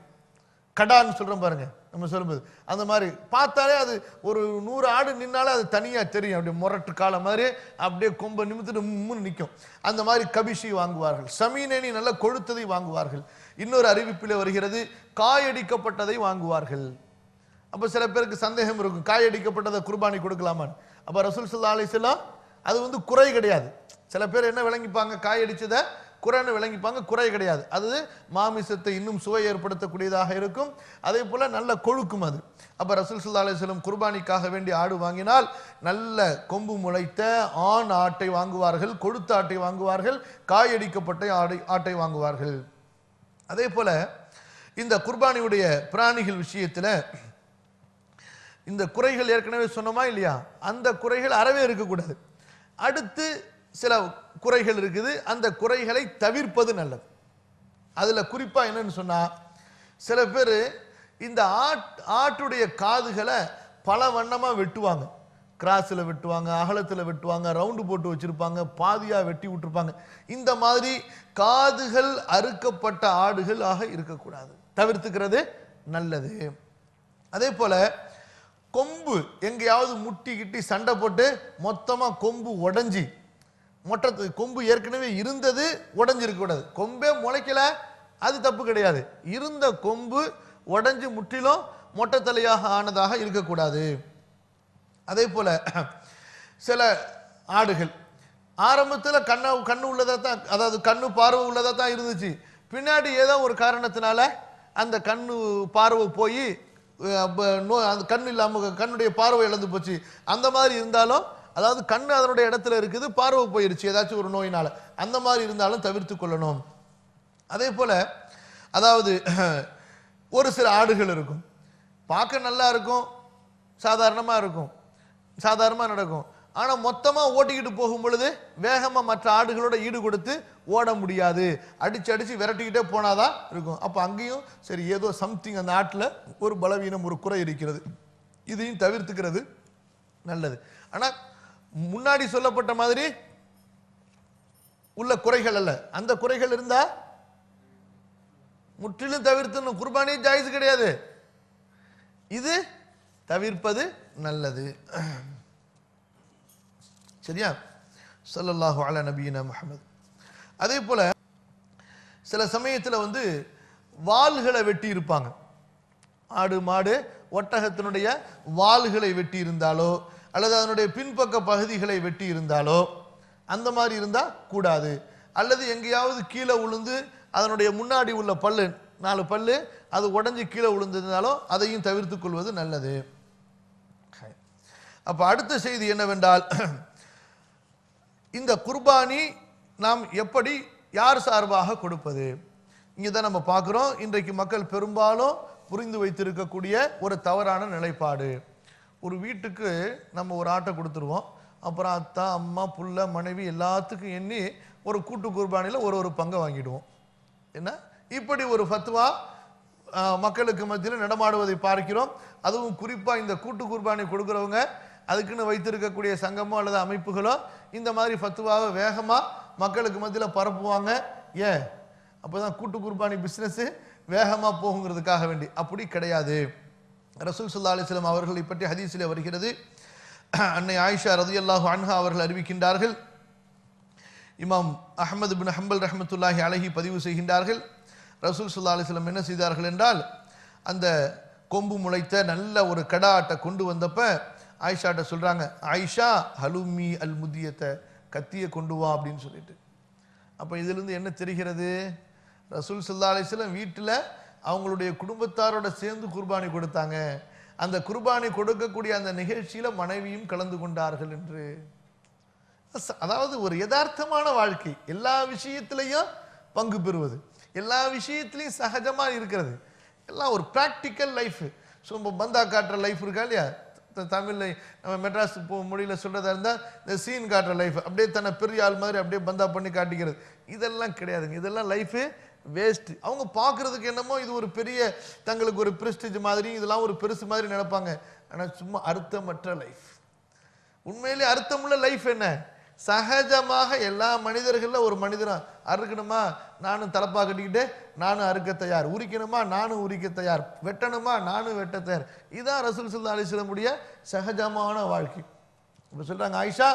கடான்னு சொல்றோம் பாருங்க, நம்ம சொல்லும்போது அந்த மாதிரி பார்த்தாலே அது ஒரு 100 ஆடு நின்னாலே அது தனியா தெரியும். அப்படியே முரட்டு கால மாதிரி அப்படியே கொம்பை நிமித்துட்டு முன்னு நிற்கும். அந்த மாதிரி கபிஷி வாங்குவார்கள். சமீனேனி நல்ல கொழுத்ததை வாங்குவார்கள். இன்னொரு அறிவிப்பிலே வருகிறது, காயடிக்கப்பட்டதை வாங்குவார்கள். அப்ப சில பேருக்கு சந்தேகம் இருக்கும், காயடிக்கப்பட்டதை குர்பானி கொடுக்கலாமான்னு. அப்ப ரசூல் ஸல்லல்லாஹு அலைஹி வஸல்லம் அது குறை கிடையாது. சில பேர் என்ன விளங்கிப்பாங்க, காயடிச்சதை குறைன்னு விளங்கிப்பாங்க, குறை கிடையாது. அது மாமிசத்தை இன்னும் சுவை ஏற்படுத்தக்கூடியதாக இருக்கும். அதே போல நல்ல கொழுக்கும் அது. அப்ப ரசூல் ஸல்லல்லாஹு அலைஹி வஸல்லம் குர்பானிக்காக வேண்டி ஆடு வாங்கினால் நல்ல கொம்பு முளைத்த ஆண் ஆட்டை வாங்குவார்கள், கொழுத்த ஆட்டை வாங்குவார்கள், காயடிக்கப்பட்ட ஆட்டை வாங்குவார்கள். அதே போல இந்த குர்பானியுடைய பிராணிகள் விஷயத்துல இந்த குறைகள் ஏற்கனவே சொன்னோமா இல்லையா, அந்த குறைகள் அறவே இருக்கக்கூடாது. அடுத்து சில குறைகள் இருக்குது, அந்த குறைகளை தவிர்ப்பது நல்லது. அதுல குறிப்பா என்னன்னு சொன்னா, சில பேர் இந்த ஆட்டுடைய காதுகளை பல வண்ணமா வெட்டுவாங்க. கிராஸ்ல வெட்டுவாங்க, அகலத்துல வெட்டுவாங்க, ரவுண்டு போட்டு வச்சிருப்பாங்க, பாதியா வெட்டி விட்டுருப்பாங்க. இந்த மாதிரி காதுகள் அறுக்கப்பட்ட ஆடுகள் ஆக இருக்கக்கூடாது, தவிர்த்துக்கிறது நல்லது. அதே போல கொம்பு எங்கேயாவது முட்டி கிட்டி சண்டை போட்டு மொத்தமா கொம்பு உடைஞ்சி, மொட்டை கொம்பு ஏற்கனவே இருந்தது உடைஞ்சிருக்க கூடாது. கொம்பே முளைக்கல, அது தப்பு கிடையாது. இருந்த கொம்பு உடைஞ்சு முற்றிலும் மொட்டை தலையாக ஆனதாக இருக்கக்கூடாது. அதே போல சில ஆடுகள் ஆரம்பத்தில் கண்ணு உள்ளதா தான், அதாவது கண்ணு பார்வை உள்ளதா தான் இருந்துச்சு. பின்னாடி ஏதோ ஒரு காரணத்தினால அந்த கண்ணு பார்வை போய் அந்த கண்ணு இல்லாமல் கண்ணுடைய பார்வை இழந்து போச்சு. அந்த மாதிரி இருந்தாலும், அதாவது கண்ணு அதனுடைய இடத்துல இருக்குது, பார்வை போயிருச்சு ஏதாச்சும் ஒரு நோயினால, அந்த மாதிரி இருந்தாலும் தவிர்த்து கொள்ளணும். அதே போல அதாவது ஒரு சில ஆடுகள் இருக்கும், பார்க்க நல்லா இருக்கும், சாதாரணமா இருக்கும், சாதாரணமா நடக்கும். ஆனா மொத்தமா ஓட்டிக்கிட்டு போகும் பொழுது வேகமா மற்ற ஆடுகளோட ஈடு கொடுத்து ஓட முடியாது, அடிச்சு அடிச்சு விரட்டிக்கிட்டே போனாதான் இருக்கும். அப்ப அங்கேயும் சரி ஏதோ சம்திங் அந்த ஆட்டுல ஒரு பலவீனம், ஒரு குறை இருக்கிறது, இதையும் தவிர்த்துக்கிறது நல்லது. ஆனா முன்னாடி சொல்லப்பட்ட மாதிரி உள்ள குறைகள் அல்ல, அந்த குறைகள் இருந்தா முற்றிலும் தவிர்த்து குர்பானி ஜாயிஸ் கிடையாது, இது தவிர்ப்பது நல்லது. சரியா? ஸல்லல்லாஹு அலா நபியினா முஹம்மது. அதே போல சில சமயத்தில் வால்களை வெட்டி இருப்பாங்க. ஆடு மாடு ஒட்டகத்தினுடைய வால்களை வெட்டி இருந்தாலோ அல்லது அதனுடைய பின்பக்க பகுதிகளை வெட்டி இருந்தாலோ அந்த மாதிரி இருந்தா கூடாது. அல்லது எங்கேயாவது கீழே விழுந்து அதனுடைய முன்னாடி உள்ள பல்லு 4 பல்லு அது உடஞ்சி கீழே விழுந்ததுனாலும் அதையும் தவிர்த்து கொள்வது நல்லது. அப்ப அடுத்த செய்தி என்னவென்றால், இந்த குர்பானி நாம் எப்படி யார் சார்பாக கொடுப்பது? இங்கே தான் நம்ம பார்க்குறோம், இன்றைக்கு மக்கள் பெரும்பாலும் புரிந்து வைத்திருக்கக்கூடிய ஒரு தவறான நிலைப்பாடு. ஒரு வீட்டுக்கு நம்ம ஒரு ஆட்டை கொடுத்துருவோம், அப்புறம் அத்தா அம்மா புள்ள மனைவி எல்லாத்துக்கும் எண்ணி ஒரு கூட்டு குர்பானியில் ஒரு பங்கை வாங்கிடுவோம். என்ன இப்படி ஒரு ஃபத்வா மக்களுக்கு மத்தியில் நடமாடுவதை பார்க்கிறோம். அதுவும் குறிப்பாக இந்த கூட்டு குர்பானி கொடுக்குறவங்க அதுக்குன்னு வைத்திருக்கக்கூடிய சங்கமோ அல்லது அமைப்புகளோ இந்த மாதிரி ஃபத்வாவை வேகமாக மக்களுக்கு மத்தியில் பரப்புவாங்க. ஏன்? அப்போ தான் கூட்டு குர்பானி பிஸ்னஸ் வேகமாக போகுங்கிறதுக்காக வேண்டி. அப்படி கிடையாது. ரசூல் ஸல்லல்லாஹு அலைஹி வஸல்லம் அவர்களை பற்றி ஹதீஸிலே வருகிறது. அன்னை ஆயிஷா ரலியல்லாஹு அன்ஹா அவர்கள் அறிவிக்கின்றார்கள், இமாம் அஹ்மத் பின் ஹம்பல் ரஹ்மத்துல்லாஹி அலைஹி பதிவு செய்கின்றார்கள், ரசூல் ஸல்லல்லாஹு அலைஹி வஸல்லம் என்ன செய்தார்கள் என்றால், அந்த கொம்பு முளைத்த நல்ல ஒரு கடா ஆட்டை கொண்டு வந்தப்ப ஆயிஷாட்ட சொல்றாங்க, ஆயிஷா ஹலுமி அல் முதியத்தை, கத்தியை கொண்டு வா அப்படின்னு சொல்லிட்டு. அப்போ இதிலிருந்து என்ன தெரிகிறது? ரசூல் ஸல்லல்லாஹு அலைஹி வஸல்லம் வீட்டில் அவங்களுடைய குடும்பத்தாரோட சேர்ந்து குர்பானி கொடுத்தாங்க. அந்த குர்பானி கொடுக்கக்கூடிய அந்த நிகழ்ச்சியில மனைவியும் கலந்து கொண்டார்கள் என்று. அதாவது ஒரு யதார்த்தமான வாழ்க்கை, எல்லா விஷயத்திலையும் பங்கு பெறுவது, எல்லா விஷயத்திலையும் சகஜமா இருக்கிறது, எல்லாம் ஒரு பிராக்டிக்கல் லைஃப். ஸோ பந்தா காட்டுற லைஃப் இருக்கா இல்லையா? தமிழ்ல நம்ம மெட்ராஸ் மொழியில சொல்றதா இருந்தா இந்த சீன் காட்டுற லைஃப், அப்படியே தன்னை பெரிய ஆள் மாதிரி அப்படியே பந்தா பண்ணி காட்டிக்கிறது, இதெல்லாம் கிடையாதுங்க. இதெல்லாம் லைஃப் வேஸ்ட். அவங்க பார்க்கறதுக்கு என்னமோ இது ஒரு பெரிய தங்களுக்கு ஒரு பிரஸ்டீஜ் மாதிரி, இதெல்லாம் ஒரு பெருசு மாதிரி நினைப்பாங்க. ஆனால் சும்மா அர்த்தமற்ற லைஃப். உண்மையிலே அர்த்தமுள்ள லைஃப் என்ன? சகஜமாக எல்லா மனிதர்களில் ஒரு மனிதனா அறுக்கணுமா நானும் தலப்பா கட்டிக்கிட்டு நானும் அறுக்க தயார், உரிக்கணுமா நானும் உரிக்க தயார், வெட்டணுமா நானும் வெட்ட தயார். இதுதான் ரசூல் ஸல்லல்லாஹு அலைஹி வஸல்லம் உடைய சகஜமான வாழ்க்கை. இப்போ சொல்றாங்க ஆயிஷா,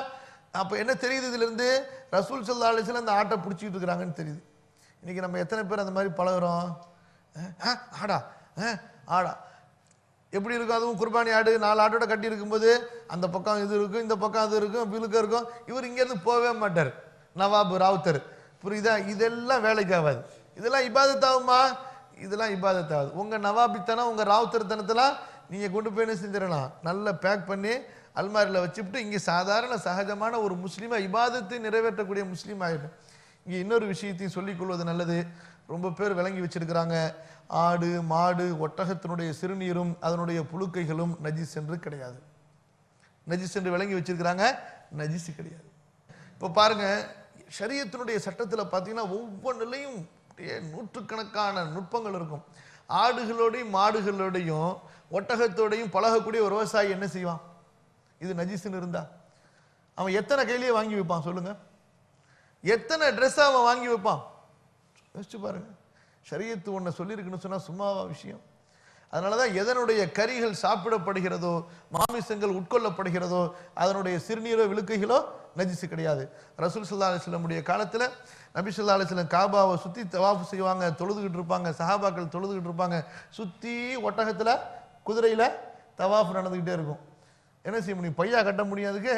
அப்போ என்ன தெரியுது இதிலிருந்து? ரசூல் ஸல்லல்லாஹு அலைஹி வஸல்லம் அந்த ஆட்டை பிடிச்சிட்டு இருக்கிறாங்கன்னு தெரியுது. இன்னைக்கு நம்ம எத்தனை பேர் அந்த மாதிரி பழகுறோம்? ஆடா ஆடா எப்படி இருக்கும்? அதுவும் குர்பானி ஆடு 4 ஆட்டோட கட்டி இருக்கும்போது அந்த பக்கம் இது இருக்கும், இந்த பக்கம் அது இருக்கும், விழுக்க இருக்கும். இவர் இங்கேருந்து போகவே மாட்டார், நவாபு ராவுத்தர். புரியுதா? இதெல்லாம் வேலைக்கு ஆகாது. இதெல்லாம் இபாதத்தாகுமா? இதெல்லாம் இபாதத்தாகுது. உங்கள் நவாபித்தனம் உங்கள் ராவுத்தர் தனத்தெல்லாம் நீங்கள் கொண்டு போய் என்ன செஞ்சிடலாம், நல்லா பேக் பண்ணி அல்மாரியில் வச்சுட்டு இங்கே சாதாரண சகஜமான ஒரு முஸ்லீமாக இபாதத்தை நிறைவேற்றக்கூடிய முஸ்லீம் ஆகிடும். இங்கே இன்னொரு விஷயத்தையும் சொல்லிக்கொள்வது நல்லது. ரொம்ப பேர் விளங்கி வச்சிருக்கிறாங்க, ஆடு மாடு ஒட்டகத்தினுடைய சிறுநீரும் அதனுடைய புழுக்கைகளும் நஜிஸ் என்று கிடையாது. நஜிஸ் என்று விளங்கி வச்சிருக்கிறாங்க, நஜிஸ் கிடையாது. இப்போ பாருங்க, ஷரியத்தினுடைய சட்டத்தில் பார்த்தீங்கன்னா ஒவ்வொன்றிலையும் நூற்றுக்கணக்கான நுட்பங்கள் இருக்கும். ஆடுகளோடையும் மாடுகளோடையும் ஒட்டகத்தோடையும் பழகக்கூடிய ஒரு விவசாயி என்ன செய்வான்? இது நஜிஸ்ன்னு இருந்தா அவன் எத்தனை கையிலேயே வாங்கி வைப்பான் சொல்லுங்க? எத்தனை ட்ரெஸ் அவன் வாங்கி வைப்பான்? யோசிச்சு பாருங்க. ஷரியத்து ஒன்றை சொல்லியிருக்குன்னு சொன்னால் சும்மாவா விஷயம்? அதனால தான் எதனுடைய கறிகள் சாப்பிடப்படுகிறதோ, மாமிசங்கள் உட்கொள்ளப்படுகிறதோ, அதனுடைய சிறுநீரோ விழுக்கைகளோ நஜிஸ் கிடையாது. ரசூல் ஸல்லல்லாஹு அலைஹி வஸல்லம் உடைய காலத்தில் நபி ஸல்லல்லாஹு அலைஹி வஸல்லம் காபாவை சுற்றி தவாஃப் செய்வாங்க, தொழுதுகிட்டு இருப்பாங்க, சஹாபாக்கள் தொழுதுகிட்டு இருப்பாங்க. சுற்றி ஒட்டகத்தில் குதிரையில் தவாஃப் நடந்துக்கிட்டே இருக்கும். என்ன செய்ய முடியும்? பையா கட்ட முடியாதுக்கு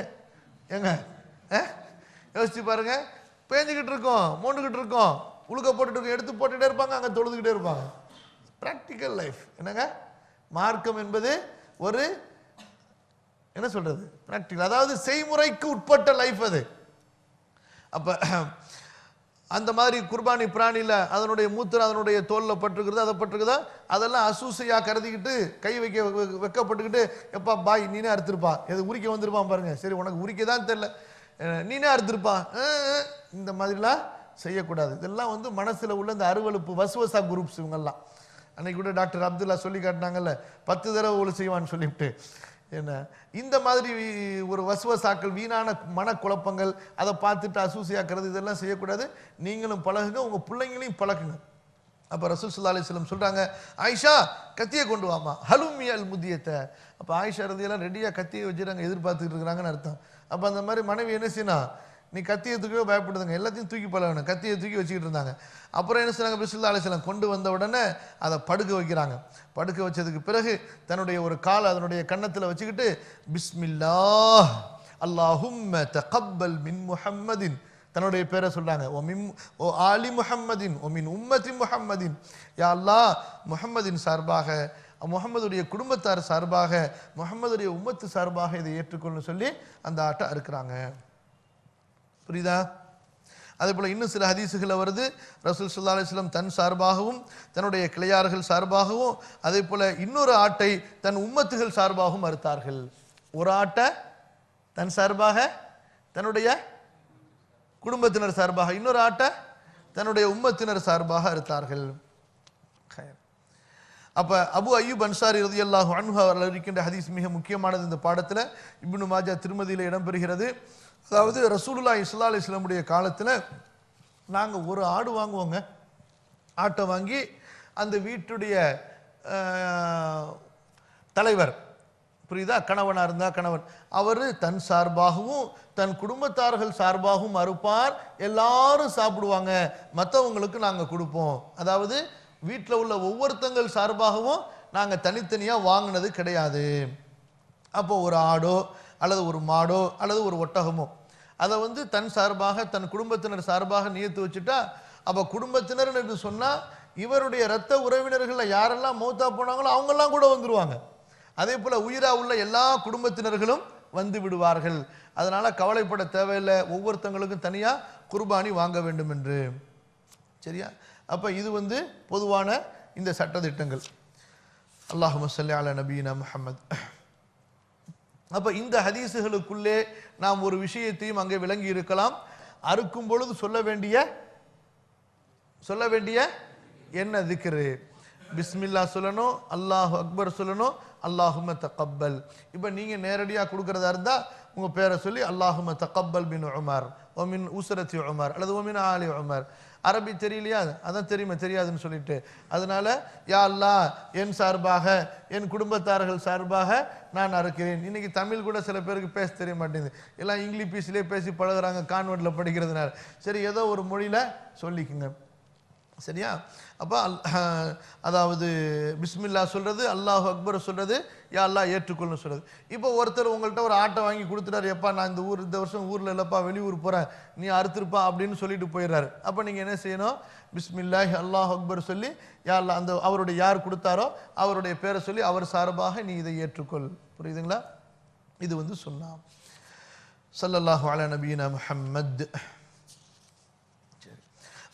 ஏங்க யோசிச்சு பாருங்க. பேஞ்சுக்கிட்டு இருக்கோம், மோண்டுக்கிட்டு இருக்கோம், உழுக்க போட்டுட்டு இருக்கோம், எடுத்து போட்டுகிட்டே இருப்பாங்க, அங்கே தொழுதுகிட்டே இருப்பாங்க. பிராக்டிக்கல் லைஃப் என்னங்க? மார்க்கம் என்பது ஒரு என்ன சொல்றது, பிராக்டிக்கல், அதாவது செய்முறைக்கு உட்பட்ட லைஃப் அது. அப்ப அந்த மாதிரி குர்பானி பிராணியில் அதனுடைய மூத்திரம் அதனுடைய தோலில் பட்டிருக்கிறது, அதை பட்டிருக்குதா, அதெல்லாம் அசூசையாக கருதிக்கிட்டு கை வைக்கப்பட்டுக்கிட்டு எப்பா பாய் நீனே அறுத்திருப்பா, எது உரிக்க வந்திருப்பான் பாருங்க, சரி உனக்கு உரிக்க தான் தெரியல நீனே அறுத்திருப்பான், இந்த மாதிரிலாம் செய்யக்கூடாது. இதெல்லாம் வந்து மனசில் உள்ள இந்த அருவலுப்பு வசுவசா குரூப்ஸ் இவங்கெல்லாம். அன்னைக்கு கூட டாக்டர் அப்துல்லா சொல்லி காட்டினாங்கல்ல, 10 தடவை ஒழு செய்வான்னு சொல்லிவிட்டு. என்ன இந்த மாதிரி ஒரு வசுவசாக்கள், வீணான மனக்குழப்பங்கள், அதை பார்த்துட்டு அசூசியாக்குறது, இதெல்லாம் செய்யக்கூடாது. நீங்களும் பழகுங்க, உங்கள் பிள்ளைங்களையும் பழகுங்க. அப்போ ரசூல் ஸல்லல்லாஹு அலைஹி வஸல்லம் சொல்கிறாங்க, ஆயிஷா கத்தியை கொண்டு வாமா, ஹலுமி அல் முதியத்தை. அப்போ ஆயிஷா ரதியெல்லாம் ரெடியாக கத்தியை வச்சுருங்க, எதிர்பார்த்துட்டு இருக்கிறாங்கன்னு அர்த்தம். அப்போ அந்த மாதிரி மனைவி என்ன செய்யணும், நீ கத்தியை தூக்கவே பயப்படுதுங்க, எல்லாத்தையும் தூக்கி பழகணும், கத்தியை தூக்கி வச்சுக்கிட்டு இருந்தாங்க. அப்புறம் என்ன செய்றாங்க, ஸல்லல்லாஹு அலைஹி வஸல்லம் கொண்டு வந்த உடனே அதை படுக்க வைக்கிறாங்க. படுக்க வச்சதுக்கு பிறகு தன்னுடைய ஒரு காலை அதனுடைய கன்னத்தில் வச்சுக்கிட்டு பிஸ்மில்லாஹ் அல்லாஹும்ம தகப்பல் மின் முஹம்மதின் தன்னுடைய பேரை சொல்றாங்க. ஓ ஆலி முஹம்மதின் ஒமின் உம்மதி முஹம்மதின், யா அல்லாஹ் முஹம்மதின் சார்பாக, முஹம்மதுடைய குடும்பத்தார் சார்பாக, முஹம்மதுடைய உம்மத்து சார்பாக இதை ஏற்றுக்கொள்ளு சொல்லி அந்த ஆட்டை அறுக்கிறாங்க. புரியுதா? அதே போல இன்னும் சில ஹதீசுகளை வருது, ரசூல் ஸல்லல்லாஹு அலைஹி வஸல்லம் தன் சார்பாகவும் தன்னுடைய கிளையார்கள் சார்பாகவும் அதே போல இன்னொரு ஆட்டை தன் உம்மத்துகள் சார்பாகவும் அறுத்தார்கள். ஒரு ஆட்டை தன் சார்பாக தன்னுடைய குடும்பத்தினர் சார்பாக, இன்னொரு ஆட்டை தன்னுடைய உம்மத்தினர் சார்பாக அறுத்தார்கள். அப்ப அபு அய்யூப் அன்சாரி ரலியல்லாஹு அன்ஹு அவர்கள் இருக்கின்ற ஹதீஸ் மிக முக்கியமானது இந்த பாடத்தில். இப்னு மாஜா திருமதியில் இடம்பெறுகிறது. அதாவது ரசூலுல்லாஹி ஸல்லல்லாஹு அலைஹி வஸல்லம் காலத்தில் நாங்கள் ஒரு ஆடு வாங்குவோங்க. ஆட்டை வாங்கி அந்த வீட்டுடைய தலைவர், புரியுதா, கணவனாக இருந்தால் கணவன், அவர் தன் சார்பாகவும் தன் குடும்பத்தார்கள் சார்பாகவும் அறுப்பார். எல்லாரும் சாப்பிடுவாங்க, மற்றவங்களுக்கு நாங்கள் கொடுப்போம். அதாவது வீட்டில் உள்ள ஒவ்வொருத்தங்கள் சார்பாகவும் நாங்கள் தனித்தனியாக வாங்கினது கிடையாது. அப்போ ஒரு ஆடோ அல்லது ஒரு மாடோ அல்லது ஒரு ஒட்டகமோ அதை தன் சார்பாக தன் குடும்பத்தினர் சார்பாக நியத்து வச்சுட்டா, அப்போ குடும்பத்தினர் என்று சொன்னால் இவருடைய இரத்த உறவினர்களில் யாரெல்லாம் மௌத்தா போனாங்களோ அவங்கெல்லாம் கூட வந்துடுவாங்க. அதே போல் உயிரா உள்ள எல்லா குடும்பத்தினர்களும் வந்து விடுவார்கள். அதனால கவலைப்பட தேவையில்லை, ஒவ்வொருத்தங்களுக்கும் தனியாக குர்பானி வாங்க வேண்டும் என்று. சரியா? அப்போ இது பொதுவான இந்த சட்டதிட்டங்கள். அல்லாஹும்ம ஸல்லி அலா நபியினா முஹம்மத். அப்போ இந்த ஹதீஸுகளுக்குள்ளே நாம் ஒரு விஷயத்தையும் அங்கே விளங்கி இருக்கலாம். அறுக்கும் பொழுது சொல்ல வேண்டிய என்ன திக்ரு? பிஸ்மில்லா சொல்லணும், அல்லாஹு அக்பர் சொல்லணும், அல்லாஹும்ம தகப்பல். இப்போ நீங்கள் நேரடியாக கொடுக்குறதா இருந்தால் உங்கள் பேரை சொல்லி அல்லாஹும்ம தகப்பல் பின் உமர் ஒமின் உஸ்ரத்தி உமர் அல்லது ஒமின் ஆலி உமர். அரபி தெரியலையா? அதான் தெரியாதுன்னு சொல்லிட்டு, அதனால யா அல்லாஹ் என் சார்பாக என் குடும்பத்தார்கள் சார்பாக நான் அறுக்கிறேன். இன்னைக்கு தமிழ் கூட சில பேருக்கு பேச தெரிய மாட்டேங்குது, எல்லாம் இங்கிலீஷ் பீஸ்லேயே பேசி பழகுறாங்க கான்வென்ட்ல படிக்கிறதுனால. சரி, ஏதோ ஒரு மொழியில் சொல்லிக்குங்க. சரியா? அப்போ அதாவது பிஸ்மில்லா சொல்றது, அல்லாஹு அக்பர் சொல்றது, யா அல்லாஹ் ஏற்றுக்கொள்ளும் சொல்றது. இப்போ ஒருத்தர் உங்கள்கிட்ட ஒரு ஆட்டை வாங்கி கொடுத்துட்டாரு, எப்பா நான் இந்த வருஷம் ஊரில் இல்லைப்பா வெளியூர் போகிறேன், நீ அறுத்துருப்பா அப்படின்னு சொல்லிட்டு போயிடுறாரு. அப்போ நீங்கள் என்ன செய்யணும்? பிஸ்மில்லாஹி அல்லாஹ் அக்பர் சொல்லி யா அல்லாஹ் அந்த அவருடைய யார் கொடுத்தாரோ அவருடைய பேரை சொல்லி அவர் சார்பாக நீ இதை ஏற்றுக்கொள். புரியுதுங்களா? இது சுன்னா. ஸல்லல்லாஹு அலா நபியினா முஹம்மத்.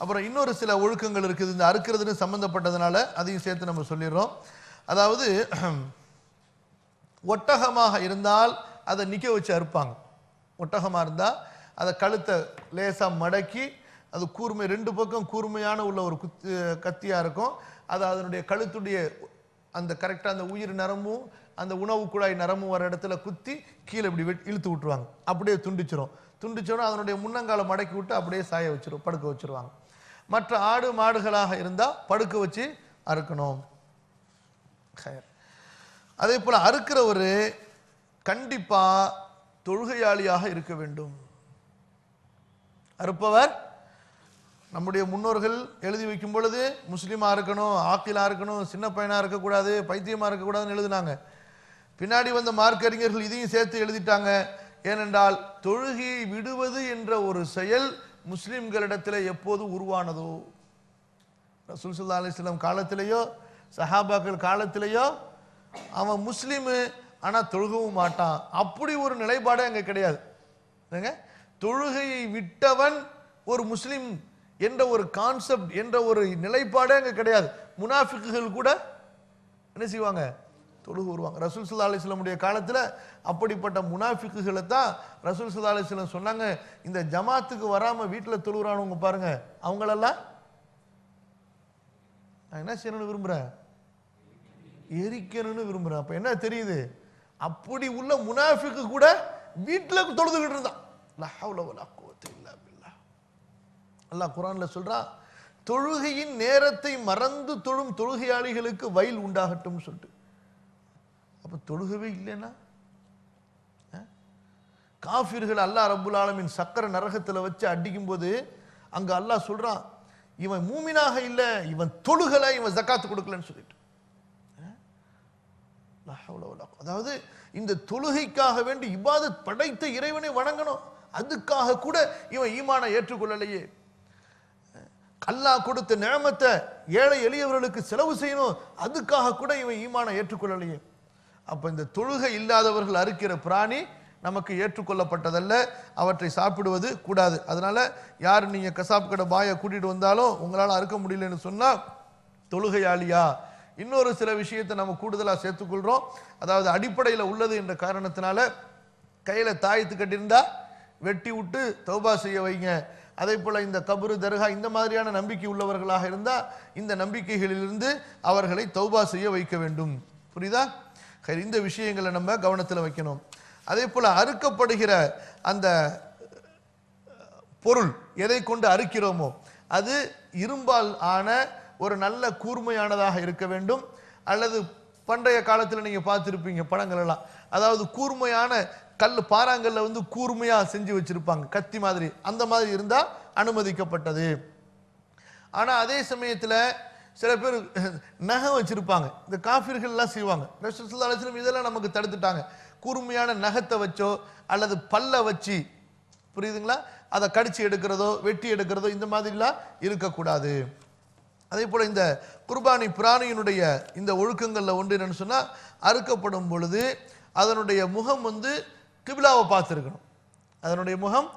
அப்புறம் இன்னொரு சில ஒழுக்கங்கள் இருக்குது இந்த அறுக்கிறதுன்னு சம்பந்தப்பட்டதுனால அதையும் சேர்த்து நம்ம சொல்லிடுறோம். அதாவது ஒட்டகமாக இருந்தால் அதை நிற்க வச்சு அறுப்பாங்க. ஒட்டகமாக இருந்தால் அதை கழுத்தை லேசாக மடக்கி, அது கூர்மை ரெண்டு பக்கம் கூர்மையான உள்ள ஒரு கத்தியாக இருக்கும். அது அதனுடைய கழுத்துடைய அந்த கரெக்டாக அந்த உயிர் நரம்பும் அந்த உணவு குழாய் நரம்பும் வர இடத்துல குத்தி கீழே இப்படி இழுத்து விட்டுருவாங்க. அப்படியே துண்டிச்சோன்னா அதனுடைய முன்னங்காலை மடக்கி விட்டு அப்படியே சாய வச்சிரும், படுக்க வச்சிருவாங்க. மற்ற ஆடு மாடுகளாக இருந்தால் படுக்க வச்சு அறுக்கணும். அதே போல அறுக்கிறவர் கண்டிப்பா தொழுகையாளியாக இருக்க வேண்டும். அறுப்பவர் நம்முடைய முன்னோர்கள் எழுதி வைக்கும் பொழுது முஸ்லீமா இருக்கணும், ஆக்கிலா இருக்கணும், சின்ன பையனா இருக்கக்கூடாது, பைத்தியமா இருக்கக்கூடாதுன்னு எழுதினாங்க. பின்னாடி வந்த மார்க்கறிஞர்கள் இதையும் சேர்த்து எழுதிட்டாங்க. ஏனென்றால் தொழுகையை விடுவது என்ற ஒரு செயல் முஸ்லிம்களிடத்தில் எப்போது உருவானதோ, ரசூல் ஸல்லல்லாஹு அலைஹி வஸல்லம் காலத்திலேயோ சஹாபாக்கள் காலத்திலேயோ அவன் முஸ்லீமு ஆனால் தொழுகவும் மாட்டான், அப்படி ஒரு நிலைப்பாடே அங்கே கிடையாது. தொழுகையை விட்டவன் ஒரு முஸ்லிம் என்ற ஒரு கான்செப்ட் என்ற ஒரு நிலைப்பாடே அங்கே கிடையாது. முனாஃபிக்குகள் கூட என்ன செய்வாங்க? தொழுகு வருவாங்க. ரசூல் ஸல்லல்லாஹு அலைஹி வஸல்லம் காலத்தில் அப்படிப்பட்ட முனாஃபிக்குகளை தான் ரசூல் ஸல்லல்லாஹு அலைஹி வஸல்லம் சொன்னாங்க, இந்த ஜமாத்துக்கு வராமல் வீட்டில் தொழுகிறானவங்க பாருங்க, அவங்களெல்லாம் நான் என்ன செய்யணும்னு விரும்புகிறேன்? எரிக்கணும்னு விரும்புகிறேன். அப்போ என்ன தெரியுது? அப்படி உள்ள முனாஃபிக்கு கூட வீட்டில் தொழுதுகிட்டு இருந்தான். லா ஹவ்ல வலா குவத்த இல்லா பில்லாஹ். அல்லாஹ் குர்ஆன்ல சொல்றான், தொழுகையின் நேரத்தை மறந்து தொழும் தொழுகையாளிகளுக்கு வயல் உண்டாகட்டும் சொல்லிட்டு. அப்ப தொழுகவே இல்லைன்னா காஃபிர்கள் அல்லாஹ் ரப்புல் ஆலமீன் சக்கர நரகத்தில் வச்சு அடிக்கும் போது அங்க அல்லாஹ் சொல்றான், இவன் மூமினாக இல்லை, இவன் தொழுகலை, இவன் ஜக்காத்து கொடுக்கலன்னு சொல்லிட்டு. அதாவது இந்த தொழுகைக்காக வேண்டி இபாதத் படைத்த இறைவனை வணங்கணும். அதுக்காக கூட இவன் ஈமானை ஏற்றுக்கொள்ளலையே. அல்லாஹ் கொடுத்த நிஅமத்தை ஏழை எளியவர்களுக்கு செலவு செய்யணும், அதுக்காக கூட இவன் ஈமானை ஏற்றுக்கொள்ளலையே. அப்ப இந்த தொழுகை இல்லாதவர்கள் அறுக்கிற பிராணி நமக்கு ஏற்றுக்கொள்ளப்பட்டதல்ல, அவற்றை சாப்பிடுவது கூடாது. அதனால யார் நீங்க கசாப் கடை பாயை கூட்டிட்டு வந்தாலும் உங்களால் அறுக்க முடியலன்னு சொன்னா தொழுகையாளியா. இன்னொரு சில விஷயத்தை நம்ம கூடுதலாக சேர்த்துக்கொள்றோம். அதாவது அடிப்படையில் உள்ளது என்ற காரணத்தினால கையில தாயத்து கட்டியிருந்தா வெட்டி விட்டு தௌபா செய்ய வைங்க. அதே போல இந்த கபரு தர்கா இந்த மாதிரியான நம்பிக்கை உள்ளவர்களாக இருந்தா இந்த நம்பிக்கைகளிலிருந்து அவர்களை தௌபா செய்ய வைக்க வேண்டும். புரியுதா? இந்த விஷயங்களை நம்ம கவனத்தில் வைக்கணும். அதே போல அறுக்கப்படுகிற அந்த பொருள் எதை கொண்டு அறுக்கிறோமோ அது இரும்பால் ஆன ஒரு நல்ல கூர்மையானதாக இருக்க வேண்டும். அல்லது பண்டைய காலத்தில் நீங்க பார்த்திருப்பீங்க படங்கள் எல்லாம், அதாவது கூர்மையான கல் பாறாங்கல்ல வந்து கூர்மையா செஞ்சு வச்சிருப்பாங்க, கத்தி மாதிரி, அந்த மாதிரி இருந்தா அனுமதிக்கப்பட்டது. ஆனா அதே சமயத்துல சில பேர் நகம் வச்சிருப்பாங்க, இந்த காஃபிர்கள் எல்லாம் செய்வாங்க. ரசூலுல்லாஹி ஸல்லல்லாஹு அலைஹி வஸல்லம் இதெல்லாம் நமக்கு தடுத்துட்டாங்க. கூர்மையான நகத்தை வச்சோ அல்லது பல்ல வச்சு, புரியுதுங்களா, அதை கடிச்சு எடுக்கிறதோ வெட்டி எடுக்கிறதோ இந்த மாதிரிலாம் இருக்கக்கூடாது. அதே போல இந்த குர்பானி பிராணியினுடைய இந்த ஒழுக்கங்கள்ல ஒன்று என்னன்னு சொன்னா, அறுக்கப்படும் பொழுது அதனுடைய முகம் வந்து கிபிலாவை பார்த்துருக்கணும். அதனுடைய முகம்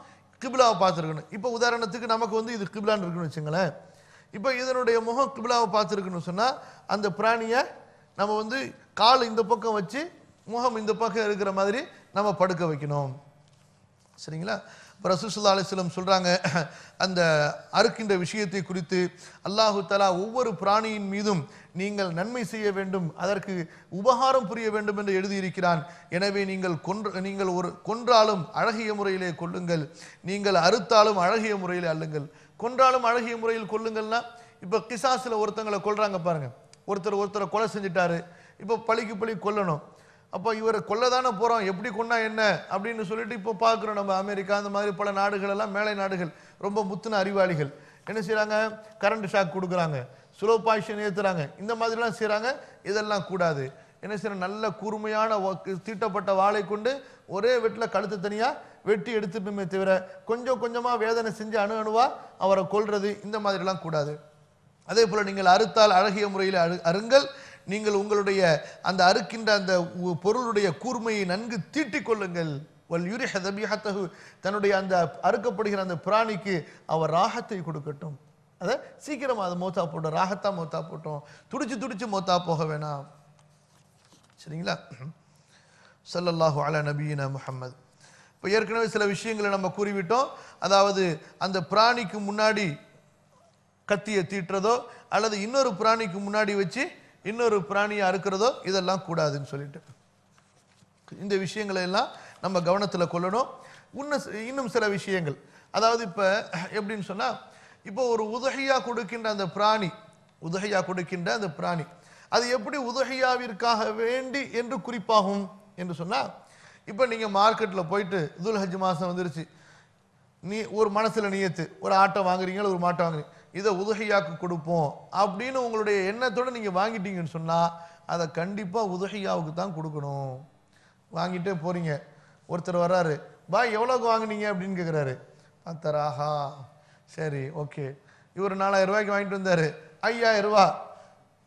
கிபிலாவை பார்த்துருக்கணும். இப்போ உதாரணத்துக்கு நமக்கு வந்து இது கிபிலான்னு இருக்குன்னு வச்சுங்களேன். இப்போ இதனுடைய முகம் கிபிலாவை பார்த்துருக்குன்னு சொன்னா அந்த பிராணியை நம்ம வந்து கால் இந்த பக்கம் வச்சு முகம் இந்த பக்கம் இருக்கிற மாதிரி நம்ம படுக்க வைக்கணும். சரிங்களா? ரசூல் ஸல்லல்லாஹு அலைஹி வஸல்லம் சொல்றாங்க, அந்த அறுக்கின்ற விஷயத்தை குறித்து அல்லாஹு தஆலா ஒவ்வொரு பிராணியின் மீதும் நீங்கள் நன்மை செய்ய வேண்டும், அதற்கு உபகாரம் புரிய வேண்டும் என்று எழுதியிருக்கிறான். எனவே நீங்கள் ஒரு கொன்றாலும் அழகிய முறையிலே கொள்ளுங்கள், நீங்கள் அறுத்தாலும் அழகிய முறையிலே அள்ளுங்கள். கொன்றாலும் அழகிய முறையில் கொள்ளுங்கள்னா, இப்போ கிசாஸில் ஒருத்தங்களை கொல்றாங்க பாருங்க, ஒருத்தரை கொலை செஞ்சுட்டாரு, இப்போ பழிக்கு பழி கொல்லணும். அப்போ இவரை கொல்லதானே போறோம், எப்படி கொண்டா என்ன அப்படின்னு சொல்லிட்டு இப்போ பார்க்குறோம். நம்ம அமெரிக்கா அந்த மாதிரி பல நாடுகள் எல்லாம், மேலை நாடுகள், ரொம்ப முத்தின அறிவாளிகள் என்ன செய்யறாங்க, கரண்ட் ஷாக் கொடுக்குறாங்க, ஸ்லோ பாய்ஷன் ஏற்றுறாங்க, இந்த மாதிரிலாம் செய்கிறாங்க. இதெல்லாம் கூடாது. என்ன செய்யற, நல்ல கூர்மையான தீட்டப்பட்ட வாளை கொண்டு ஒரே வெட்டில் கழுத்து தனியாக வெட்டி எடுத்துட்டுமே தவிர கொஞ்சம் கொஞ்சமாக வேதனை செஞ்சு அணுவா அவரை கொல்றது இந்த மாதிரிலாம் கூடாது. அதே போல் நீங்கள் அறுத்தால் அழகிய முறையில் அருங்கள். நீங்கள் உங்களுடைய அந்த அறுக்கின்ற அந்த பொருளுடைய கூர்மையை நன்கு தீட்டிக் கொள்ளுங்கள். தன்னுடைய அந்த அறுக்கப்படுகிற அந்த பிராணிக்கு அவர் ராகத்தை கொடுக்கட்டும். அதை சீக்கிரமா அதை மோத்தா போட்டோம், ராகத்தா மோத்தா போட்டோம், துடிச்சு துடிச்சு மோத்தா போக வேணாம். சரிங்களா? ஸல்லல்லாஹு அலா நபியினா முஹம்மது. இப்போ ஏற்கனவே சில விஷயங்களை நம்ம கூறிவிட்டோம். அதாவது அந்த பிராணிக்கு முன்னாடி கத்தியை தீட்டுறதோ அல்லது இன்னொரு பிராணிக்கு முன்னாடி வச்சு இன்னொரு பிராணியை அறுக்கிறதோ இதெல்லாம் கூடாதுன்னு சொல்லிட்டு இந்த விஷயங்களை எல்லாம் நம்ம கவனத்தில் கொள்ளணும். இன்னும் சில விஷயங்கள், அதாவது இப்போ எப்படின்னு சொன்னா, இப்போ ஒரு உதஹியா கொடுக்கின்ற அந்த பிராணி, அது எப்படி உதஹியாவிற்காக வேண்டி என்று குறிப்பாகும் என்று சொன்னா, இப்போ நீங்க மார்க்கெட்ல போயிட்டு துல்ஹஜ் மாசம் வந்துருச்சு, நீ ஒரு மனசுல நியத்து ஒரு ஆட்டை வாங்குறீங்க, ஒரு மாட்டை வாங்குறீங்க, இதை உதஹியாக்கு கொடுப்போம் அப்படின்னு உங்களுடைய எண்ணத்தோட நீங்க வாங்கிட்டீங்கன்னு சொன்னா அதை கண்டிப்பா உதஹியாவுக்கு தான் கொடுக்கணும். வாங்கிட்டே போறீங்க, ஒருத்தர் வர்றாரு, பாய் எவ்வளோக்கு வாங்கினீங்க அப்படின்னு கேட்குறாரு. 10,000. சரி, ஓகே. இவர் 4,000 ரூபாய்க்கு வாங்கிட்டு வந்தாரு, 5,000 ரூபா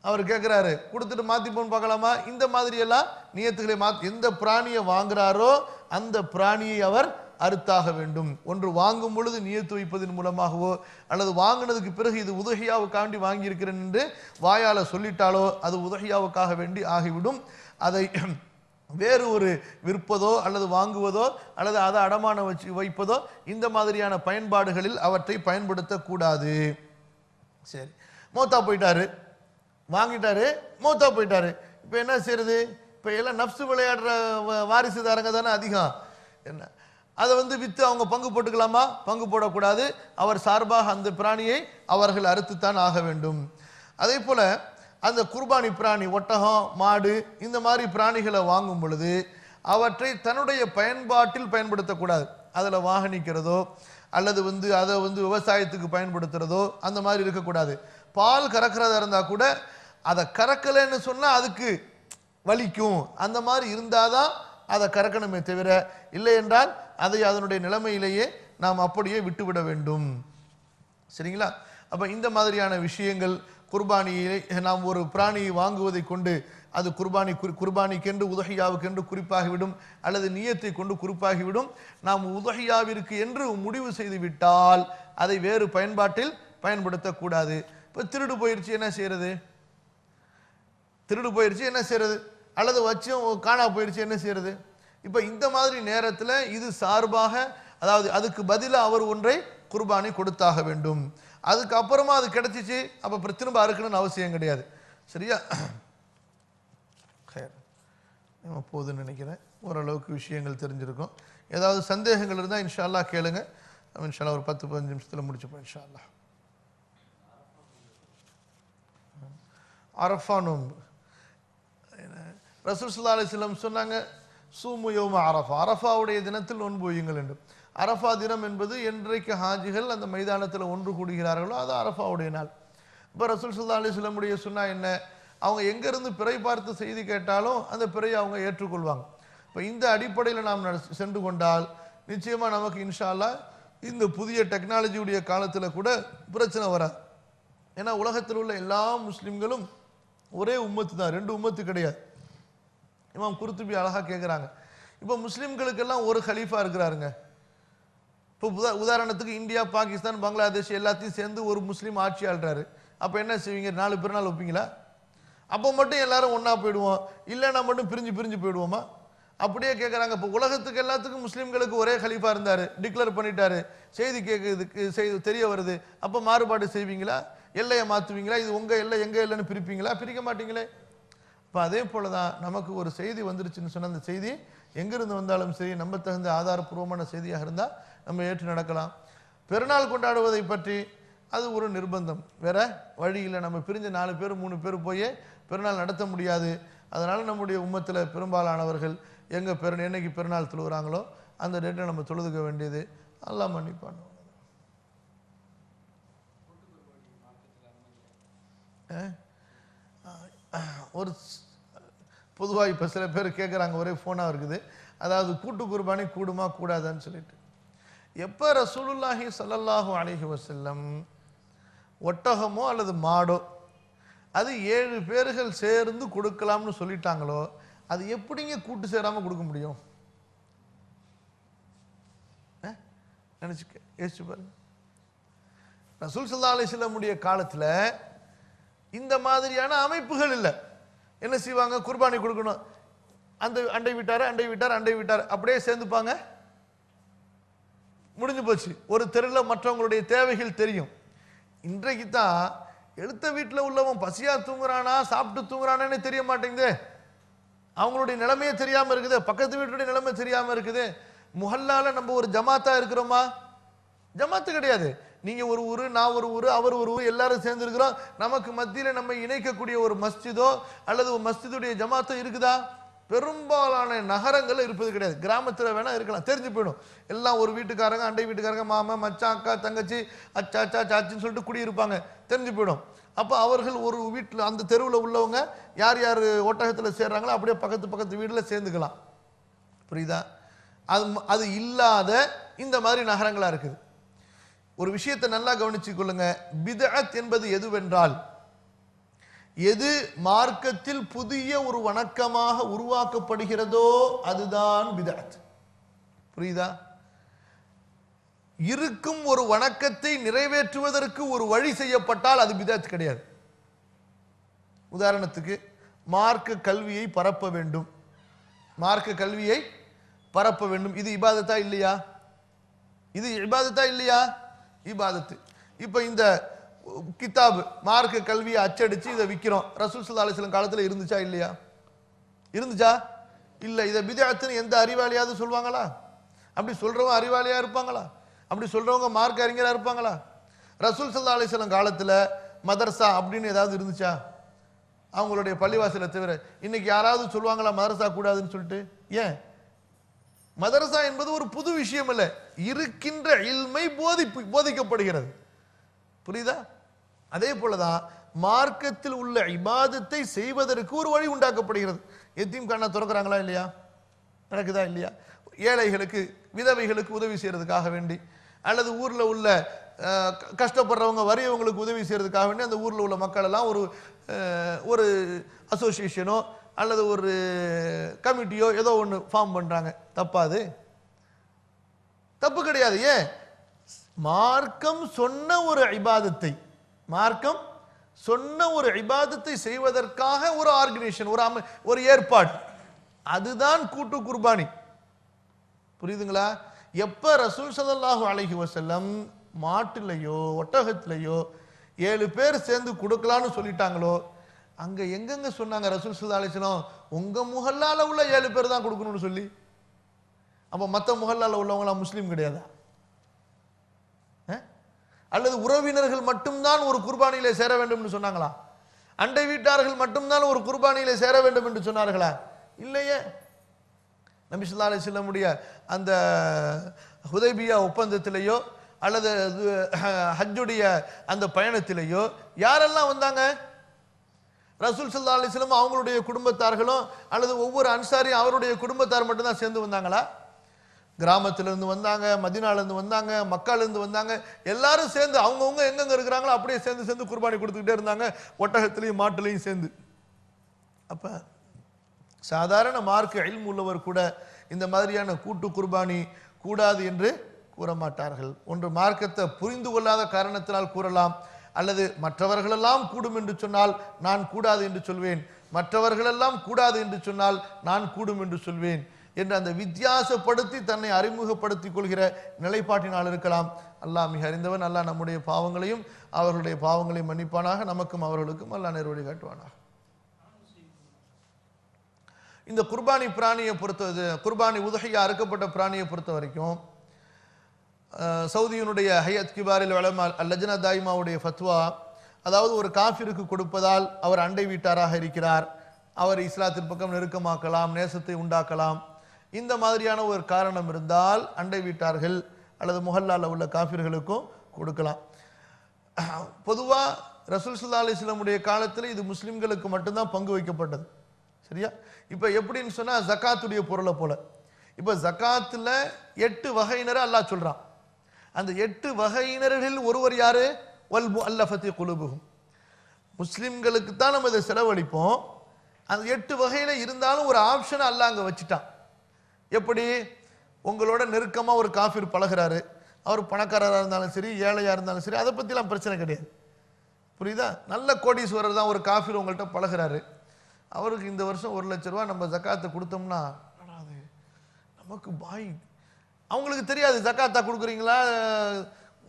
அவர் கேட்குறாரு, கொடுத்துட்டு மாற்றிப்போன்னு பார்க்கலாமா? இந்த மாதிரியெல்லாம் நியத்துக்களை எந்த பிராணியை வாங்குறாரோ அந்த பிராணியை அவர் அறுத்தாக வேண்டும். ஒன்று வாங்கும் பொழுது நியத்து வைப்பதன் மூலமாகவோ அல்லது வாங்கினதுக்கு பிறகு இது உதஹியாவுக்காண்டி வாங்கியிருக்கிறேன் என்று வாயால சொல்லிட்டாலோ அது உதஹியாவுக்காக வேண்டி ஆகிவிடும். அதை வேறு ஒரு விற்பதோ அல்லது வாங்குவதோ அல்லது அதை அடமான வச்சு வைப்பதோ இந்த மாதிரியான பயன்பாடுகளில் அவற்றை பயன்படுத்தக்கூடாது. சரி, மௌத்தா போயிட்டாரு, வாங்கிட்டாரு, மௌத்தா போயிட்டாரு. இப்போ என்ன செய்யறது? இப்போ எல்லாம் நப்சு விளையாடுற வாரிசுதாரங்க தானே அதிகம். என்ன அதை வந்து விற்று அவங்க பங்கு போட்டுக்கலாமா? பங்கு போடக்கூடாது. அவர் சார்பாக அந்த பிராணியை அவர்கள் அறுத்துத்தான் ஆக வேண்டும். அதே போல அந்த குர்பானி பிராணி, ஒட்டகம், மாடு, இந்த மாதிரி பிராணிகளை வாங்கும் பொழுது அவற்றை தன்னுடைய பயன்பாட்டில் பயன்படுத்தக்கூடாது. அதில் வாகனிக்கிறதோ அல்லது அதை விவசாயத்துக்கு பயன்படுத்துறதோ அந்த மாதிரி இருக்கக்கூடாது. பால் கறக்கிறதா இருந்தால் கூட அதை கறக்கலைன்னு சொன்னால் அதுக்கு வலிக்கும், அந்த மாதிரி இருந்தாதான் அதை கறக்கணுமே தவிர, இல்லை என்றால் அதை அதனுடைய நிலைமையிலேயே நாம் அப்படியே விட்டுவிட வேண்டும். சரிங்களா? அப்ப இந்த மாதிரியான விஷயங்கள், குர்பானியை நாம் ஒரு பிராணியை வாங்குவதை கொண்டு அது குர்பானிக்கென்று உதஹியாவுக்கென்று குறிப்பாகிவிடும், அல்லது நியத்தை கொண்டு குறிப்பாகிவிடும். நாம் உதஹியாவிற்கு என்று முடிவு செய்து விட்டால் அதை வேறு பயன்பாட்டில் பயன்படுத்தக்கூடாது. இப்போ திருடு போயிடுச்சு, என்ன செய்யறது? திருடு போயிடுச்சு, என்ன செய்யறது? அல்லது வச்சும் காணா போயிடுச்சு, என்ன செய்யறது? இப்போ இந்த மாதிரி நேரத்தில் இது சார்பாக, அதாவது அதுக்கு பதிலாக அவர் ஒன்றை குர்பானி கொடுத்தாக வேண்டும். அதுக்கப்புறமா அது கிடைச்சிச்சு, அப்போ திரும்ப அறுக்கணும்னு அவசியம் கிடையாது. சரியா? போதுன்னு நினைக்கிறேன். ஓரளவுக்கு விஷயங்கள் தெரிஞ்சிருக்கும். ஏதாவது சந்தேகங்கள் இருந்தால் இன்ஷா அல்லாஹ் கேளுங்க. இன்ஷா அல்லாஹ் ஒரு 10-15 நிமிஷத்தில் முடிச்சுப்போம் இன்ஷா அல்லாஹ். அரஃபா நோன்பு, ரசூல் ஸல்லல்லாஹு அலைஹி வஸல்லம் சொன்னாங்க, சூமு யௌம அரஃபா, அரஃபாவுடைய தினத்தில் நோன்பு வையுங்கள் என்று. அரஃபா தினம் என்பது என்றைக்கு ஹாஜிகள் அந்த மைதானத்தில் ஒன்று கூடுகிறார்களோ அது அரஃபாவுடைய நாள். இப்போ ரசூல் ஸல்லல்லாஹு அலைஹி வஸல்லமுடைய சுன்னா என்ன? அவங்க எங்கேருந்து பிறை பார்த்து செய்தி கேட்டாலும் அந்த பிறையை அவங்க ஏற்றுக்கொள்வாங்க. இப்போ இந்த அடிப்படையில் நாம் சென்று கொண்டால் நிச்சயமாக நமக்கு இன்ஷா அல்லாஹ் இந்த புதிய டெக்னாலஜியுடைய காலத்தில் கூட பிரச்சனை வராது. ஏன்னா உலகத்தில் உள்ள எல்லா முஸ்லீம்களும் ஒரே உம்மத்து தான், ரெண்டு உம்மத்து கிடையாது. இமாம் குர்துபி அழகாக கேட்குறாங்க, இப்போ முஸ்லீம்களுக்கெல்லாம் ஒரு ஹலீஃபா இருக்கிறாருங்க. இப்போ உதாரணத்துக்கு இந்தியா, பாகிஸ்தான், பங்களாதேஷ் எல்லாத்தையும் சேர்ந்து ஒரு முஸ்லீம் ஆட்சி ஆள்றாரு. அப்போ என்ன செய்வீங்க? 4 பெருநாள் வைப்பீங்களா? அப்போ மட்டும் எல்லாரும் ஒன்றா போயிடுவோம், இல்லைன்னா மட்டும் பிரிஞ்சு பிரிஞ்சு போயிடுவோமா? அப்படியே கேட்குறாங்க. இப்போ உலகத்துக்கு எல்லாத்துக்கும் முஸ்லீம்களுக்கு ஒரே ஹலீஃபா இருந்தார், டிக்ளேர் பண்ணிட்டாரு, செய்தி கேட்குறதுக்கு தெரிய வருது. அப்போ மாறுபாடு செய்வீங்களா? எல்லையை மாற்றுவீங்களா? இது உங்கள் எல்லை எங்கள் எல்லைன்னு பிரிப்பீங்களா? பிரிக்க மாட்டீங்களே. இப்போ அதே போல தான் நமக்கு ஒரு செய்தி வந்துருச்சுன்னு சொன்ன அந்த செய்தி எங்கிருந்து வந்தாலும் சரி, நம்ப தகுந்த ஆதாரப்பூர்வமான செய்தியாக இருந்தால் நம்ம ஏற்று நடக்கலாம். பெருநாள் கொண்டாடுவதை பற்றி அது ஒரு நிர்பந்தம், வேற வழி இல்லை. நம்ம பிரிஞ்ச 4 பேர் 3 பேர் போய் பெருநாள் நடத்த முடியாது. அதனால் நம்முடைய உம்மத்தில் பெரும்பாலானவர்கள் என்னைக்கு பெருநாள் தொழுகிறாங்களோ அந்த டேட்டை நம்ம தொழுதுக்க வேண்டியது. அல்லாஹ் மன்னிப்பான். ஒரு பொதுவாக இப்போ சில பேர் கேட்குறாங்க, ஒரே ஃபோனாக இருக்குது, அதாவது கூட்டு குர்பானி கூடுமா கூடாதான்னு சொல்லிட்டு. எப்போ ரசூலுல்லாஹி ஸல்லல்லாஹு அலைஹி வஸல்லம் ஒட்டகமோ அல்லது மாடோ அது 7 பேர்கள் சேர்ந்து கொடுக்கலாம்னு சொல்லிட்டாங்களோ, அது எப்படிங்க கூட்டு சேராமல் கொடுக்க முடியும்? யோசிச்சு பாருங்க. ரசூல் ஸல்லல்லாஹு அலைஹி வஸல்லமுடைய காலத்தில் இந்த மாதிரியான அமைப்புகள் இல்லை. என்ன செய்வாங்க? குர்பானி கொடுக்கணும், அந்த அண்டை வீட்டார் அப்படியே சேர்ந்துப்பாங்க, முடிஞ்சு போச்சு. ஒரு தெருவில் மற்றவங்களுடைய தேவைகள் தெரியும். இன்றைக்கு தான் எடுத்த வீட்டில் உள்ளவன் பசியா தூங்குறானா சாப்பிட்டு தூங்குறானே தெரிய மாட்டேங்குது, அவங்களுடைய நிலைமையே தெரியாமல் இருக்குது, பக்கத்து வீட்டுடைய நிலைமை தெரியாமல் இருக்குது. முஹல்லால நம்ம ஒரு ஜமாத்தா இருக்கிறோமா? ஜமாத்து கிடையாது. நீங்க ஒரு ஊரு, நான் ஒரு ஊரு, அவர் ஒரு ஊர், எல்லாரும் சேர்ந்து இருக்கிறோம். நமக்கு மத்தியில் நம்ம இணைக்கக்கூடிய ஒரு மஸ்ஜிதோ அல்லது ஒரு மஸ்ஜிதுடைய ஜமாத்தோ இருக்குதா? பெரும்பாலான நகரங்கள் இருப்பது கிடையாது. கிராமத்தில் வேணா இருக்கலாம், தெரிஞ்சு போயிடும். எல்லாம் ஒரு வீட்டுக்காரங்க, அண்டை வீட்டுக்காரங்க, மாமா, மச்சான், அக்கா, தங்கச்சி, அச்சா சாச்சின்னு சொல்லிட்டு குடியிருப்பாங்க, தெரிஞ்சு போயிடும். அப்போ அவர்கள் ஒரு வீட்டில் அந்த தெருவில் உள்ளவங்க யார் யார் ஒட்டகத்தில் சேர்றாங்களோ அப்படியே பக்கத்து வீட்டில் சேர்ந்துக்கலாம். புரியுதா? அது இல்லாத இந்த மாதிரி நகரங்களாக இருக்குது. ஒரு விஷயத்தை நல்லா கவனிச்சு கொள்ளுங்க. பித்அத் என்பது எதுவென்றால், எது மார்க்கத்தில் புதிய ஒரு வணக்கமாக உருவாக்கப்படுகிறதோ அதுதான் பித்அத். புரியுதா? இருக்கும் ஒரு வணக்கத்தை நிறைவேற்றுவதற்கு ஒரு வழி செய்யப்பட்டால் அது பித்அத் கிடையாது. உதாரணத்துக்கு மார்க்க கல்வியை பரப்ப வேண்டும், இது இபாதத்தா இல்லையா? இது இபாதத்தா இல்லையா? இபாதத்து. இப்ப இந்த கிதாப் மார்க்க கல்வியை அச்சடிச்சு இதை விற்கிறோம். ரசூல் ஸல்லல்லாஹு அலைஹி வஸல்லம் காலத்தில் இருந்துச்சா இல்லையா? இருந்துச்சா? இல்லை. இதை பித்அத்துன்னு எந்த அறிவாளியாவது சொல்வாங்களா? அப்படி சொல்றவங்க அறிவாளியா இருப்பாங்களா? அப்படி சொல்றவங்க மார்க்க அறிஞரா இருப்பாங்களா? ரசூல் ஸல்லல்லாஹு அலைஹி வஸல்லம் காலத்தில் மதரசா அப்படின்னு ஏதாவது இருந்துச்சா? அவங்களுடைய பள்ளிவாசலை தவிர இன்னைக்கு யாராவது சொல்லுவாங்களா மதரசா கூடாதுன்னு சொல்லிட்டு? ஏன்? மதரசா என்பது ஒரு புது விஷயம் அல்ல, இருக்கின்ற இல்மை போதிக்கப்படுகிறது. புரியுதா? அதே போலதான் மார்க்கத்தில் உள்ள இபாதத்தை செய்வதற்கு ஒரு வழி உண்டாக்கப்படுகிறது. எத்தீம் கானா திறக்கிறாங்களா இல்லையா? நடக்குதா இல்லையா? ஏழைகளுக்கு விதவைகளுக்கு உதவி செய்யறதுக்காக வேண்டி, அல்லது ஊர்ல உள்ள கஷ்டப்படுறவங்க வறியவங்களுக்கு உதவி செய்யறதுக்காக வேண்டி அந்த ஊர்ல உள்ள மக்கள் எல்லாம் ஒரு அசோசியேஷனோ அல்லது ஒரு கமிட்டியோ ஏதோ ஒன்று ஃபார்ம் பண்றாங்க. தப்பாது? தப்பு கிடையாது. ஏன்? மார்க்கம் சொன்ன ஒரு இபாதத்தை, மார்க்கம் சொன்ன ஒரு இபாதத்தை செய்வதற்காக ஒரு ஆர்கனைசேஷன், ஒரு ஏற்பாடு, அதுதான் கூட்டு குர்பானி. புரியுதுங்களா? எப்ப ரசூல் ஸல்லல்லாஹு அலைஹி வஸல்லம் மாட்டிலையோ ஒட்டகத்திலையோ 7 பேர் சேர்ந்து கொடுக்கலான்னு சொல்லிட்டாங்களோ, அங்க எங்கெங்க சொன்னாங்க ரசூல் ஸல்லல்லாஹு அலைஹி வஸல்லம் உங்க முஹல்லால உள்ள 7 பேர் தான் கொடுக்கணும்னு சொல்லி? அப்ப மற்ற முஹல்லால உள்ளவங்களாம் முஸ்லீம் கிடையாதா? அல்லது உறவினர்கள் மட்டும்தான் ஒரு குர்பானியிலே சேர வேண்டும் என்று சொன்னாங்களா? அண்டை வீட்டார்கள் மட்டும்தான் ஒரு குர்பானியிலே சேர வேண்டும் என்று சொன்னார்களா? இல்லையே. நபி ஸல்லல்லாஹு அலைஹி வஸல்லமுடைய அந்த ஹுதைபியா ஒப்பந்தத்திலேயோ அல்லது ஹஜ்ஜுடைய அந்த பயணத்திலேயோ யாரெல்லாம் வந்தாங்க? ரசூல் ஸல்லல்லாஹு அலைஹி வஸல்லம் அவங்களுடைய குடும்பத்தார்களும் அல்லது ஒவ்வொரு அன்சாரியும் அவருடைய குடும்பத்தார் மட்டும்தான் சேர்ந்து வந்தாங்களா? கிராமத்திலிருந்து வந்தாங்க, மதீனாலேருந்து வந்தாங்க, மக்காலேருந்து வந்தாங்க, எல்லாரும் சேர்ந்து அவங்கவுங்க எங்கெங்க இருக்கிறாங்களோ அப்படியே சேர்ந்து குர்பானி கொடுத்துக்கிட்டே இருந்தாங்க, ஒட்டகத்திலையும் மாட்டிலையும் சேர்ந்து. அப்ப சாதாரண மார்க்க இல்ம் உள்ளவர் கூட இந்த மாதிரியான கூட்டு குர்பானி கூடாது என்று கூற மாட்டார்கள். ஒன்று மார்க்கத்தை புரிந்து கொள்ளாத காரணத்தினால் கூறலாம், அல்லது மற்றவர்களெல்லாம் கூடும் என்று சொன்னால் நான் கூடாது என்று சொல்வேன், மற்றவர்களெல்லாம் கூடாது என்று சொன்னால் நான் கூடும் என்று சொல்வேன் என்று அந்த வித்தியாசப்படுத்தி தன்னை அறிமுகப்படுத்திக் கொள்கிற நிலைப்பாட்டினால் இருக்கலாம். அல்லாஹ் மிக அறிந்தவன். அல்லாஹ் நம்முடைய பாவங்களையும் அவர்களுடைய பாவங்களையும் மன்னிப்பானாக. நமக்கும் அவர்களுக்கும் அல்லாஹ் நேர் வழி காட்டுவானாக. இந்த குர்பானி பிராணியை பொறுத்தது, குர்பானி உதஹியா அறுக்கப்பட்ட பிராணியை பொறுத்த வரைக்கும் சவுதியினுடைய ஹையத் கிபாரில் உலமா லஜ்னா தாயிமாவுடைய ஃபத்வா, அதாவது ஒரு காஃபிருக்கு கொடுப்பதால் அவர் அண்டை வீட்டாராக இருக்கிறார், அவர் இஸ்லாத்தின் பக்கம் நெருக்கமாக்கலாம், நேசத்தை உண்டாக்கலாம், இந்த மாதிரியான ஒரு காரணம் இருந்தால் அண்டை வீட்டார்கள் அல்லது முஹல்லால உள்ள காஃபிர்களுக்கும் கொடுக்கலாம். பொதுவா ரசூல் ஸல்லல்லாஹு அலைஹி வஸல்லமுடைய காலத்தில் இது முஸ்லிம்களுக்கு மட்டும்தான் பங்கு வைக்கப்பட்டது. சரியா? இப்ப எப்படின்னு சொன்னா ஜகாத்துடைய பொருளை போல, இப்ப ஜகாத்துல 8 வகையினரை அல்லாஹ் சொல்றான். அந்த 8 வகையினர்களில் ஒருவர் யாரு? வல் முஅல்லஃபத்தி குலூபுஹும். முஸ்லிம்களுக்கு தான் நம்ம இதை செலவழிப்போம். அந்த 8 வகையில இருந்தாலும் ஒரு ஆப்ஷன் அல்லாஹ் அங்க வச்சுட்டான். எப்படி? உங்களோட நெருக்கமா ஒரு காஃபிர் பழகிறாரு, அவர் பணக்காரராக இருந்தாலும் சரி ஏழையா இருந்தாலும் சரி, அதை பத்திலாம் பிரச்சனை கிடையாது. புரியுதா? நல்ல கோடீஸ்வரர் தான் ஒரு காஃபிர் உங்கள்கிட்ட பழகிறாரு, அவருக்கு இந்த வருஷம் 1 லட்ச ரூபா நம்ம ஜக்காத்தை கொடுத்தோம்னா அது நமக்கு பாய், அவங்களுக்கு தெரியாது ஜக்காத்தா கொடுக்குறீங்களா,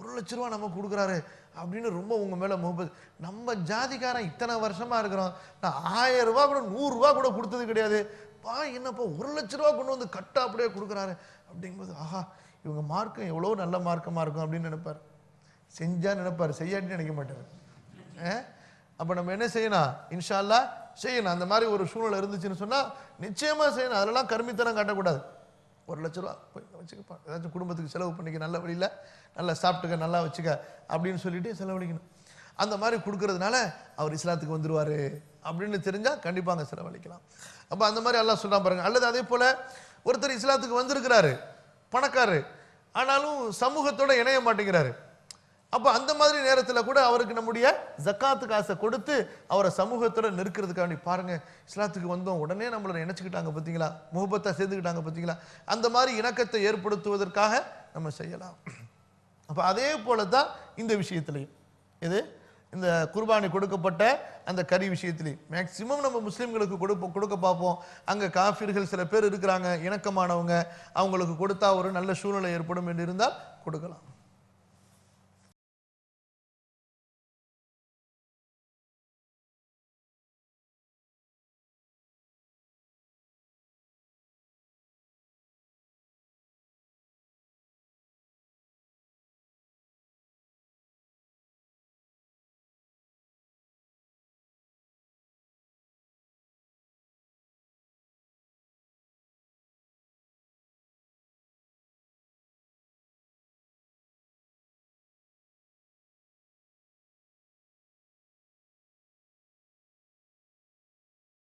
1 லட்ச ரூபா நம்ம கொடுக்குறாரு அப்படின்னு ரொம்ப உங்க மேல முகப்பது. நம்ம ஜாதிக்காரன் இத்தனை வருஷமா இருக்கிறோம், நான் 1000 ரூபா கூட 100 ரூபா கூட கொடுத்தது கிடையாது, பாய் என்னப்பா 1 லட்ச ரூபா கொண்டு வந்து கட்டா அப்படியே கொடுக்குறாரு அப்படிங்கும்போது, ஆஹா இவங்க மார்க்கம் எவ்வளோ நல்ல மார்க்கமா இருக்கும் அப்படின்னு நினைப்பார். செஞ்சா நினைப்பார், செய்யாட்டின்னு நினைக்க மாட்டார். அப்ப நம்ம என்ன செய்யணும்? இன்ஷா அல்லாஹ் செய்யணும். அந்த மாதிரி ஒரு சூழ்நிலை இருந்துச்சுன்னு சொன்னா நிச்சயமா செய்யணும். அதெல்லாம் கருமித்தனம் காட்டக்கூடாது. 1 லட்ச ரூபா போய் வச்சுக்கப்பா, ஏதாச்சும் குடும்பத்துக்கு செலவு பண்ணிக்க, நல்ல வழியில நல்லா சாப்பிட்டுக்க, நல்லா வச்சுக்க அப்படின்னு சொல்லிட்டு செலவழிக்கணும். அந்த மாதிரி கொடுக்கறதுனால அவர் இஸ்லாத்துக்கு வந்துருவாரு அப்படின்னு தெரிஞ்சா கண்டிப்பாங்க செலவழிக்கலாம். அப்ப அந்த மாதிரி அல்லாஹ் சொல்றான் பாருங்க. அல்லது அதே போல ஒருத்தர் இஸ்லாத்துக்கு வந்திருக்கிறாரு, பணக்காரரு, ஆனாலும் சமூகத்தோட இணைய மாட்டேங்கிறாரு. அப்ப அந்த மாதிரி நேரத்தில் கூட அவருக்கு நம்முடைய ஜக்காத்து காசை கொடுத்து அவரை சமூகத்தோட நெருக்கிறதுக்காண்டி, பாருங்க இஸ்லாத்துக்கு வந்தோம் உடனே நம்மளை நினைச்சுக்கிட்டாங்க பார்த்தீங்களா, முகப்பத்தை சேர்ந்துக்கிட்டாங்க பார்த்தீங்களா, அந்த மாதிரி இணக்கத்தை ஏற்படுத்துவதற்காக நம்ம செய்யலாம். அப்ப அதே போல தான் இந்த விஷயத்திலையும், இது இந்த குர்பானி கொடுக்கப்பட்ட அந்த கறி விஷயத்திலையும் மேக்சிமம் நம்ம முஸ்லீம்களுக்கு கொடுக்க பார்ப்போம். அங்க காஃபிர்கள் சில பேர் இருக்கிறாங்க இணக்கமானவங்க, அவங்களுக்கு கொடுத்தா ஒரு நல்ல சூழ்நிலை ஏற்படும் என்று இருந்தால் கொடுக்கலாம்.